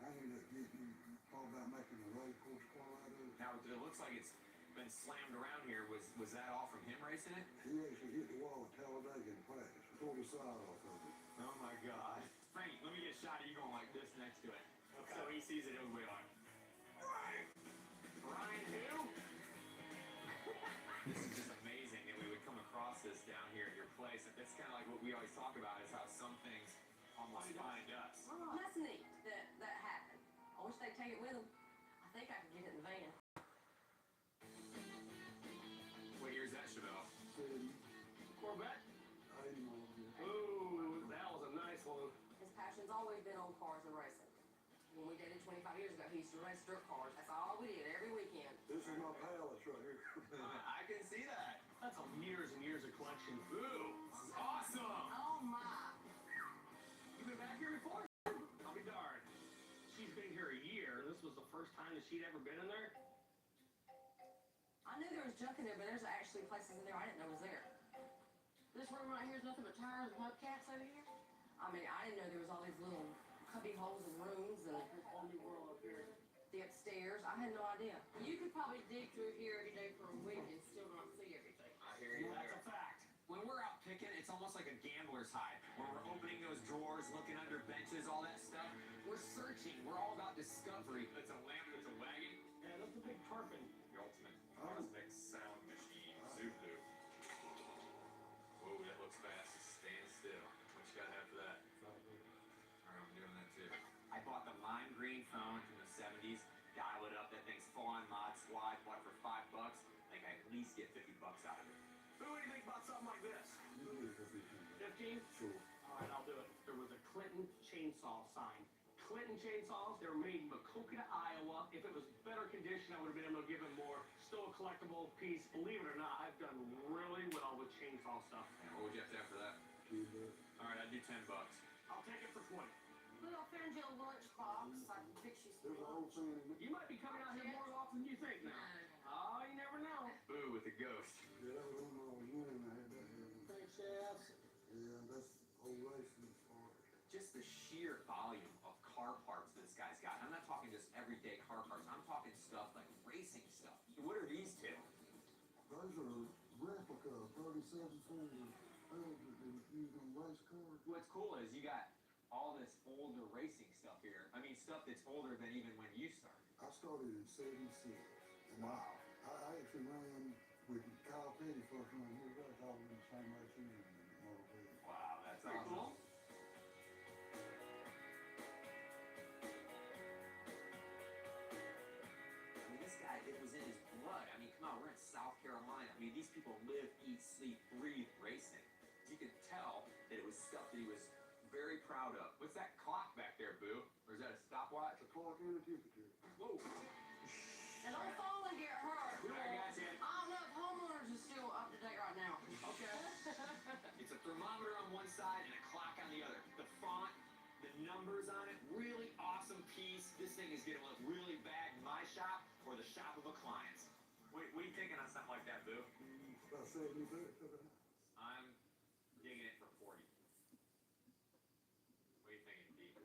I ended up getting all about making a road course car out of it. Now, it looks like it's been slammed around here. Was that all from him racing it? He actually hit the wall at Talladega in practice. Tore the side off of it. Oh my God. Frank, let me get a shot of you going like this next to it. Okay. So he sees it, he'll be like, Ryan! Ryan who? This is just amazing that we would come across this down here at your place. That's kind of like what we always talk about is how some things almost find us. Oh, that's neat that happened. I wish they'd take it with them. I think I could get it in the van. What year is that, Chevelle? Corvette? 80 miles. Ooh, that was a nice one. His passion's always been on cars and racing. When we dated 25 years ago, he used to race dirt cars. That's all we did every weekend. This is my palace right here. I can see that. That's a years and years of collection. Ooh, this is awesome. Oh my. You been back here before? I'll be darned. She's been here a year. This was the first time that she'd ever been in there. I knew there was junk in there, but there's actually places in there I didn't know was there. This room right here is nothing but tires and hubcaps over here. I mean, I didn't know there was all these little cubby holes in rooms and There's a whole new world up here. the upstairs. I had no idea. You could probably dig through here every day for a week and still not see everything. I hear you. That's a fact. When we're out picking, it's almost like a gambler's high. When we're opening those drawers, looking under benches, all that stuff. We're searching. We're all about discovery. It's a lamp, it's a wagon. Yeah, that's a big tarpon. The ultimate cosmic sound machine. Zubu. Whoa, that looks fast. It's staying still. What you gotta have for that? Alright, I'm doing that too. I bought the lime green phone from the 70s. Dial it up. That thing's full on mod squad. Bought it for $5. I think I at least get $50 out of it. Who do you think about something like this? You do it for 15? Sure. All right, I'll do it. There was a Clinton chainsaw sign. Clinton chainsaws, they were made in Makokata, Iowa. If it was better condition, I would have been able to give it more. Still a collectible piece. Believe it or not, I've done really well with chainsaw stuff. And what would you have to have for that? $2. Alright, I'd do $10. I'll take it for 20. Little Fairngel lunch box. I can fix you some There's an old lunch. saying in it. You might be coming out here more often than you think now. Oh, you never know. Boo with the ghost. Yeah, that was when I was young. I had that here. Thanks, Chef. Yeah, that's old racing car. Just the sheer volume of car parts this guy's got. I'm not talking just everyday car parts. I'm talking stuff like racing stuff. What are these two? Those are replica 37 cylinder bells that they use on race cars. What's cool is you got all this older racing stuff here. I mean, stuff that's older than even when you started. I started in 76. And Wow. I actually ran with Kyle Petty first run here. I called him the same race he ran in the Motor Petty. Wow, that's Pretty awesome. cool. I mean, this guy, it was in his blood. I mean, come on, we're in South Carolina. I mean, these people live, eat, sleep, breathe racing. You could tell that it was stuff that he was very proud of. What's that clock back there, Boo? Or is that a stopwatch? The clock and the temperature. Whoa. And don't fall and get hurt. All right, guys, yeah. I don't know if homeowners is still up to date right now. Okay. It's a thermometer on one side and a clock on the other. The font, the numbers on it, really awesome piece. This thing is gonna look really bad in my shop or the shop of a client. What are you thinking on something like that, Boo? About 70 bucks for the house. I'm digging it for 40. What are you thinking, Pete?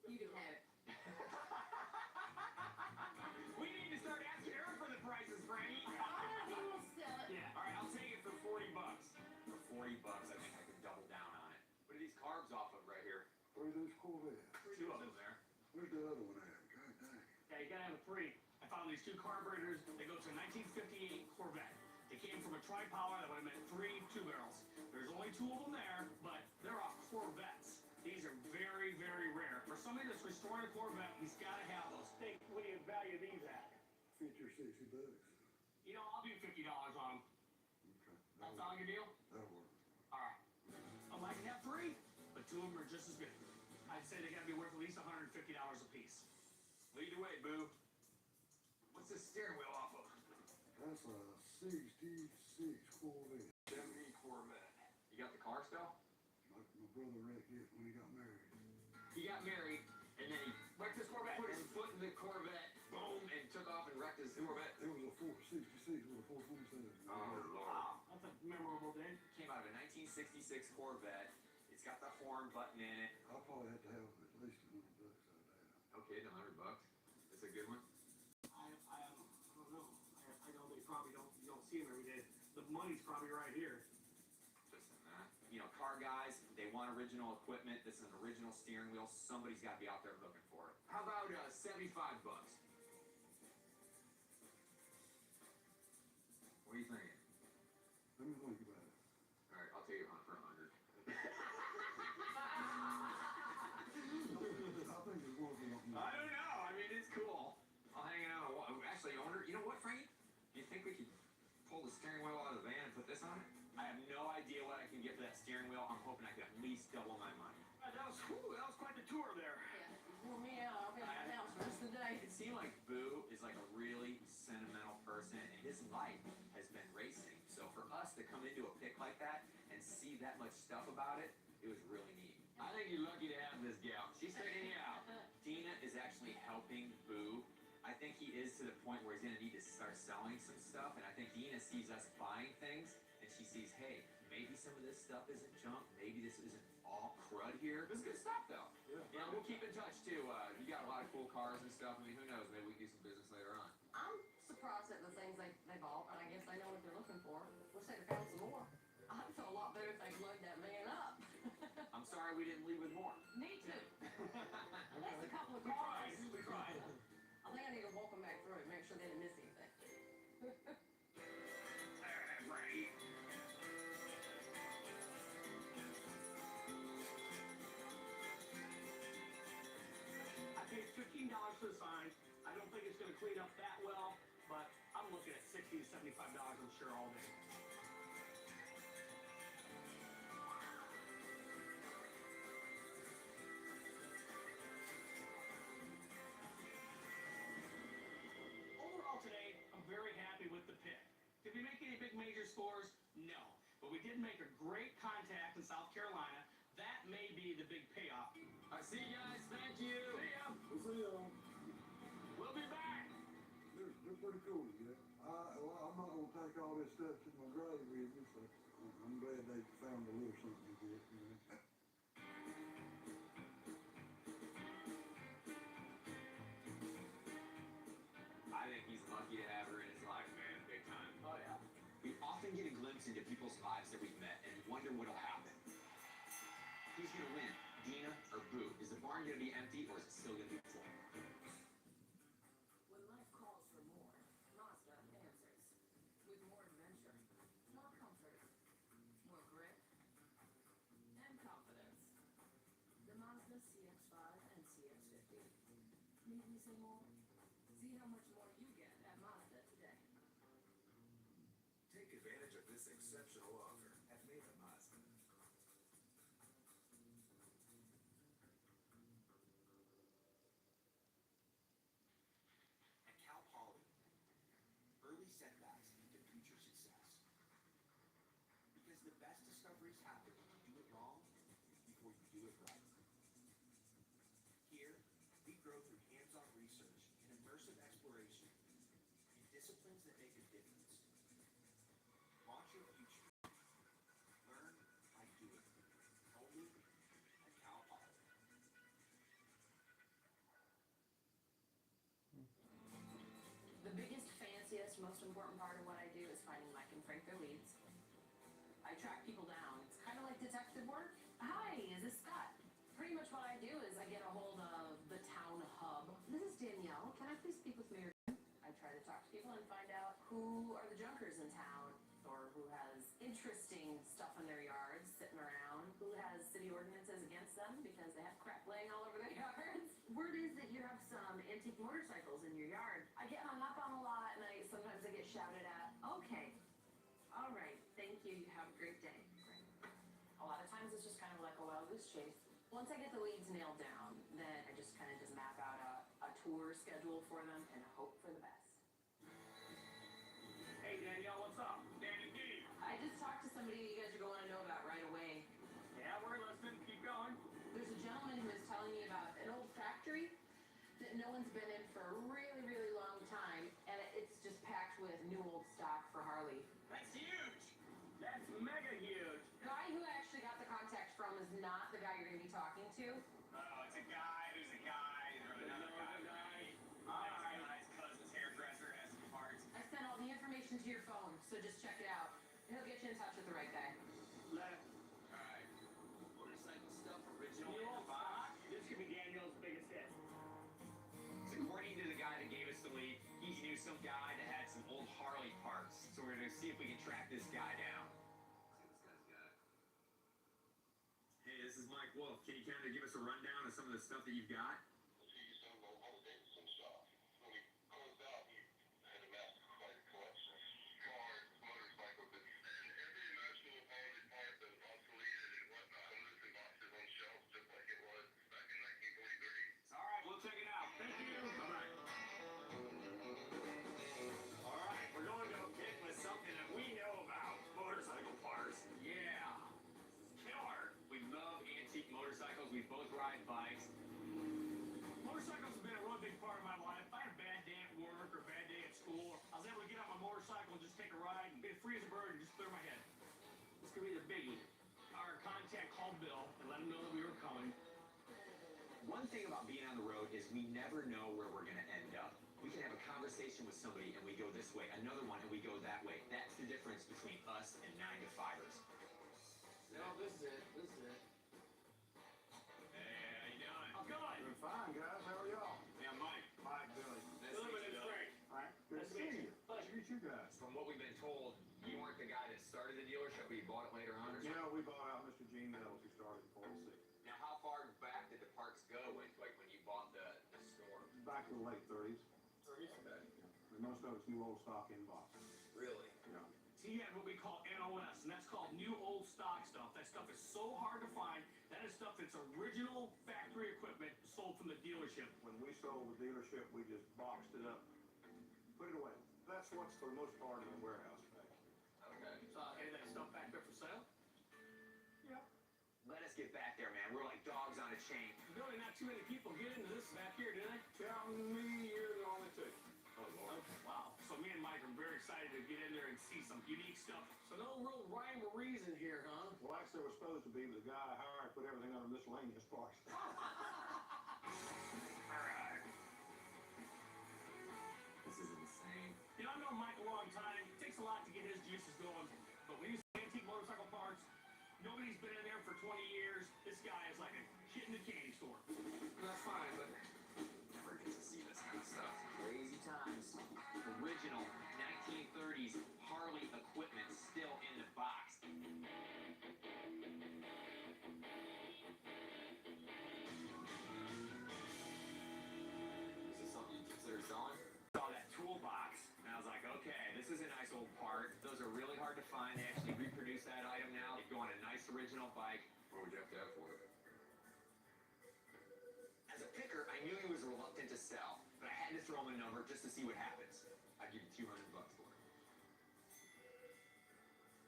You can have it. We need to start asking her for the prices, Frankie. He will sell it. Yeah. All right, I'll take it for $40. For $40, I think I can double down on it. What are these carbs off of right here? Where are those Corvettes? Two of them there. Where's the other one at? God dang. Yeah, you gotta have a 3. I found these 2 carburetors. They go to a 1958 Corvette. They came from a tri-power that would have meant 3 2-barrels. There's only 2 of them there, but they're off Corvettes. These are very, very rare. For somebody that's restoring a Corvette, he's gotta have those. Think, what do you value these at? 50 or 60 bucks. You know, I'll do $50 on them. Okay. That sound like a deal? That'll work. All right. I might have 3, but 2 of them are just as good. I'd say they gotta be worth at least $150 a piece. Lead the way, Boo. What's this steering wheel off of? That's a 66 Corvette. 70 Corvette. You got the car still? My brother wrecked it when he got married. He got married, and then he Wrecked his Corvette. put his foot in the Corvette, boom, and took off and wrecked his Corvette. It was a 466 with a 427. Oh, Lord. Wow, that's a memorable day. Came out of a 1966 Corvette. It's got the horn button in it. I probably had to have at least $100 out of that. Okay, $100. It's a good one. I don't know. I know they probably you don't see them every day. The money's probably right here. Just in that. You know, car guys, they want original equipment. This is an original steering wheel. Somebody's got to be out there looking for it. How about $75? What are you thinking? Let me think about it. All right, I'll take it for 100. I think it's worth a lot more. I don't know. I mean, it's cool. I'll hang it on a wall. Actually, owner, you know what, Frankie? Do you think we could pull the steering wheel out of the van and put this on it? I have no idea what I can get for that steering wheel. I'm hoping I could at least double my money. That was quite the tour there. Yeah, wore me out. I'll be at the house the rest of the day. It seemed like Boo is like a really sentimental person, and his life has been racing. So for us to come into a pick like that and see that much stuff about it, it was really neat. I think you're lucky to have this gal. She's taking you out. Dina is actually helping Boo. I think he is to the point where he's going to need to start selling some stuff, and I think Dina sees us buying things, and she sees, hey, maybe some of this stuff isn't junk. Maybe this isn't all crud here. This is good stuff, though. Yeah, we'll keep in touch, too. You got a lot of cool cars and stuff. I mean, who knows? Maybe we can do some business later on. I'm surprised at the things they bought, but I guess they know what they're looking for. Wish they'd have found some more. I'd feel a lot better if they'd load that man up. I'm sorry we didn't leave with more. Me too. That's a couple of We tried. cars. We tried. I think I need to walk them back through it, make sure they didn't miss anything. Right. I paid $15 for the sign. I don't think it's going to clean up that well, but I'm looking at $60 to $75, I'm sure, all day. Overall today, I'm very happy with the pick. Did we make any big major scores? No. But we did make a great contact in South Carolina. That may be the big payoff. I see you guys. Thank you. See ya. We'll see y'all. We'll be back. They're pretty cool, yeah. I'm not gonna take all this stuff to my grave with me, so I'm glad they found a little something to get, you know. I think he's lucky to have her in his life, man. Big time. Oh, yeah. We often get a glimpse into people's lives that we've met and wonder what'll happen. Who's gonna win, Dina or Boo? Is the barn gonna be empty or is it still gonna be full? When life calls for more, Mazda answers. With more adventure, more comfort, more grit, and confidence. The Mazda CX-5 and CX-50. Need me say more? See how much more you get at Mazda today. Take advantage of this exceptional offer at Mesa Mazda. At Cal Poly, early setbacks lead to future success. Because the best discoveries happen when you do it wrong before you do it right. Here, we grow through hands-on research and immersive exploration in disciplines that make a difference. Launch your future. Learn by doing. Only at Cal Poly. The biggest, fanciest, most important part of what I do is finding Mike and Frank their leads. I track people down. It's kind of like detective work. Hi, is this Scott? Pretty much what I do is I get a hold of the town hub. This is Danielle. Can I please speak with Mayor? I try to talk to people and find out who are the junkers in town, or who has interesting stuff in their yards sitting around, who has city ordinances against them because they have crap laying all over their yards. Word is that you have some antique motorcycles in your yard. I get hung up on a lot, and sometimes I get shouted at. Okay, all right, thank you. You have a great day. Great. A lot of times it's just kind of like a wild goose chase. Once I get the leads nailed down, then I just kind of just map out a tour schedule for them and hope for the best. Hey, Danielle, what's up? Danny D. I just talked to somebody you guys are going to know about right away. that no one's been in for a really, really long time, and it's just packed with new old stock for Harley. That's huge. That's mega huge. The guy who I actually got the contact from is not the guy you're going to be talking to. Oh, it's a guy, there's a guy, there's another guy. Next guy's cousin's hairdresser has some parts. I sent all the information to your phone, so just check it out. He'll get you in touch with the right guy. Alright. Motorcycle stuff, original New in old the box. stock. This could be Daniel's biggest hit. According to the guy that gave us the lead, he knew some guy that had some old Harley parts. So we're gonna see if we can track this guy down. See what this guy's got. Hey, this is Mike Wolf. Can you kind of give us a rundown of some of the stuff that you've got? Alright, we'll check it out. Thank you. Bye-bye. Alright, we're going to hit with something that we know about. Motorcycle parts. Yeah. Killer. We love antique motorcycles. We both ride bikes. Motorcycles have been a really big part of my life. If I had a bad day at work or a bad day at school, I was able to get on my motorcycle and just take a ride and get free as a bird and just clear my head. This could be the biggie. Our contact called Bill and let him know that we were coming. One thing about being on the road is we never know where we're going to end up. We can have a conversation with somebody and we go this way, another one and we go that way. That's the difference between us and 9-to-5ers. No, this is it. This is it. Hey, how you doing? I'm good. Doing fine, guys. How are y'all? Yeah, Mike. Mike, Billy. Nice to meet you, Bill. All right. Good to see you. Nice to meet you guys. From what we've been told, you weren't the guy that started the dealership, but you bought it later on or something? You know, we bought out Mr. Gene Nettles, who started in 46. Now, how far back did the parts go when you bought the store? Back to the late 30s. 30s? Okay. And most of it's new old stock in box. Really? Yeah. He had what we call NOS, and that's called new old stock stuff. That stuff is so hard to find. That is stuff that's original factory equipment sold from the dealership. When we sold the dealership, we just boxed it up, put it away. That's what's for the most part in the warehouse today. Okay. So, any of that stuff back there for sale? Yeah. Let us get back there, man. We're like dogs on a chain. Really, not too many people get into this back here, do they? Counting me, you're the only two. Oh, Lord. Okay, wow. So me and Mike are very excited to get in there and see some unique stuff. So no real rhyme or reason here, huh? Well, actually, there was supposed to be, but the guy I hired put everything under miscellaneous parts. Alright. This is insane. You know, I've known Mike a long time. It takes a lot to get his juices going. But when you say antique motorcycle parts, nobody's been in there for 20 years. This guy is like a kid in the candy store. That's fine, but never get to see this kind of stuff. Crazy times. Original 1930s Harley equipment still in the box. Is this something you consider selling? Saw that toolbox, and I was like, okay, this is a nice old part. Those are really hard to find. They actually reproduce that item now. They go on a nice original bike. What would you have to have for it? As a picker, I knew he was reluctant to sell, but I had to throw him a number just to see what happens. I'd give you $200 for it.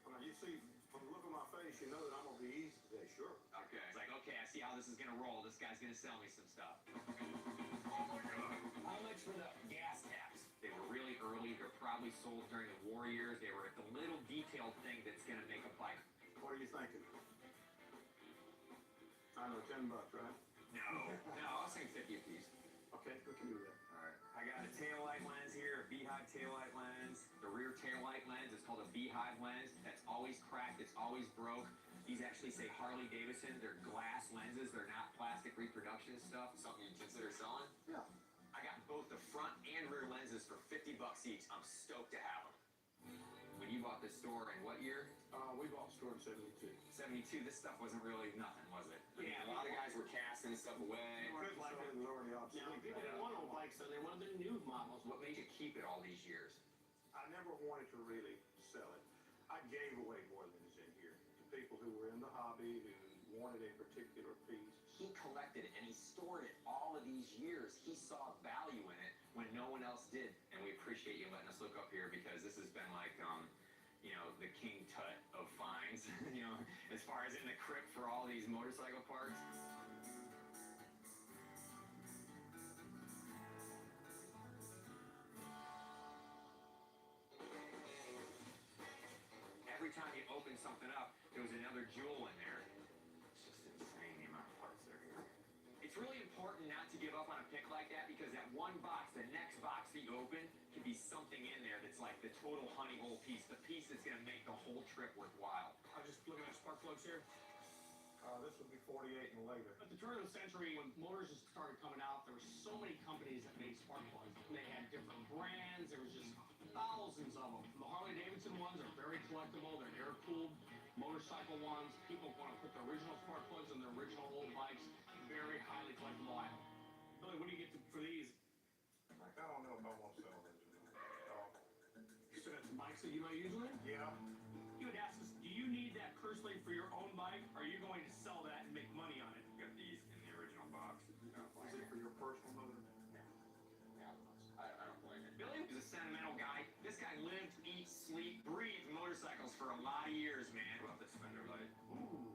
Well, you see, from the look on my face, you know that I'm going to be easy today, sure. Okay. It's like, okay, I see how this is going to roll. This guy's going to sell me some stuff. Oh, my God. How much for the gas taps? They were really early. They're probably sold during the war years. They were the little detailed thing that's going to make a bike. What are you thinking? I know, $10, right? No, I was saying 50 a piece. Okay, we can do that. Alright. I got a taillight lens here, a beehive taillight lens. The rear taillight lens is called a beehive lens. That's always cracked, it's always broke. These actually say Harley Davidson. They're glass lenses, they're not plastic reproduction stuff. Something you'd consider selling? Yeah. I got both the front and rear lenses for $50 each. I'm stoked to have them. When you bought this store in what year? We bought the store in 72. 72. This stuff wasn't really nothing, was it? I mean, a lot of guys were casting stuff away. Couldn't sell it, it was already Now, obsolete. people didn't want old bikes, so they wanted the new models. What made you keep it all these years? I never wanted to really sell it. I gave away more than is in here to people who were in the hobby, who wanted a particular piece. He collected it and he stored it all of these years. He saw value in it when no one else did. And we appreciate you letting us look up here because this has been like, you know, the King Tut of finds, you know, as far as in the crypt for all these motorcycle parts. something up, there was another jewel in there. It's just insane the amount of parts that are here. It's really important not to give up on a pick like that because that one box, the next box that you open, can be something in there that's like the total honey hole piece, the piece that's going to make the whole trip worthwhile. I was just looking at spark plugs here. This would be 48 and later. At the turn of the century, when motors just started coming out, there were so many companies that made spark plugs. They had different brands. There was just thousands of them. The Harley-Davidson ones are very collectible. They're air-cooled. Motorcycle ones, people want to put the original spark plugs on their original old bikes. Very highly collectible item. Billy, what do you get for these? I don't know if I want to sell those. So that's bikes that you might use with? Yeah. You would ask us, do you need that personally for your own bike? Or are you going to sell that and make money on it? Got these in the original box. Is it for your personal motor? Yeah, I don't blame it. Billy was a sentimental guy. This guy lived, eat, sleep, breathed motorcycles for a lot of years, man. What about this fender light? Ooh.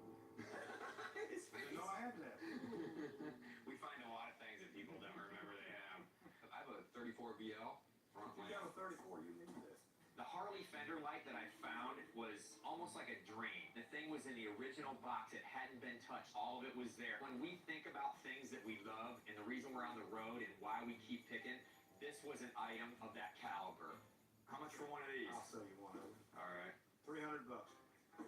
His face. No, I have that. We find a lot of things that people don't remember they have. I have a 34 VL front You lamp. got a 34, you need this. The Harley fender light that I found was almost like a dream. The thing was in the original box. It hadn't been touched. All of it was there. When we think about things that we love and the reason we're on the road and why we keep picking, this was an item of that caliber. How much for one of these? I'll sell you one of them. All right. $300.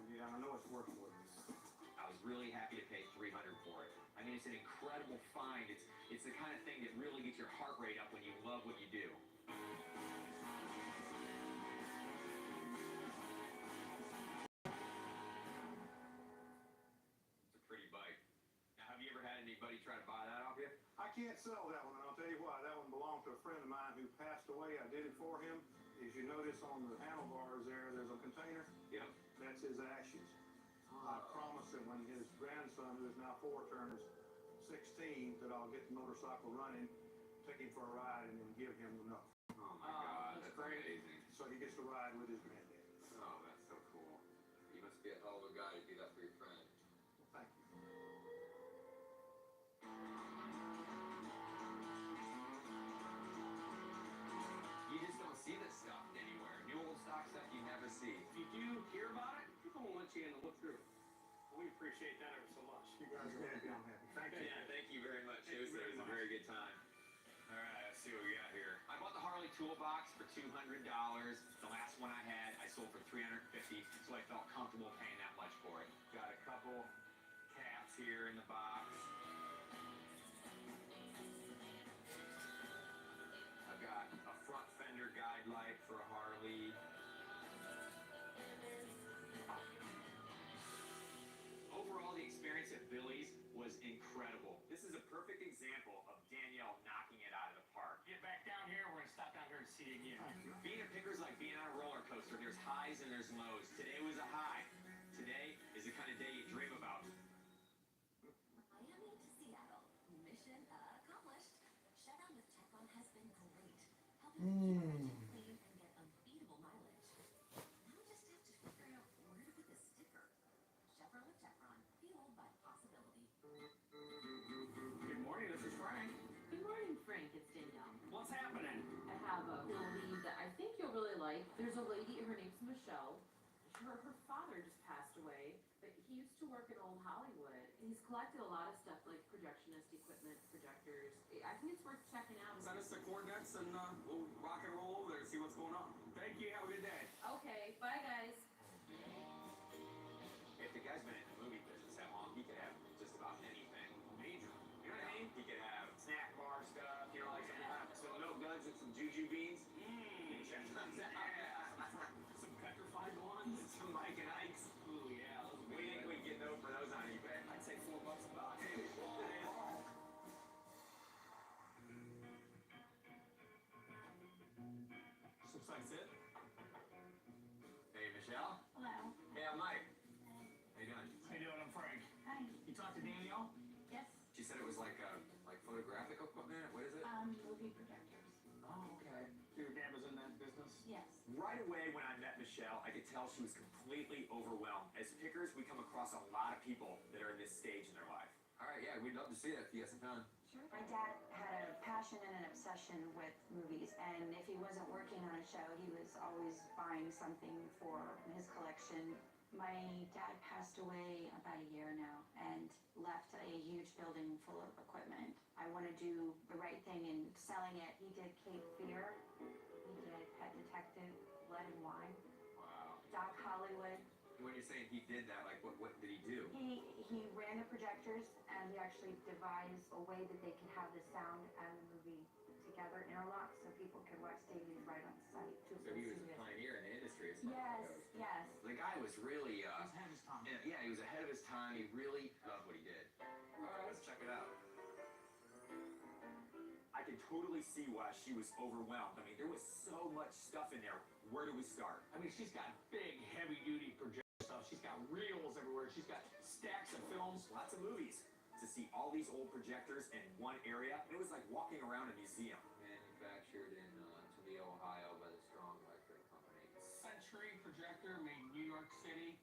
Yeah, I know it's worth more than that. I was really happy to pay $300 for it. I mean, it's an incredible find. It's the kind of thing that really gets your heart rate up when you love what you do. It's a pretty bike. Now, have you ever had anybody try to buy that off you? I can't sell that one, and I'll tell you why. That one belonged to a friend of mine who passed away. I did it for him. As you notice on the handlebars there's a container. Yep. That's his ashes. I promise that when his grandson, who is now 4, turns 16, that I'll get the motorcycle running, take him for a ride, and then give him the note. Oh my God, that's amazing. So he gets to ride with his granddad. Oh, that's so cool. You must be a hell of a guy to do that for your friend. Well, thank you. You just don't see this stuff anywhere. New old stock stuff you never see. If you do hear about it, people will let you in and look through it. We appreciate that ever so much. You guys are happy, I'm happy. Thank you. Yeah, thank you very much. Thank It was you very a much. very good time. All right, let's see what we got here. I bought the Harley toolbox for $200. The last one I had, I sold for $350, so I felt comfortable paying that much for it. Got a couple caps here in the box. I've got a front fender guide light for a Harley. Overall, the experience at Billy's was incredible. This is a perfect example of Danielle knocking it out of the park. Get back down here. We're going to stop down here and see you again. Being a picker is like being on a roller coaster. There's highs and there's lows. Today was a high. Today is the kind of day you dream about. Miami to Seattle. Mission accomplished. Chevron with Chevron has been great. Helping you clean and get unbeatable mileage. Now we just have to figure out where to put the sticker. Chevron with Chevron. Fueled by possibility. Good morning. This is Frank. Good morning, Frank. It's Danielle. What's happening? I have a little lead that I think you'll really like. There's a lady, her name's Michelle. Her father just passed away, but he used to work in old Hollywood. He's collected a lot of stuff like projectionist equipment, projectors. I think it's worth checking out. Send us the coordinates and we'll rock and roll over there and see what's going on. Thank you. Have a good day. Okay, bye guys. If the guy's been in the movie business that long, he could have just about anything major. You know what I mean? He could have snack bar stuff, you know, like some milk duds and some juju beans. Check those out. Some petrified ones. Some Mike and Ike's. Ooh, yeah. Those are We good. think we can get those for those on eBay. I'd say $4 a box. Looks like it's it. Hey, Michelle. Hello. Hey, I'm Mike. How you doing? How you doing? I'm Frank. Hi. You talked to Danielle? Yes. She said it was like photographic equipment. What is it? Movie projectors. Oh, okay. Your dad was in that business? Yes. Right away when I met Michelle, I could tell she was completely overwhelmed. As pickers, we come across a lot of people that are in this stage in their life. All right, yeah, we'd love to see that if you got some time. Sure. My dad had a passion and an obsession with movies, and if he wasn't working on a show, he was always buying something for his collection. My dad passed away about a year now and left a huge building full of equipment. I want to do the right thing in selling it. He did Cape Fear. He did Pet Detective, Blood and Wine, Wow. Doc Hollywood. When you're saying he did that, like what did he do? He ran the projectors and he actually devised a way that they could have the sound and the movie together interlocked so people could watch Davies right on site. So he was a pioneer in the industry as far as Yes, that goes. yes. The guy was really, He's ahead of his time. yeah, he was ahead of his time. He really loved what he did. All right, let's check it out. I could totally see why she was overwhelmed. I mean, there was so much stuff in there. Where do we start? I mean, she's got big, heavy-duty projector stuff. She's got reels everywhere. She's got stacks of films. Lots of movies. To see all these old projectors in one area, it was like walking around a museum. Manufactured in Toledo, Ohio by the Strong Electric Company. Century projector made in New York City.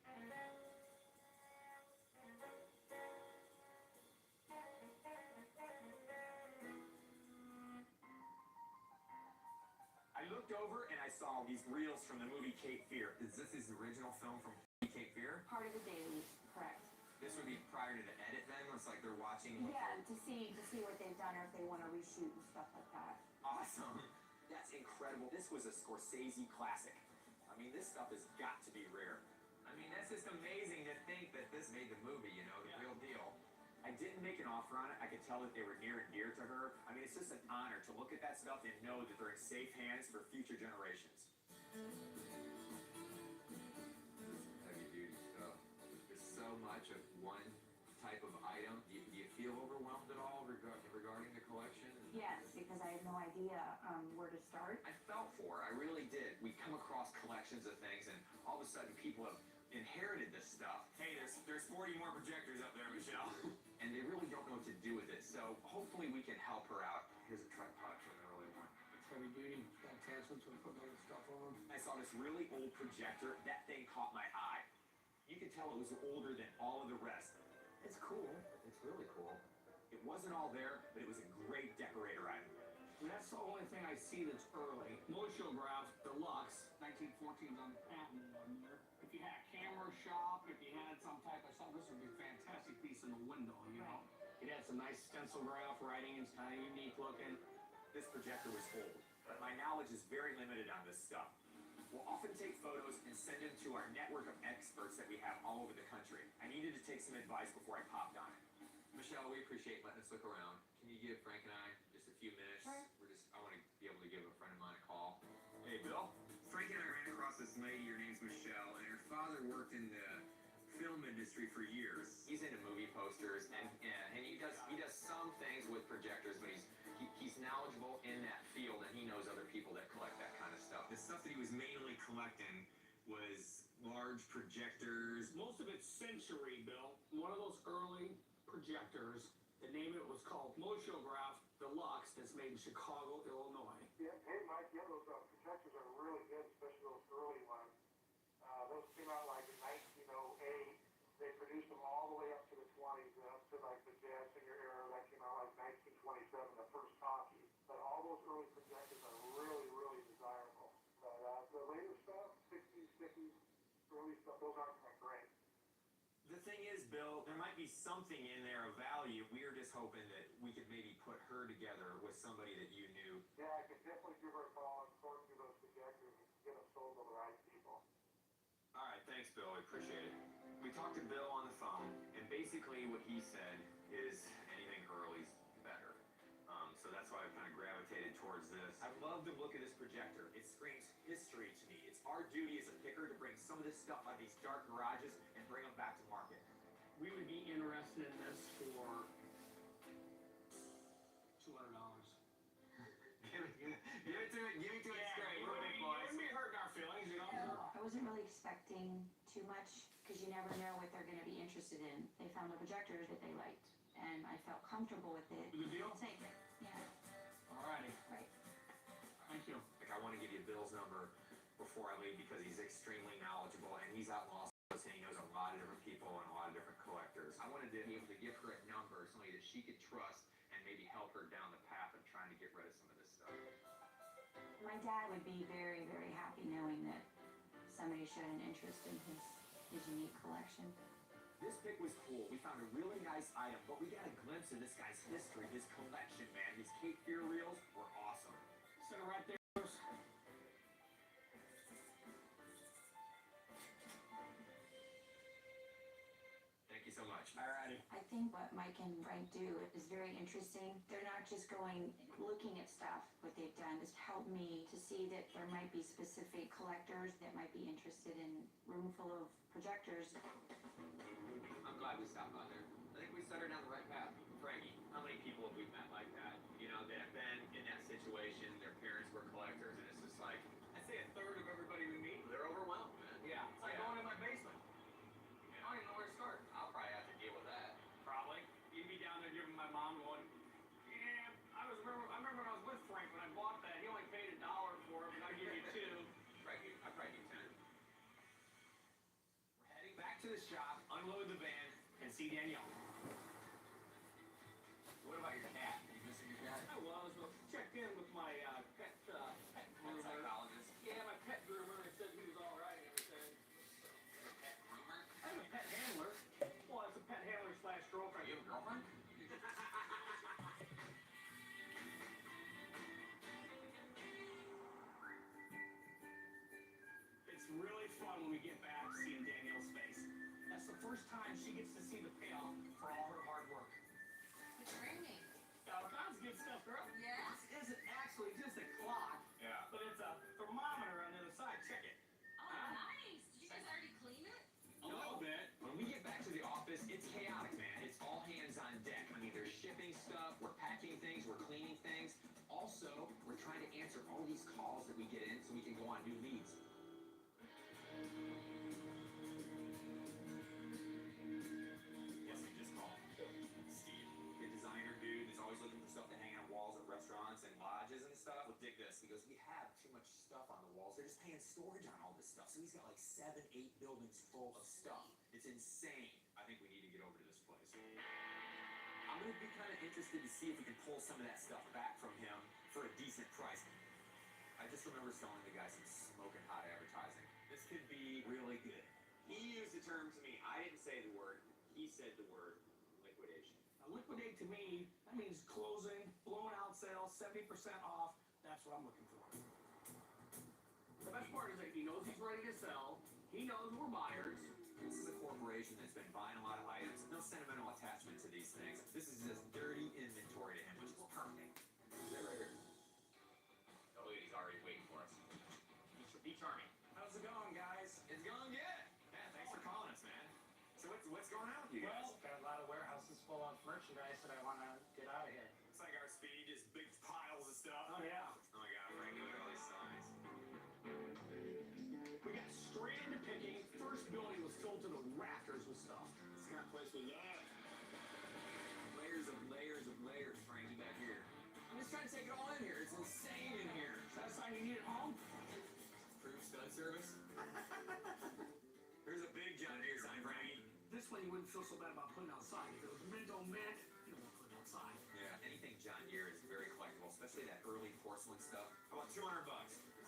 I looked over and I saw these reels from the movie Cape Fear. Is this his original film from Cape Fear? Part of the Davies, correct. This would be prior to the edit then? It's like they're watching... Yeah, to see what they've done or if they want to reshoot and stuff like that. Awesome. That's incredible. This was a Scorsese classic. I mean, this stuff has got to be rare. I mean, that's just amazing to think that this made the movie, you know, the real deal. I didn't make an offer on it. I could tell that they were near and dear to her. I mean, it's just an honor to look at that stuff and know that they're in safe hands for future generations. Heavy duty stuff. There's so much of one type of item. Do you feel overwhelmed at all regarding the collection? Yes, because I have no idea where to start. I felt for her. I really did. We come across collections of things, and all of a sudden people have inherited this stuff. Hey, there's 40 more projectors up there, Michelle. And they really don't know what to do with it. So hopefully we can help her out. Here's a tripod from the early one. It's heavy duty. Got attachments for putting all the stuff on. I saw this really old projector. That thing caught my eye. You could tell it was older than all of the rest. It's cool. It's really cool. It wasn't all there, but it was a great decorator item. And that's the only thing I see that's early. Motiograph Deluxe, 1914's on the patent one there. If you had a camera shop, if you had some type of something, this would be a fantastic piece in the window, you know. It had some nice stencilograph writing, it's kind of unique looking. This projector was old, but my knowledge is very limited on this stuff. We'll often take photos and send them to our network of experts that we have all over the country. I needed to take some advice before I popped on it. Michelle, we appreciate letting us look around. Can you give Frank and I just a few minutes? Sure. I want to be able to give a friend of mine a call. Hey, Bill. Frank and I ran across this lady. Her name's Michelle, and her father worked in the film industry for years. He's into movie posters, and he does some things with projectors, but he's knowledgeable in that field, and he knows other people that collect that kind of stuff. The stuff that he was mainly collecting was large projectors. Most of it's Century, Bill. One of those early projectors, the name of it was called Motiograph Deluxe, that's made in Chicago, Illinois. Yeah, hey Mike, yeah, those projectors are really good, especially those early ones. Those came out like in 1908. They produced them all the way up to the 20s, up to like the jazz singer era. That came out like 1927, the first talkie. But all those early projectors are really, really desirable. But the later stuff, 60s, 50s, early stuff, those aren't that great. The thing is, Bill, there might be something in there of value. We were just hoping that we could maybe put her together with somebody that you knew. Yeah, I could definitely give her a call and sort through those projectors and get them sold to the right people. All right, thanks, Bill. I appreciate it. We talked to Bill on the phone, and basically what he said is anything early's better. So that's why I kind of gravitated towards this. I love the look of this projector. It screams history to me. It's our duty as a picker to bring some of this stuff out of these dark garages and bring them back to market. We would be interested in this for $200. Give it to it straight. We're big boys. It would be hurting our feelings, you know. I wasn't really expecting too much because you never know what they're going to be interested in. They found a projector that they liked, and I felt comfortable with it. Good deal? Take it. Yeah. Alrighty. Right. Thank you. Like, I want to give you Bill's number before I leave because he's extremely knowledgeable, and he's out in Los Angeles, and he knows a lot of different people and a lot of different collectors. I wanted to be able to give her a number, somebody that she could trust, and maybe help her down the path of trying to get rid of some of this stuff. My dad would be very, very happy knowing that somebody showed an interest in his his unique collection. This pick was cool. We found a really nice item, but we got a glimpse of this guy's history, his collection, man. These Cape Fear reels were awesome. Set it right there. Thank you so much. Alrighty. I think what Mike and Frank do is very interesting. They're not just going looking at stuff. What they've done is helped me to see that there might be specific collectors that might be interested in a room full of projectors. I'm glad we stopped by there. I think we set her down the right path. Frankie, how many people have we met like that? You know, that have been in that situation, their parents were collectors, and it's just like, I'd say a third of everybody we meet. they're overwhelmed, man. Yeah. It's like going in my basement. I don't even know where to start. I'll probably have to deal with that. Probably. You'd be down there giving my mom going, yeah, I remember when I was with Frank when I bought that. He only paid $1 for it, but I give you $2. I probably do 10. We're heading back to the shop, unload the van, and see Danielle. What about your cat? You missing your cat? I was, but checked in with my pet groomer. Psychologist. Yeah, my pet groomer, and said he was all right and everything. Your pet groomer? I have a pet handler. Well, it's a pet handler slash girlfriend. You have a girlfriend? It's really fun when we get back seeing Danielle's face. That's the first time she gets to see the payoff for all her hard work. It's raining. All kinds of good stuff, girl. Yeah. This isn't actually just a clock, Yeah. but it's a thermometer on the other side. Check it. Oh, nice. Did you guys already clean it? A little bit. When we get back to the office, it's chaotic, man. It's all hands on deck. I mean, there's shipping stuff, we're packing things, we're cleaning things. Also, we're trying to answer all these calls that we get in so we can go on new leads. Guess who just called? Steve. The designer dude who's always looking for stuff to hang on walls at restaurants and lodges and stuff. Well, dig this. He goes, we have too much stuff on the walls. They're just paying storage on all this stuff. So he's got like 7, 8 buildings full of stuff. It's insane. I think we need to get over to this place. I'm going to be kind of interested to see if we can pull some of that stuff back from him for a decent price. I just remember selling the guy some smoking hot advertising. This could be really good. He used the term to me. I didn't say the word. He said the word liquidation. Now, liquidate to me, that means closing, blowing out sales, 70% off. That's what I'm looking for. The best part is that he knows he's ready to sell. He knows we're buyers. This is a corporation that's been buying a lot of items. No sentimental attachment to these things. This is just dirty inventory to him, which is perfect. They're right here. Oh, look, he's already waiting for us. Be charming. How's it going, guys? It's going good. Yeah, thanks for calling us, man. So what's going on with you guys? Well, got a lot of warehouses full of merchandise that I want to get out of here. It's like our speed, just big piles of stuff. Oh, yeah. Oh my God, Frankie, look at all these signs. We got straight into picking. First building was filled to the rafters with stuff. This kind of place we love. Layers of layers, Frankie, back here. I'm just trying to take it all in here. It's insane in here. Is that a sign you need at home? Approved stud service. Here's a big John Deere sign, Frankie. This one you wouldn't feel so bad about putting outside. If it was mint on mint, you don't want to put it outside. Yeah, anything John Deere is very collectible, especially that early porcelain stuff. How about $200?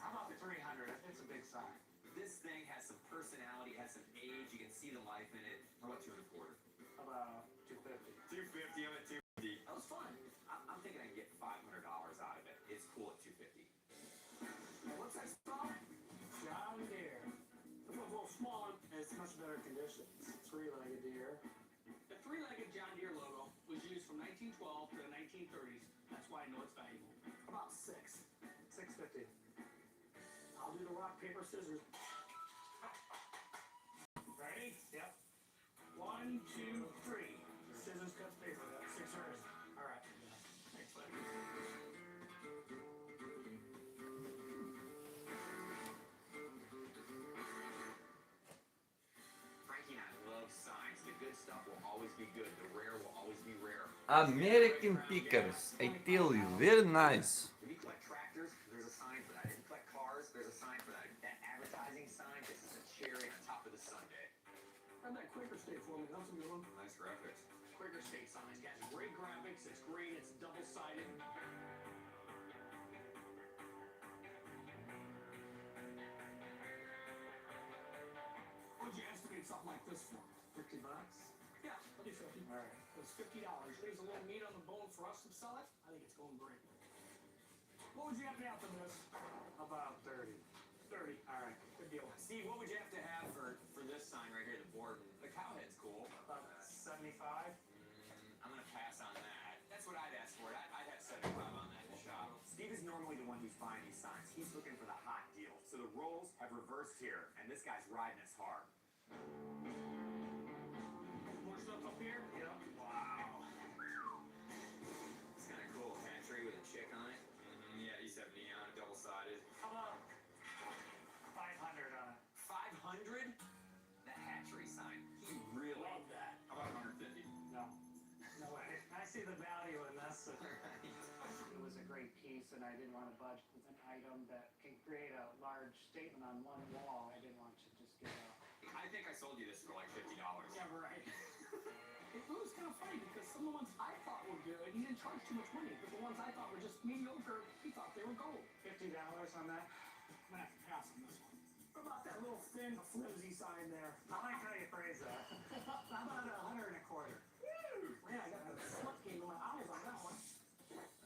How about the 300? It's a big sign. This thing has some personality, has some age. You can see the life in it. How about 2 1/4? How about 250? 250. I'm at 250. That was fun. I'm thinking I can get $500 out of it. It's cool at 250. What's that spot? John Deere. This one's a little smaller. It's much better condition. It's three-legged deer. The three-legged John Deere logo was used from 1912 to the 1930s. That's why I know it's valuable. About 6. 650. I'll do the rock, paper, scissors. Ready? Yep. 1, 2, 3. Scissors cut paper. That's 6 hers. All right. Thanks, buddy. Frankie and I love signs. The good stuff will always be good. The rare will always be rare. American Pickers, I tell you, very nice. If you collect tractors, there's a sign for that. If you collect cars, there's a sign for that. That advertising sign, this is a cherry on top of the sundae. Grab that Quaker State for me. That's a good one. Nice graphics. Quaker State signs, guys. Great graphics. It's green. It's double-sided. What'd you estimate something this for? $50? Yeah, I'll do 50. All right. It's $50. Leaves a little meat on the bone for us to sell it. I think it's going great. What would you have to have for this? About 30. 30. All right. Good deal. Steve, what would you have to have for this sign right here, the Borden? The cow head's cool. About 75. I'm gonna pass on that. That's what I'd ask for. I'd have 75 on that in the shop. Steve is normally the one who's buying these signs. He's looking for the hot deal. So the roles have reversed here, and this guy's riding us hard. More stuff up here? Yep. Wow. It's kind of cool. Hatchery with a chick on it. Yeah, these have neon, double-sided. How about 500 on it? 500? The hatchery sign. He really. Love that. How about 150? No. No way. I see the value in this. It was a great piece, and I didn't want to budge with an item that can create a large statement on one wall. I didn't want to just get a... I think I sold you this for like $50. Yeah, right. It was kind of funny because some of the ones I thought were good, he didn't charge too much money, but the ones I thought were just mediocre, he thought they were gold. $50 on that? I'm gonna have to pass on this one. What about that little thin, flimsy sign there? I like how you phrase that. How about 100 and a quarter? Woo! Man, I got the slut game in my eyes on that one.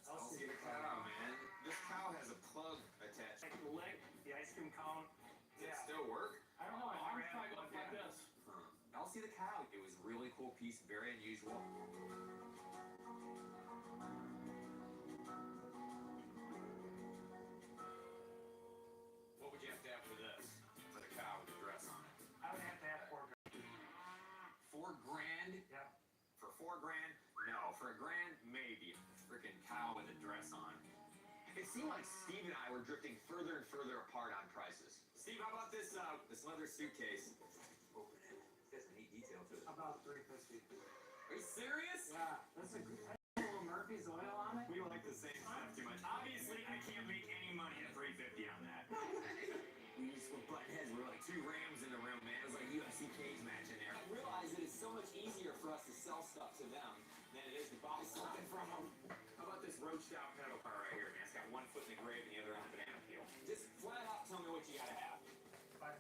I'll see the cow, man. This cow has a plug attached. Like the leg, the ice cream cone. Does it still work? I don't know, my arms probably go like this. I'll see the cow. It was a really cool piece, very unusual. What would you have to have for this? For the cow with the dress on it? I would have to have $4 grand. $4 grand? Yep. For $4 grand? No. For $1 grand? Maybe. Freaking cow with a dress on. It seemed like Steve and I were drifting further and further apart on prices. Steve, how about this leather suitcase? Open it. It has a neat detail to it. About $350. Are you serious? Yeah. That's a little Murphy's oil on it. We like the same stuff too much. Obviously, I can't make any money at $350 on that. We just were butting heads. We were like two rams in the room, man. It was like UFC cage match in there. I realize that it's so much easier for us to sell stuff to them than it is to buy something from them. How about this roached out pedal car right here, man? It's got one foot in the grave and the other on the banana peel. Just flat out tell me what you gotta have. $500.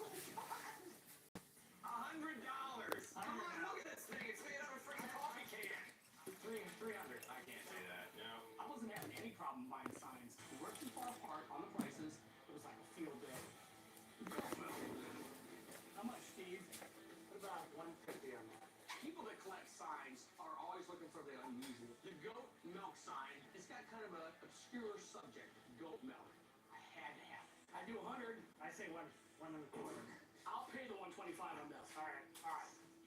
$100. Come on, look at this thing. It's made out of a freaking coffee can. 300. I can't say that. No. I wasn't having any problem buying signs. We weren't too far apart on the prices. It was like a field day. How much, Steve? What about 150 on that? People that collect signs are always looking for the unusual. The goat milk sign, it's got kind of an obscure subject. Goat milk. I had to have it. I do 100. I say one and a quarter. I'll pay the 125 on this. All right.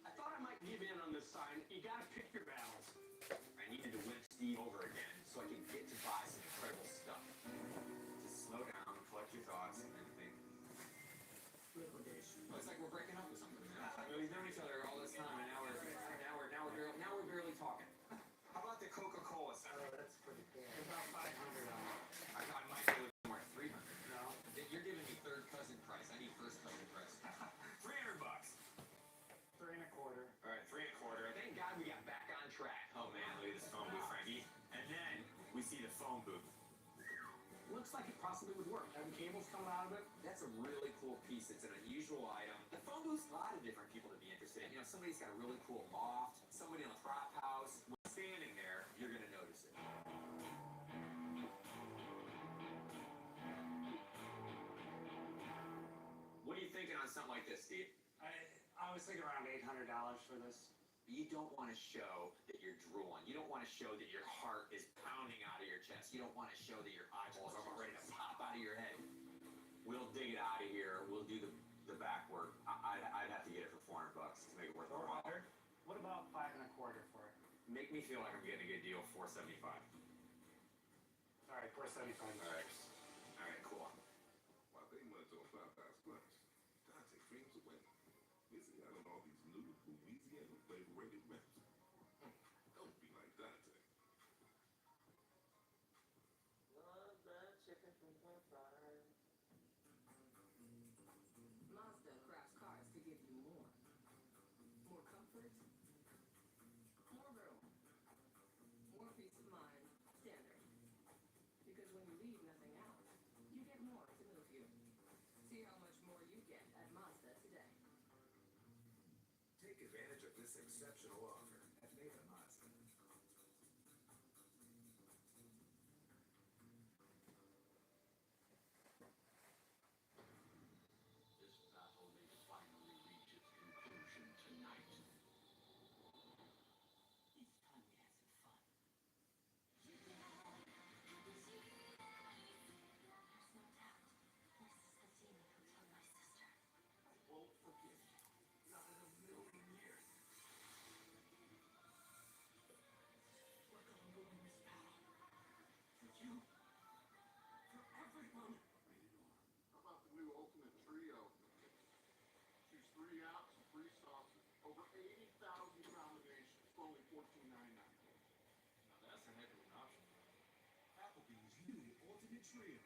I thought I might give in on this sign. You gotta pick your battles. I needed to win Steve over again so I could get to buy some incredible stuff. Just slow down, collect your thoughts, and then think. Liquidation. Looks like we're breaking up with something, man. We've known each other all this time, and now we're barely talking. How about the Coca-Cola sign? Oh, that's pretty cool. About 500 on it. I thought I might be looking more at 300. No. You're giving me third cousin price. I need first cousin price. $300. 3 and a quarter. All right, 3 and a quarter. Thank God we got back on track. Oh man, look at this phone booth, Frankie. And then we see the phone booth. Looks like it possibly would work. Having cables coming out of it. That's a really cool piece. It's an unusual item. The phone booth's a lot of different people to be interested in. You know, somebody's got a really cool loft, somebody in a prop house. When standing there, you're gonna notice it. What are you thinking on something like this, Steve? I was thinking around $800 for this. You don't want to show that you're drooling. You don't want to show that your heart is pounding out of your chest. You don't want to show that your eyeballs are about ready to pop out of your head. We'll dig it out of here. We'll do the back work. I'd have to get it for $400 to make it worth our while. What about 5 and a quarter for it? Make me feel like I'm getting a good deal. $475. All right, $475. All right. All right, cool. Why they much on Popeye's lunch? Dante frames away. Missing out on all these new Louisiana flavored wraps. Don't be like Dante. Love that chicken from her fire. Mazda crafts cars to give you more. More comfort. More room. More peace of mind. Standard. Because when you leave nothing out, you get more to move you. See how much more you get at Mazda today. Take advantage of this exceptional offer at Neva Mazda. This battle may finally reach its conclusion tonight. It's time we had some fun. There's no doubt this is the demon who killed my sister. I won't forgive you. Not in a million years. We're going to win this battle. For you. For everyone. How about the new ultimate trio? Choose 3 apps and 3 sauces. Over 80,000 combinations for only $14.99. Now that's a heck of an option. Applebee's new ultimate trio.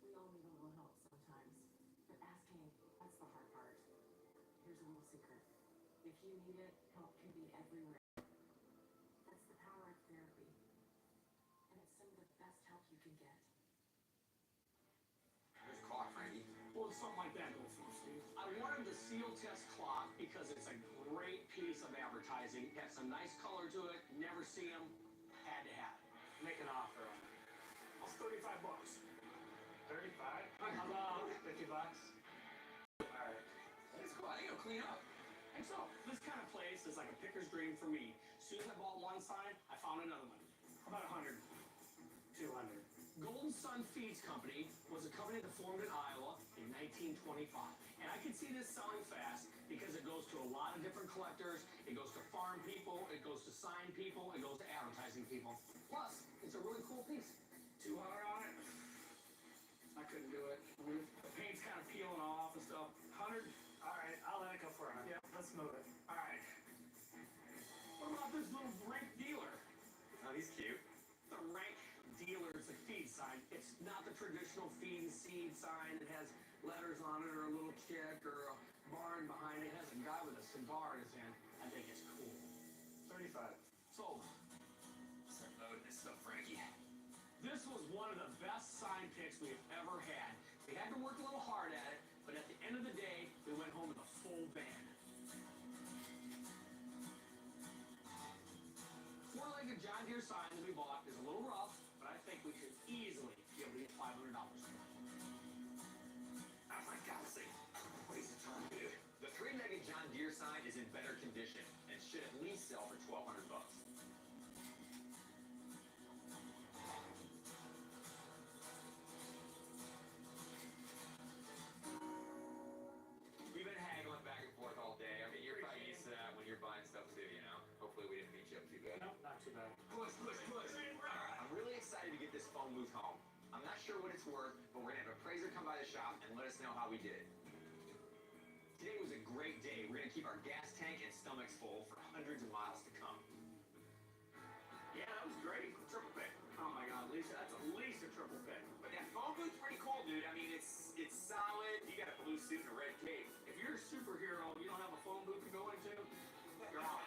We all need a little help sometimes, but asking, that's the hard part. Here's a little secret. If you need it, help can be everywhere. That's the power of therapy. And it's some of the best help you can get. There's a clock, Frankie. Well, it's something like that goes through, Steve. I wanted the seal test clock because it's a great piece of advertising. It has some nice color to it. Never see them. Had to have it. Make an offer on it. It's $35. 35? How about 50 bucks? Alright. That's cool. I think it'll clean up. I think so. This kind of place is like a picker's dream for me. As soon as I bought one sign, I found another one. About 100. 200. Golden Sun Feeds Company was a company that formed in Iowa in 1925. And I can see this selling fast because it goes to a lot of different collectors. It goes to farm people. It goes to sign people. It goes to advertising people. Plus, it's a really cool piece. 200 on it. I couldn't do it. I mean, the paint's kind of peeling off and stuff. 100. All right, I'll let it go for 100. Yeah. Let's move it. All right. What about this little rank dealer? Oh, he's cute. The rank dealer is a feed sign. It's not the traditional feed and seed sign. It has letters on it or a little chick or a barn behind it. It has a guy with a cigar in his hand. I think it's cool. 35. Sold. Start loading this stuff, Frankie. This was one of the best sign picks we've ever had. We had to work a little hard at it, but at the end of the day, we went home with a full band. Four-legged John Deere sign that we bought is a little rough, but I think we could easily be able to get $500 for it. Oh my God, this thing. Waste of time, dude. The 3-legged John Deere sign is in better condition and should at least sell for $1,200. We've been haggling back and forth all day. I mean, you're probably used to that when you're buying stuff too, you know? Hopefully we didn't beat you up too bad. Nope, not too bad. Push, push, push. Alright, I'm really excited to get this phone booth home. I'm not sure what it's worth, but we're gonna have an appraiser come by the shop and let us know how we did. Today was a great day. We're gonna keep our gas tank and stomachs full for hundreds of miles to come. Yeah, that was great. Triple pick. Oh my God, Lisa, that's at least a triple pick. But that phone booth's pretty cool, dude. I mean, it's solid. You got a blue suit and a red cape. If you're a superhero, you don't have a phone booth to go into, you're out.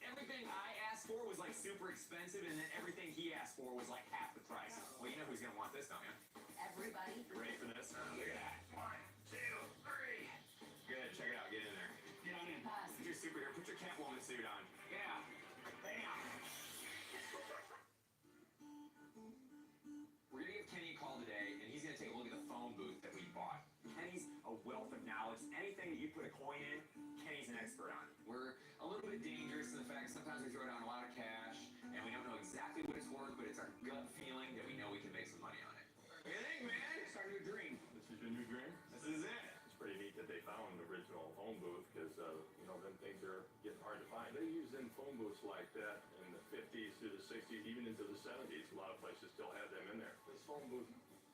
Everything I asked for was like super expensive, and then everything he asked for was like half the price. Well, you know who's gonna want this, don't you? Everybody. You ready for this? Look at that. 1, 2, 3. Good. Check it out. Get in there. Get on in. Pass. If you're a superhero, put your Catwoman suit on. Yeah. Bam. We're gonna give Kenny a call today, and he's gonna take a look at the phone booth that we bought. Kenny's a wealth of knowledge. Anything that you put a coin in, Kenny's an expert on. We're a little bit dangerous in the fact sometimes we throw down a lot of cash, and we don't know exactly what it's worth, but it's our gut feeling that we know we can make some money on it. What do you think, man? It's our new dream. This is your new dream? This is it. It's pretty neat that they found the original phone booth because, them things are getting hard to find. They used in phone booths like that in the 50s through the 60s, even into the 70s. A lot of places still had them in there. This phone booth,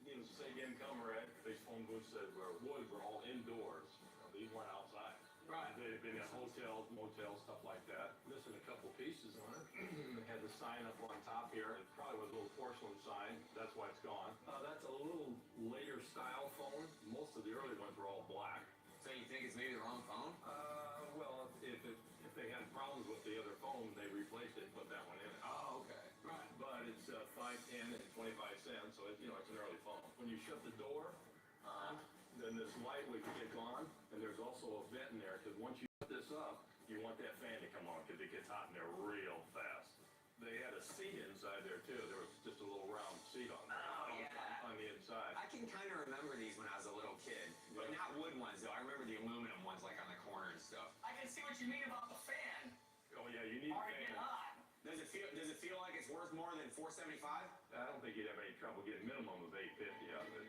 needless to say, didn't come red. These phone booths that were wood were all indoors. These weren't outside. Right. They've been in hotels, motels, stuff like that. Missing a couple pieces on it. They had the sign up on top here. It probably was a little porcelain sign. That's why it's gone. That's a little later style phone. Most of the early ones were all black. So you think it's maybe the wrong phone? Well, if they had problems with the other phone, they replaced it and put that one in. Oh, okay. Right. But it's 5, 10, and 25 cents, so it's an early phone. When you shut the door, the then this light would get on, and there's also a vent in there, because once you put this up, you want that fan to come on, because it gets hot in there real fast. They had a seat inside there too. There was just a little round seat on there. Oh, yeah. On the inside. I can kind of remember these when I was a little kid, but not wood ones though. I remember the aluminum ones like on the corner and stuff. I can see what you mean about the fan. Oh yeah, you need a Hard to get fan. hot. Does it feel like it's worth more than $475? I don't think you'd have any trouble getting minimum of $850 out of it.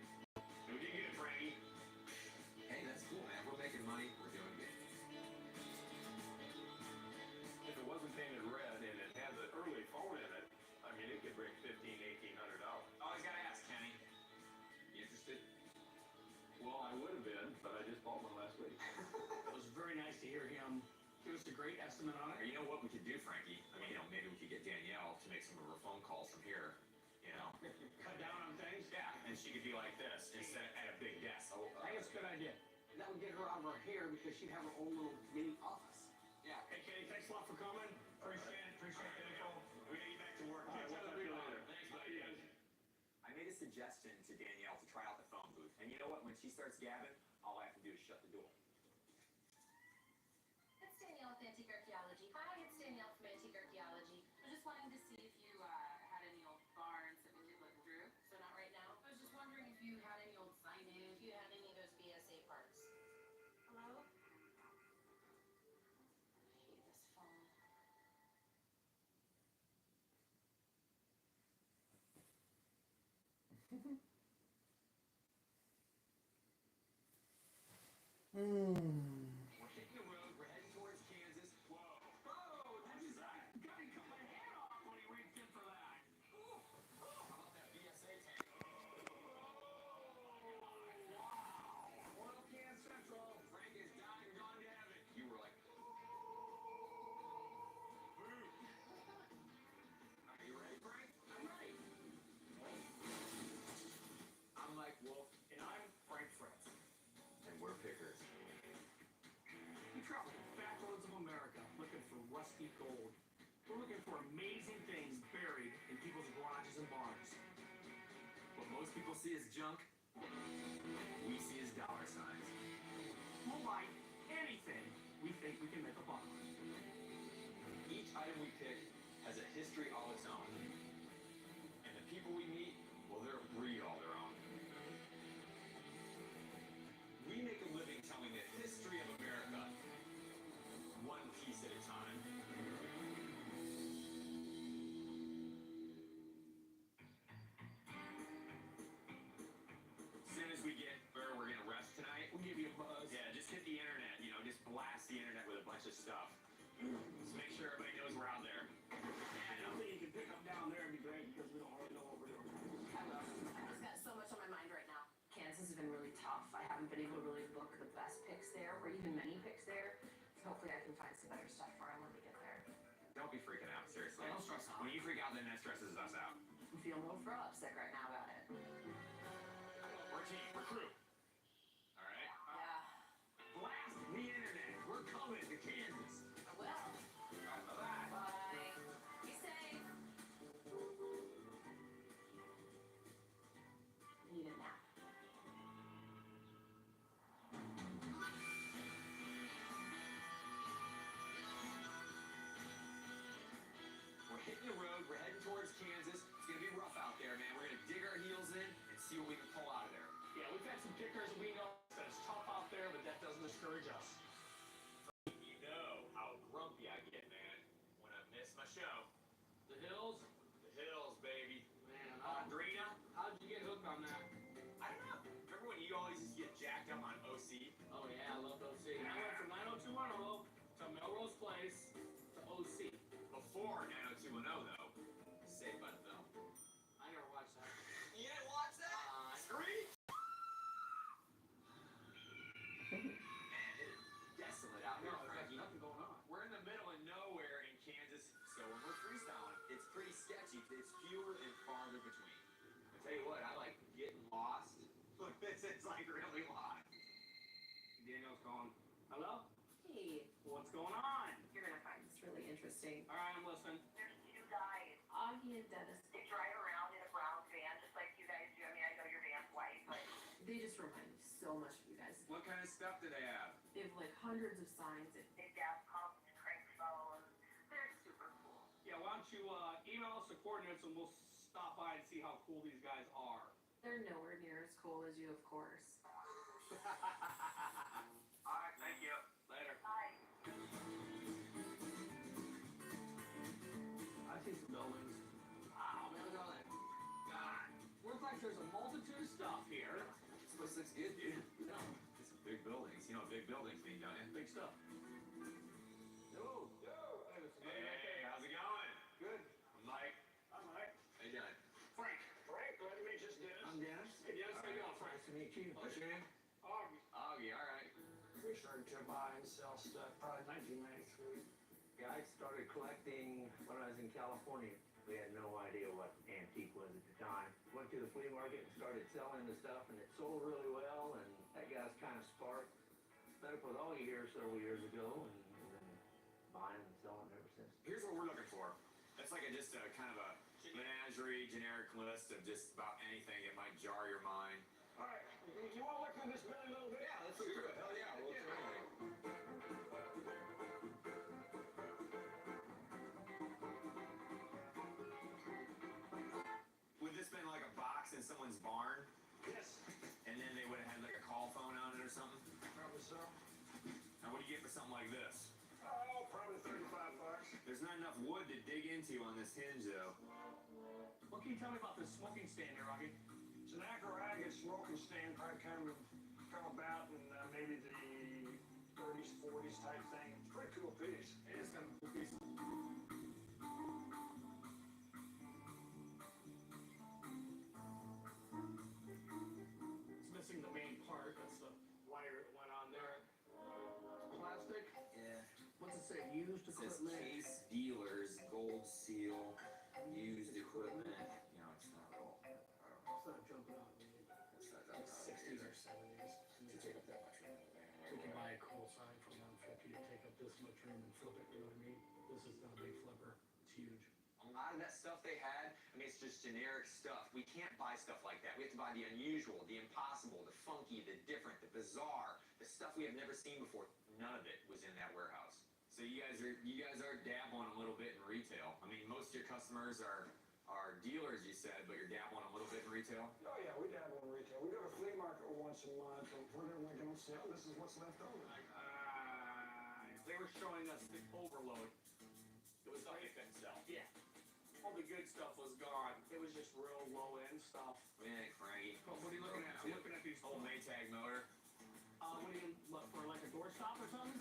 We can get it, Frankie. Hey, that's cool, man. We're making money. We're doing good. If it wasn't painted red and it had the early phone in it, I mean, it could bring $1,500, $1,800. Always gotta ask, Kenny. You interested? Well, I would have been, but I just bought one last week. It was very nice to hear him give us a great estimate on Or it. you know what we could do, Frankie? I mean, maybe we could get Danielle to make some of her phone calls from here. Cut down on things. Yeah, and she could be like this instead of at a big desk. I think it's a good idea. That would get her out of her hair because she'd have her own little mini office. Yeah. Hey, Kenny, thanks a lot for coming. Appreciate it. Appreciate the info. We gotta get back to work. All right, we'll talk to you later. Thanks, buddy. I made a suggestion to Danielle to try out the phone booth. And you know what? When she starts gabbing, all I have to do is shut the door. It's Danielle with Antique Archaeology. Hi, it's Danielle from Antique Archaeology. I was just wanting to see if you had any old barns that we could look through. So not right now. I was just wondering if you had any old signage, if you had any of those BSA parts. Hello? I hate this phone. We're hitting the road. We're heading towards Kansas. Whoa. Oh, that is that. Guy cut my head off when he reached in for that. How about that BSA tank? Wow. Oil can central. Frank is died and gone to heaven. You were like, are you ready, Frank? I'm ready. I'm like Wolf, And I'm Frank Fritz. and we're pickers. We travel the back roads of America looking for rusty gold. We're looking for amazing things buried in people's garages and barns. What most people see as junk, we see as dollar signs. We'll buy anything we think we can make a buck on. Each item we pick has a history all its own. And the people we meet, well, they're a breed all their own. We make a living telling the history of America, one piece at a time. As soon as we get where we're gonna rest tonight, We'll give you a buzz. yeah, just hit the internet, just blast the internet with a bunch of stuff. Just make sure everybody knows we're out there. Anything you can pick up down there would be great because we don't already know what we're doing. I will. I've just got so much on my mind right now. Kansas has been really tough. I haven't been able to really book the best picks there or even many picks there. So hopefully I can find some better stuff for him when we get there. Don't be freaking out, seriously. Yeah, don't stress out. When you freak out, then that stresses us out. I'm feeling a little throw up sick right now about it. We're a team, we're crew. All right? Yeah. Blast the internet. We're coming to Kansas. I will. Bye-bye. Bye. Be safe. Need a nap. We're hitting the road. We're heading towards Kansas. It's going to be rough out there, man. We're going to dig our heels in and see what we can pull out of there. Yeah, we've had some kickers. We know that it's tough out there, but that doesn't discourage us. You know how grumpy I get, man, when I miss my show. The hills, The hills, baby. man. Andrina, How'd you get hooked on that? I don't know. Remember when you always used to get jacked up on OC? Oh yeah, I love OC. And I went from 90210 to Melrose Place to OC. Before 90210, though. Saved by the Bell. I never watched that. You didn't watch that? Screech! Man, it is desolate out here, No, there's Frankie. nothing going on. We're in the middle of nowhere in Kansas, so when we're freestyling, it's pretty sketchy. It's fewer and farther between. I tell you what, I like getting lost. Look, this is like really lost. Daniel's calling. Hello? Hey, What's going on? you're gonna find this really interesting. All right, I'm listening. There's two guys. Augie and Dennis, They drive around in a brown van just like you guys do. I mean, I know your van's white, but they just remind me so much of you kind of stuff do they have? They have like hundreds of signs. Big gas pumps, crank phones. They're super cool. Yeah, why don't you email us the coordinates and we'll stop by and see how cool these guys are. They're nowhere near as cool as you, of course. All right, thank you. Later. Bye. I see some buildings. Wow, man, look at all that. God, looks like there's a multitude of stuff here. This place looks good, dude. Yeah, It's big buildings. You know what big buildings mean, don't you? big stuff. Yo. Hey, Mr. Buddy, right Hey, there. how's it going? Good. I'm Mike. I'm Mike. How you doing? Frank. Frank, glad to meet you, Dennis. I'm Dennis. Hey, Dennis, how you doing, Frank? Nice to meet you. What's your name? Augie. Augie, all right. We started to buy and sell stuff probably 1993. Yeah, I started collecting when I was in California. We had no idea what antique was at the time. Went to the flea market and started selling the stuff, and it sold really well, and that got us kind of sparked. Met up with Augie here several years ago, and been buying and selling ever since. Here's what we're looking for. That's like just a kind of a menagerie, generic list of just about anything that might jar your mind. All right, you want to look through this building a little bit? Yeah, let's look through it. Hell yeah, we'll look through anything. Would this been like a box in someone's barn? Yes, And then they would have had like a call phone on it or something? probably so. Now what do you get for something like this? Oh, probably $35. There's not enough wood to dig into on this hinge though. What can you tell me about this smoking stand here, Augie? It's an acroragus smoking stand, probably kind of come about in maybe the 30s, 40s type thing. It's a pretty cool piece. It is kind of a cool piece. It's missing the main part. That's the wire that went on there. Plastic. Yeah. What's it say? Used It says equipment. Case Dealers, Gold Seal, used equipment. You know, it's not at all. I don't know. It's not jumping out. It's not Like that 60s or 70s. to take up that much room in the van. We can buy a cool sign for $150 to take up this much room and flip it. You know what I mean? This is not a big flipper. It's huge. A lot of that stuff they had, I mean, it's just generic stuff. We can't buy stuff like that. We have to buy the unusual, the impossible, the funky, the different, the bizarre, the stuff we have never seen before. None of it was in that warehouse. So you guys are dabbling a little bit in retail. I mean, most of your customers are dealers, you said, but you're dabbling a little bit in retail. Oh yeah, we dabble in retail. We go to flea market once a month, and whatever we don't sell, this is what's left over. They were showing us the overload. It was stuff they couldn't sell. Yeah. All the good stuff was gone. It was just real low end stuff. Yeah, Frankie. What are you looking at? I'm looking at these Old Maytag motor. What do you look for? Like a doorstop or something?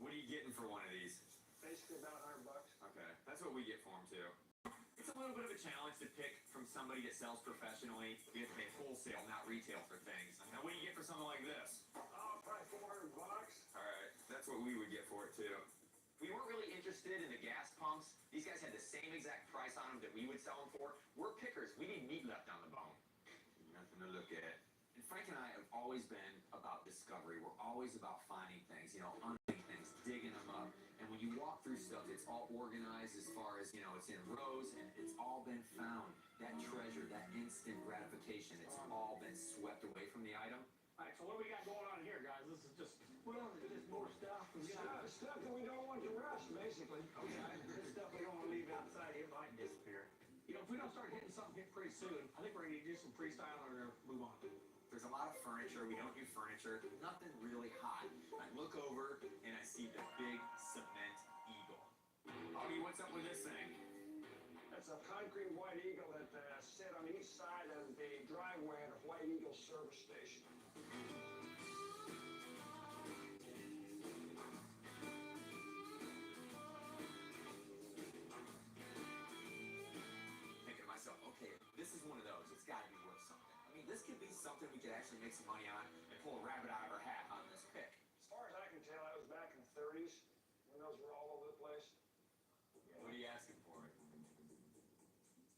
What are you getting for one of these? Basically about $100. Okay, that's what we get for them too. It's a little bit of a challenge to pick from somebody that sells professionally. We have to pay wholesale, not retail for things. Now, what do you get for something like this? Oh, probably $400. All right, that's what we would get for it too. We weren't really interested in the gas pumps. These guys had the same exact price on them that we would sell them for. We're pickers. We need meat left on the bone. Nothing to look at. And Frank and I have always been about discovery. We're always about finding things, unearthing things, digging them up. And when you walk through stuff, it's all organized as far as, it's in rows and it's all been found. That treasure, that instant gratification, it's all been swept away from the item. All right, so what do we got going on here, guys? This is just more stuff. Stuff that we don't want to rust, basically. Okay. This stuff we don't want to leave outside, it might disappear. If we don't start hitting something pretty soon, I think we're going to do some freestyle or we're going to move on. There's a lot of furniture. We don't do furniture. Nothing really hot. I look over and I see the big cement eagle. Augie, what's up with this thing? That's a concrete White Eagle that sit on each side of the driveway at a White Eagle service station. Thinking to myself, okay, this is one of those. It's got to be worth something. I mean, this could be something we could actually make some money on and pull a rabbit out of our hat on this pick. As far as I can tell, that was back in the 30s when those were all over the place. What are you asking for it? A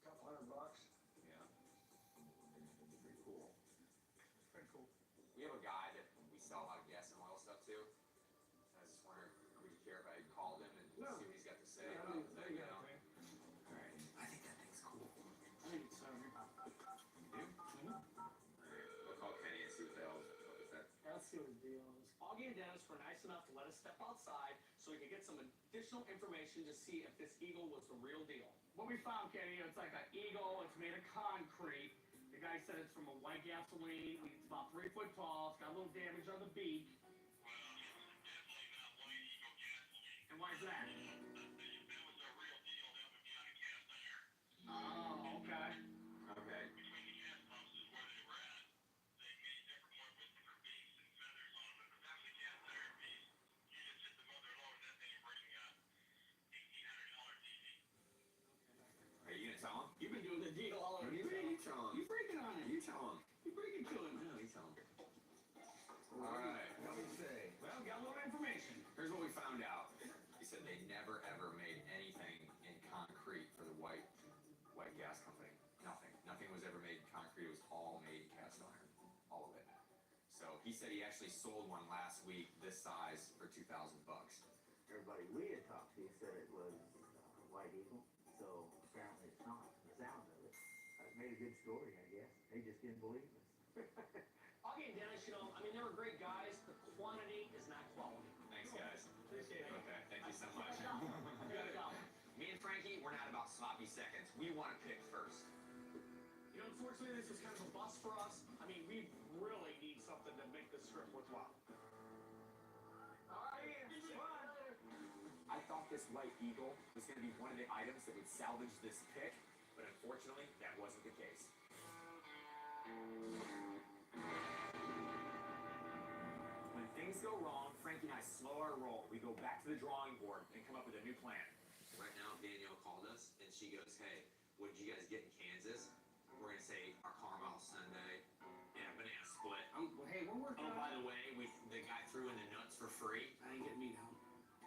couple $100. Yeah. Pretty cool. Pretty cool. We have a guy that we sell a lot of gas and oil stuff to. I was just wondering, would you care if I called him and see what he's got to say about the thing, Okay. All right. I think that thing's cool. I think it's You do? Mm-hmm. All right. We'll call Kenny and see what the hell is that. Let's see what and Dennis were nice enough to let us step outside so we could get some additional information to see if this eagle was the real deal. What we found, Kenny, it's like an eagle. It's made of concrete. The guy said it's from a white gasoline. It's about 3 foot tall. It's got a little damage on the beak. And why is that? Oh, okay. Okay. Are you gonna tell him? You've been doing the deal all over. You tell him. You freaking on it. You tell him. You freaking to him. No, you tell him. All right. What do you say? Well, got a little information. Here's what we found out. He said they never ever made anything in concrete for the white gas company. Nothing. Nothing was ever made in concrete. It was all made cast iron. All of it. So he said he actually sold one last week this size for $2,000. Everybody we had talked to said it was White Eagle, so apparently it's not. The sound of it. It made a good story, I guess. They just didn't believe us. Augie and Dennis, you know, I mean, they were great guys. The quantity is not quality. Thanks, guys. Appreciate it. Okay, thank you so much. Gotta go. Me and Frankie, we're not about sloppy seconds. We want to pick first. You know, unfortunately, this was kind of a bust for us. I mean, we really need something to make this trip worthwhile. All right, come on. I thought this White Eagle was going to be one of the items that would salvage this pick, but unfortunately, that wasn't the case. When things go wrong, Frankie and I slow our roll. We go back to the drawing board and come up with a new plan. Right now, Danielle called us, and she goes, hey, what did you guys get in Kansas? We're going to say our caramel sundae and a banana split. Well, hey, we're working Oh, on by the way, the guy threw in the nuts for free. I ain't getting meat out.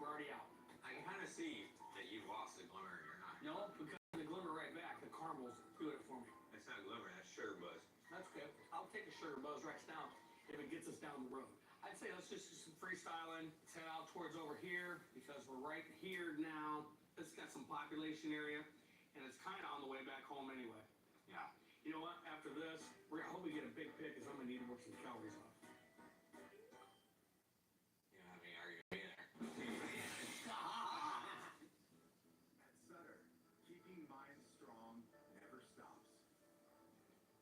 We're already out. I can kind of see that you've lost the glimmer in your eye. No, because the glimmer right back. The caramel's doing it for me. It's not glimmer, that's sugar buzz. That's good. I'll take a sugar buzz right now if it gets us down the road. I'd say let's just do some freestyling. Let's head out towards over here because we're right here now. It's got some population area, and it's kind of on the way back home anyway. Yeah. You know what? After this, I hope we get a big pick because I'm going to need to work some calories off. You know how many are you going to be there? At Sutter, keeping minds strong never stops.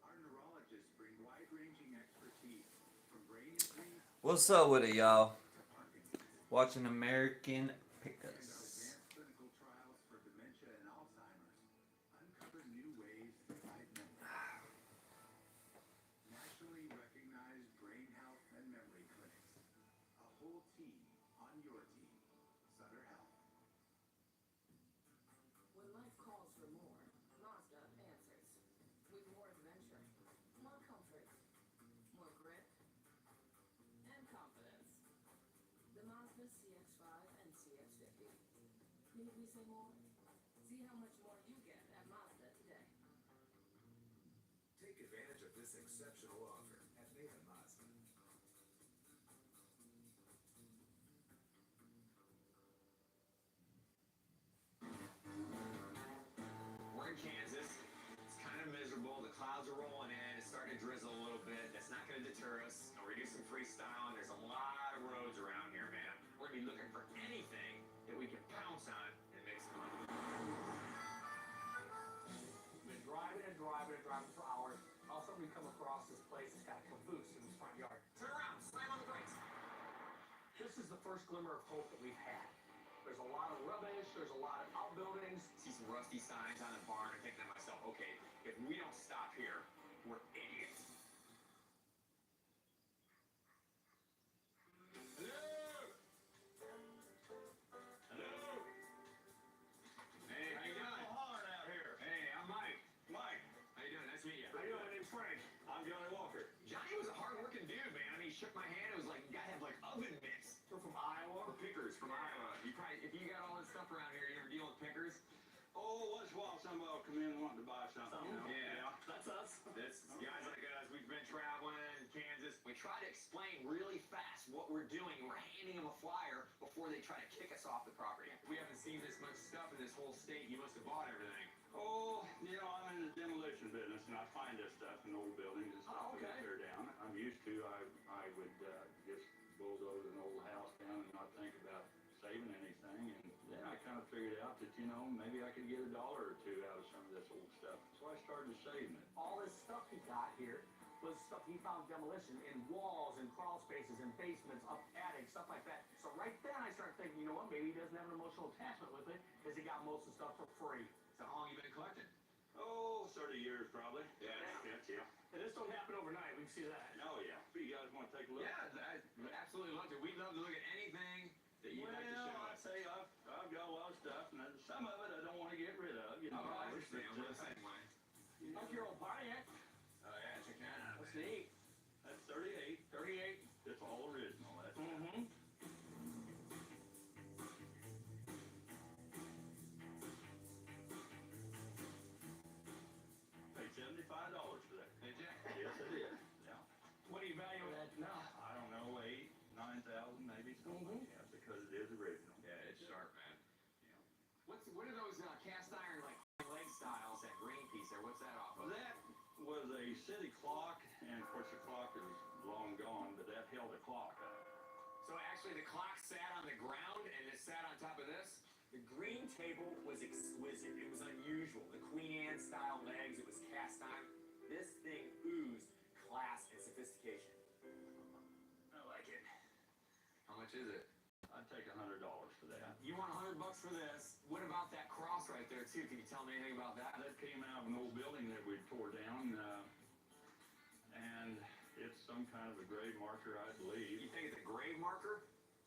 Our neurologists bring wide-ranging expertise from brain injuries What's up with it, y'all? to Parkinson's. Watching American And our Pickers. advanced clinical trials for dementia and Alzheimer's uncover new ways to guide memory. Nationally recognized brain health and memory clinics. A whole team on your team. Sutter Health. When life calls for more, Mazda answers. With more adventure, more comfort, more grit, and confidence. The Mazda CX-5 and CX-50. Need we say more? See how much more you get at Mazda today. Take advantage of this exceptional offer at Nathan Mazda. We're in Kansas. It's kind of miserable. The clouds are rolling in. It's starting to drizzle a little bit. That's not going to deter us. And we're going to do some freestyling. There's a lot of roads around here, man. We're going to be looking for anything that we can pounce on and make some money. Been driving and driving and driving for hours. All of a sudden we come across this place that's got a caboose in its front yard. Turn around. Slam on the brakes. This is the first glimmer of hope that we've had. There's a lot of rubbish. There's a lot of outbuildings. See some rusty signs on the barn. I'm thinking to myself, okay, if we don't stop here, we're idiots. Hello? Hello? Hey, how you doing? Hollering out here. Hey, I'm Mike. Mike, How you doing? Nice to meet you. how you doing? My name's Frank. I'm Johnny Walker. Johnny was a hard-working dude, man. I mean, he shook my hand. It was like, the guy had like oven mitts. We're from Iowa. We're pickers from Iowa. You probably, if you got all this stuff around here, you ever deal with pickers? Oh, once in a while somebody will come in wanting to buy something, you know? Yeah. That's us. That's guys like us. We've been traveling in Kansas. We try to explain really fast what we're doing. We're handing them a flyer before they try to kick us off the property. We haven't seen this much stuff in this whole state. You must have bought everything. Oh, you know, I'm in the demolition business and I find this stuff in old buildings and stuff Oh, okay. that tear down. I'm used to, I would just bulldoze an old saving anything, and then I kind of figured out that, you know, maybe I could get $1 or $2 out of some of this old stuff. So I started saving it. All this stuff he got here was stuff he found demolition in walls and crawl spaces and basements, up attics, stuff like that. So right then I started thinking, you know what, maybe he doesn't have an emotional attachment with it because he got most of the stuff for free. So how long you been collecting? Oh, 30 years probably. Yeah. And this don't happen overnight, we can see that. Oh, yeah. But you guys want to take a look? Yeah, I absolutely love to. We'd love to look at anything that you'd like to show Well, us. I say I've got a lot of stuff, and some of it I don't want to get rid of. You know, Oh, I but, understand. We're the same way. You like your old Pontiac? Oh, yeah, check that out. That's man. neat. That's 38. 38. It's all original. That's Mm-hmm. paid $75 for that. Did you? Yes, I did. Yeah. What do you value that now? I don't know, 8,000, 9,000 maybe, something like that, because it is original. Yeah, it's sharp, man. Yeah. What are those cast iron like leg styles? That green piece there. What's that off of? That was a city clock, and of course the clock is long gone, but that held a clock up. So actually, the clock sat on the ground and it sat on top of this. The green table was exquisite. It was unusual. The Queen Anne style legs. It was cast iron. This thing oozed class and sophistication. I like it. How much is it? I'd take $100 for that. You want $100 for this? What about that cross right there too? Can you tell me anything about that? That came out of an old building that we tore down, and it's some kind of a grave marker, I believe. You think it's a grave marker?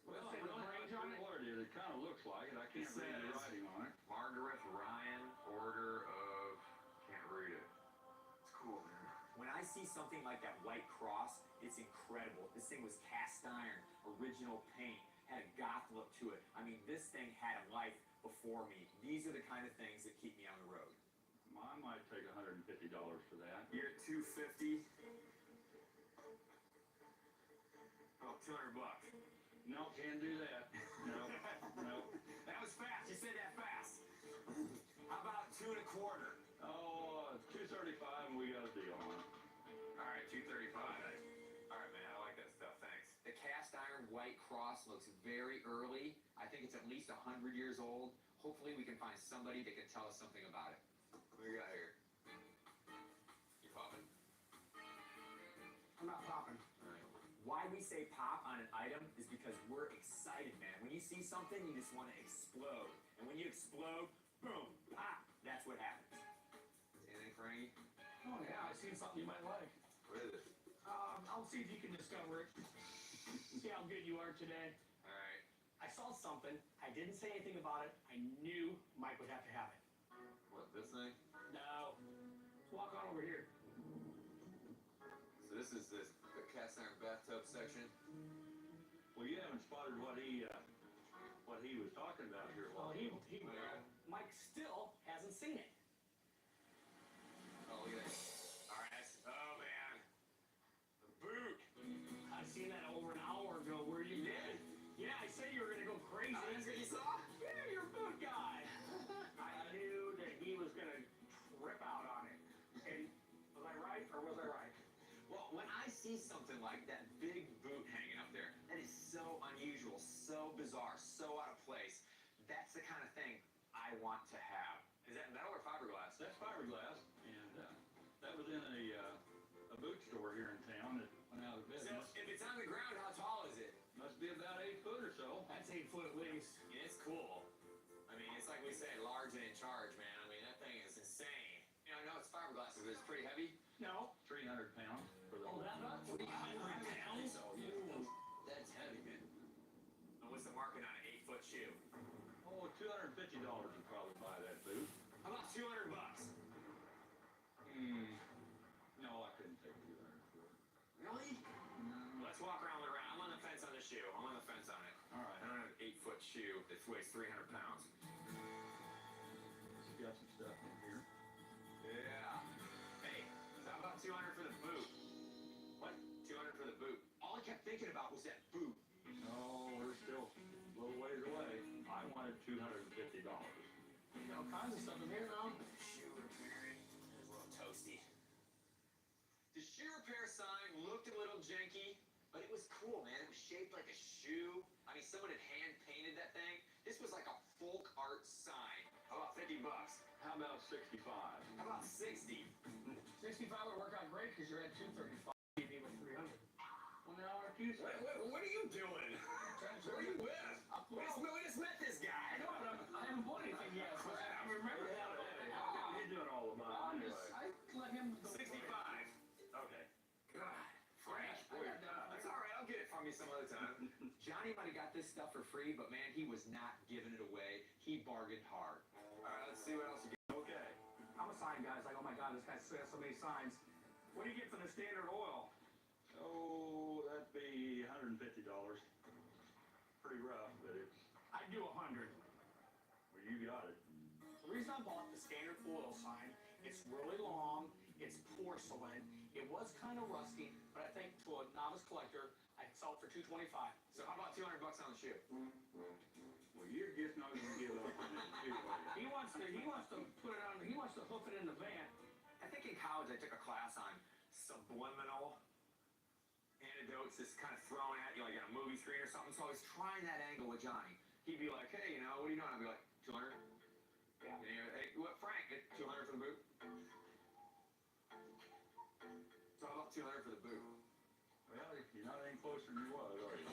Well, I don't know what it is. It kind of looks like it. I can't read the writing on it. Margaret Ryan, Order of... Can't read it. It's cool, man. When I see something like that white cross, it's incredible. This thing was cast iron, original paint, had a goth look to it. I mean, this thing had a life before me. These are the kind of things that keep me on the road. I might take $150 for that. You're at $250. Oh, $200. No, can't do that. No, no. That was fast. You said that fast. How about 2 1/4? Oh, $235, and we got a deal on it. All right, 235. All right, man. I like that stuff. Thanks. The cast iron white cross looks very early. I think it's at least 100 years old. Hopefully, we can find somebody that can tell us something about it. What do we got here? You popping? I'm not popping. All right. Why we say pop on an item is because we're excited, man. When you see something, you just want to explode. And when you explode, boom, pop. That's what happens. Anything, Frankie? Oh yeah, I seen something you might like. What is it? I'll see if you can discover it. See how good you are today. All right. I saw something. I didn't say anything about it. I knew Mike would have to have it. What, this thing? No. Let's walk on over here. So this is the cast iron bathtub section. Well, you haven't spotted what he was talking about here. Well, Mike still hasn't seen it. Oh, look at that. All right. Oh, man. The boot. I seen that over an hour ago. Where you did? Yeah, I said you were gonna go crazy. Oh, that's what you saw? Yeah, you're a boot guy. I knew that he was gonna trip out on it. And was I right or was I right? Well, when I see something like that big boot hanging up there, that is so unusual, so bizarre, so out of place. That's the kind of thing I want to have. Is that metal or fiberglass? That's fiberglass, and that was in a boot store here in town that went out of So business. if it's on the ground, how tall is it? Must be about 8 foot or so. That's 8 foot at least. Yeah, it's cool. I mean, it's like we say, large and in charge, man. I mean, that thing is insane. You know, I know it's fiberglass, but it's pretty heavy. No. 300 pounds for the Oh, that much? 300 pounds? So, yeah, that's heavy, man. And what's the market on an 8-foot shoe? Oh, $250 would probably buy that boot. How about $200? No, I couldn't take 200 for it. Really? Let's walk around the round. I'm on the fence on the shoe. I'm on the fence on it. All right. I don't have an 8-foot shoe that weighs 300 pounds. You got some stuff in here. Yeah. Hey, how about 200 for the boot? What? 200 for the boot. All I kept thinking about was that boot. No, we're still a little ways away. I wanted $250. You got all kinds of stuff in here now. Shoe repairing. It's a little toasty. The shoe repair sign looked a little janky, but it was cool, man. It was shaped like a shoe. I I mean, someone had hand painted that thing. This was like a folk art sign. How about $50? How about 65? How about 60? 65 would work out great because you're at 235. You'd be with 300. Well, now what you say? What are you doing? Who are you with? We just met this guy. I know, but I haven't bought anything yet. So I remember that. You're doing all the money anyway. I let him go. 65. Okay. God, Frank. That's all right. I'll get it from you some other time. Johnny might have got this stuff for free, but man, he was not giving it away. He bargained hard. All right, let's see what else you get. Okay. I'm a sign guy. It's like, oh my God, this guy has so many signs. What do you get for the Standard Oil? Oh, that'd be $150. Pretty rough, but it's. I'd do 100. Well, you got it. The reason I bought the Standard Oil sign, it's really long, it's porcelain, it was kind of rusty, but I think to a novice collector, I'd sell it for $225. So how about $200 on the shoe? Well, you're just not going to give up on that too, are you? He wants to put it on. He wants to hoof it in the van. I think in college I took a class on subliminal anecdotes, just kind of thrown at you like on a movie screen or something. So I was trying that angle with Johnny. He'd be like, hey, you know, what are you doing? I'd be like, 200? Yeah. And he'd, hey, what, Frank, get 200 for the boot? So how about 200 for the boot? Well, you're not any closer than you was, are you?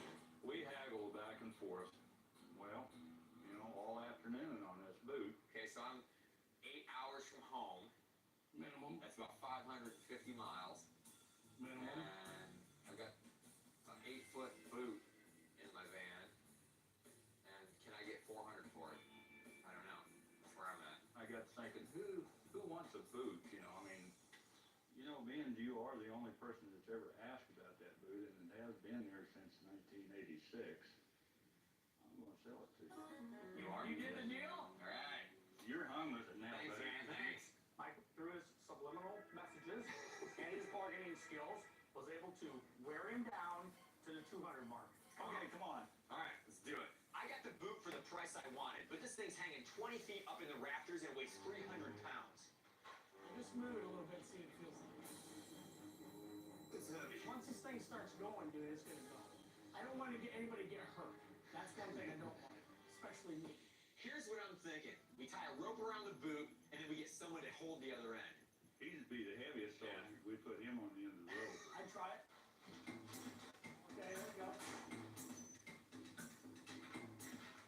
We haggled back and forth. Well, you know, all afternoon on this boot. Okay, so I'm 8 hours from home. Minimum. That's about 550 miles. Minimum. And I've got an 8-foot boot in my van. And can I get 400 for it? I don't know. That's where I'm at. I got thinking, who wants a boot? You know, I mean, you know, being you are the only person that's ever asked about that boot, and it has been there since 1986. I'm going to sell it to you. You are? You did the deal? All right. You're hung with it now, Thanks, buddy. man. Thanks. Mike, through his subliminal messages and his bargaining skills, was able to wear him down to the 200 mark. Okay, come on. All right, let's do it. I got the boot for the price I wanted, but this thing's hanging 20 feet up in the rafters and weighs 300 pounds. Just move it a little bit, see what it feels like. It's heavy. Once this thing starts going, dude, it's gonna go. I don't want to get anybody get hurt. That's one thing I don't want, especially me. Here's what I'm thinking. We tie a rope around the boot, and then we get someone to hold the other end. He'd be the heaviest, so we put him on the end of the rope. I'd try it. Okay, there we go.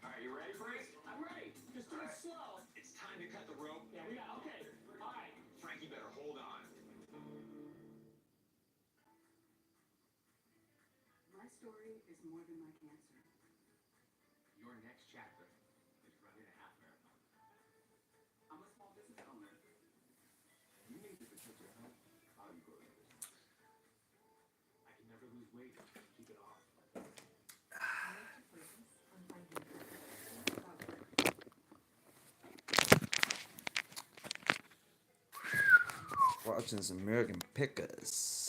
All right, you ready, Frank? I'm ready. Just do it slow. It's time to cut the rope. Yeah, we got, okay. All right. Frank, you better hold on. My story is more than my cancer. Your next chapter is running a half marathon. I'm a small business owner. You need to protect your health while you grow your business. I can never lose weight. Keep it off. Watching some American Pickers.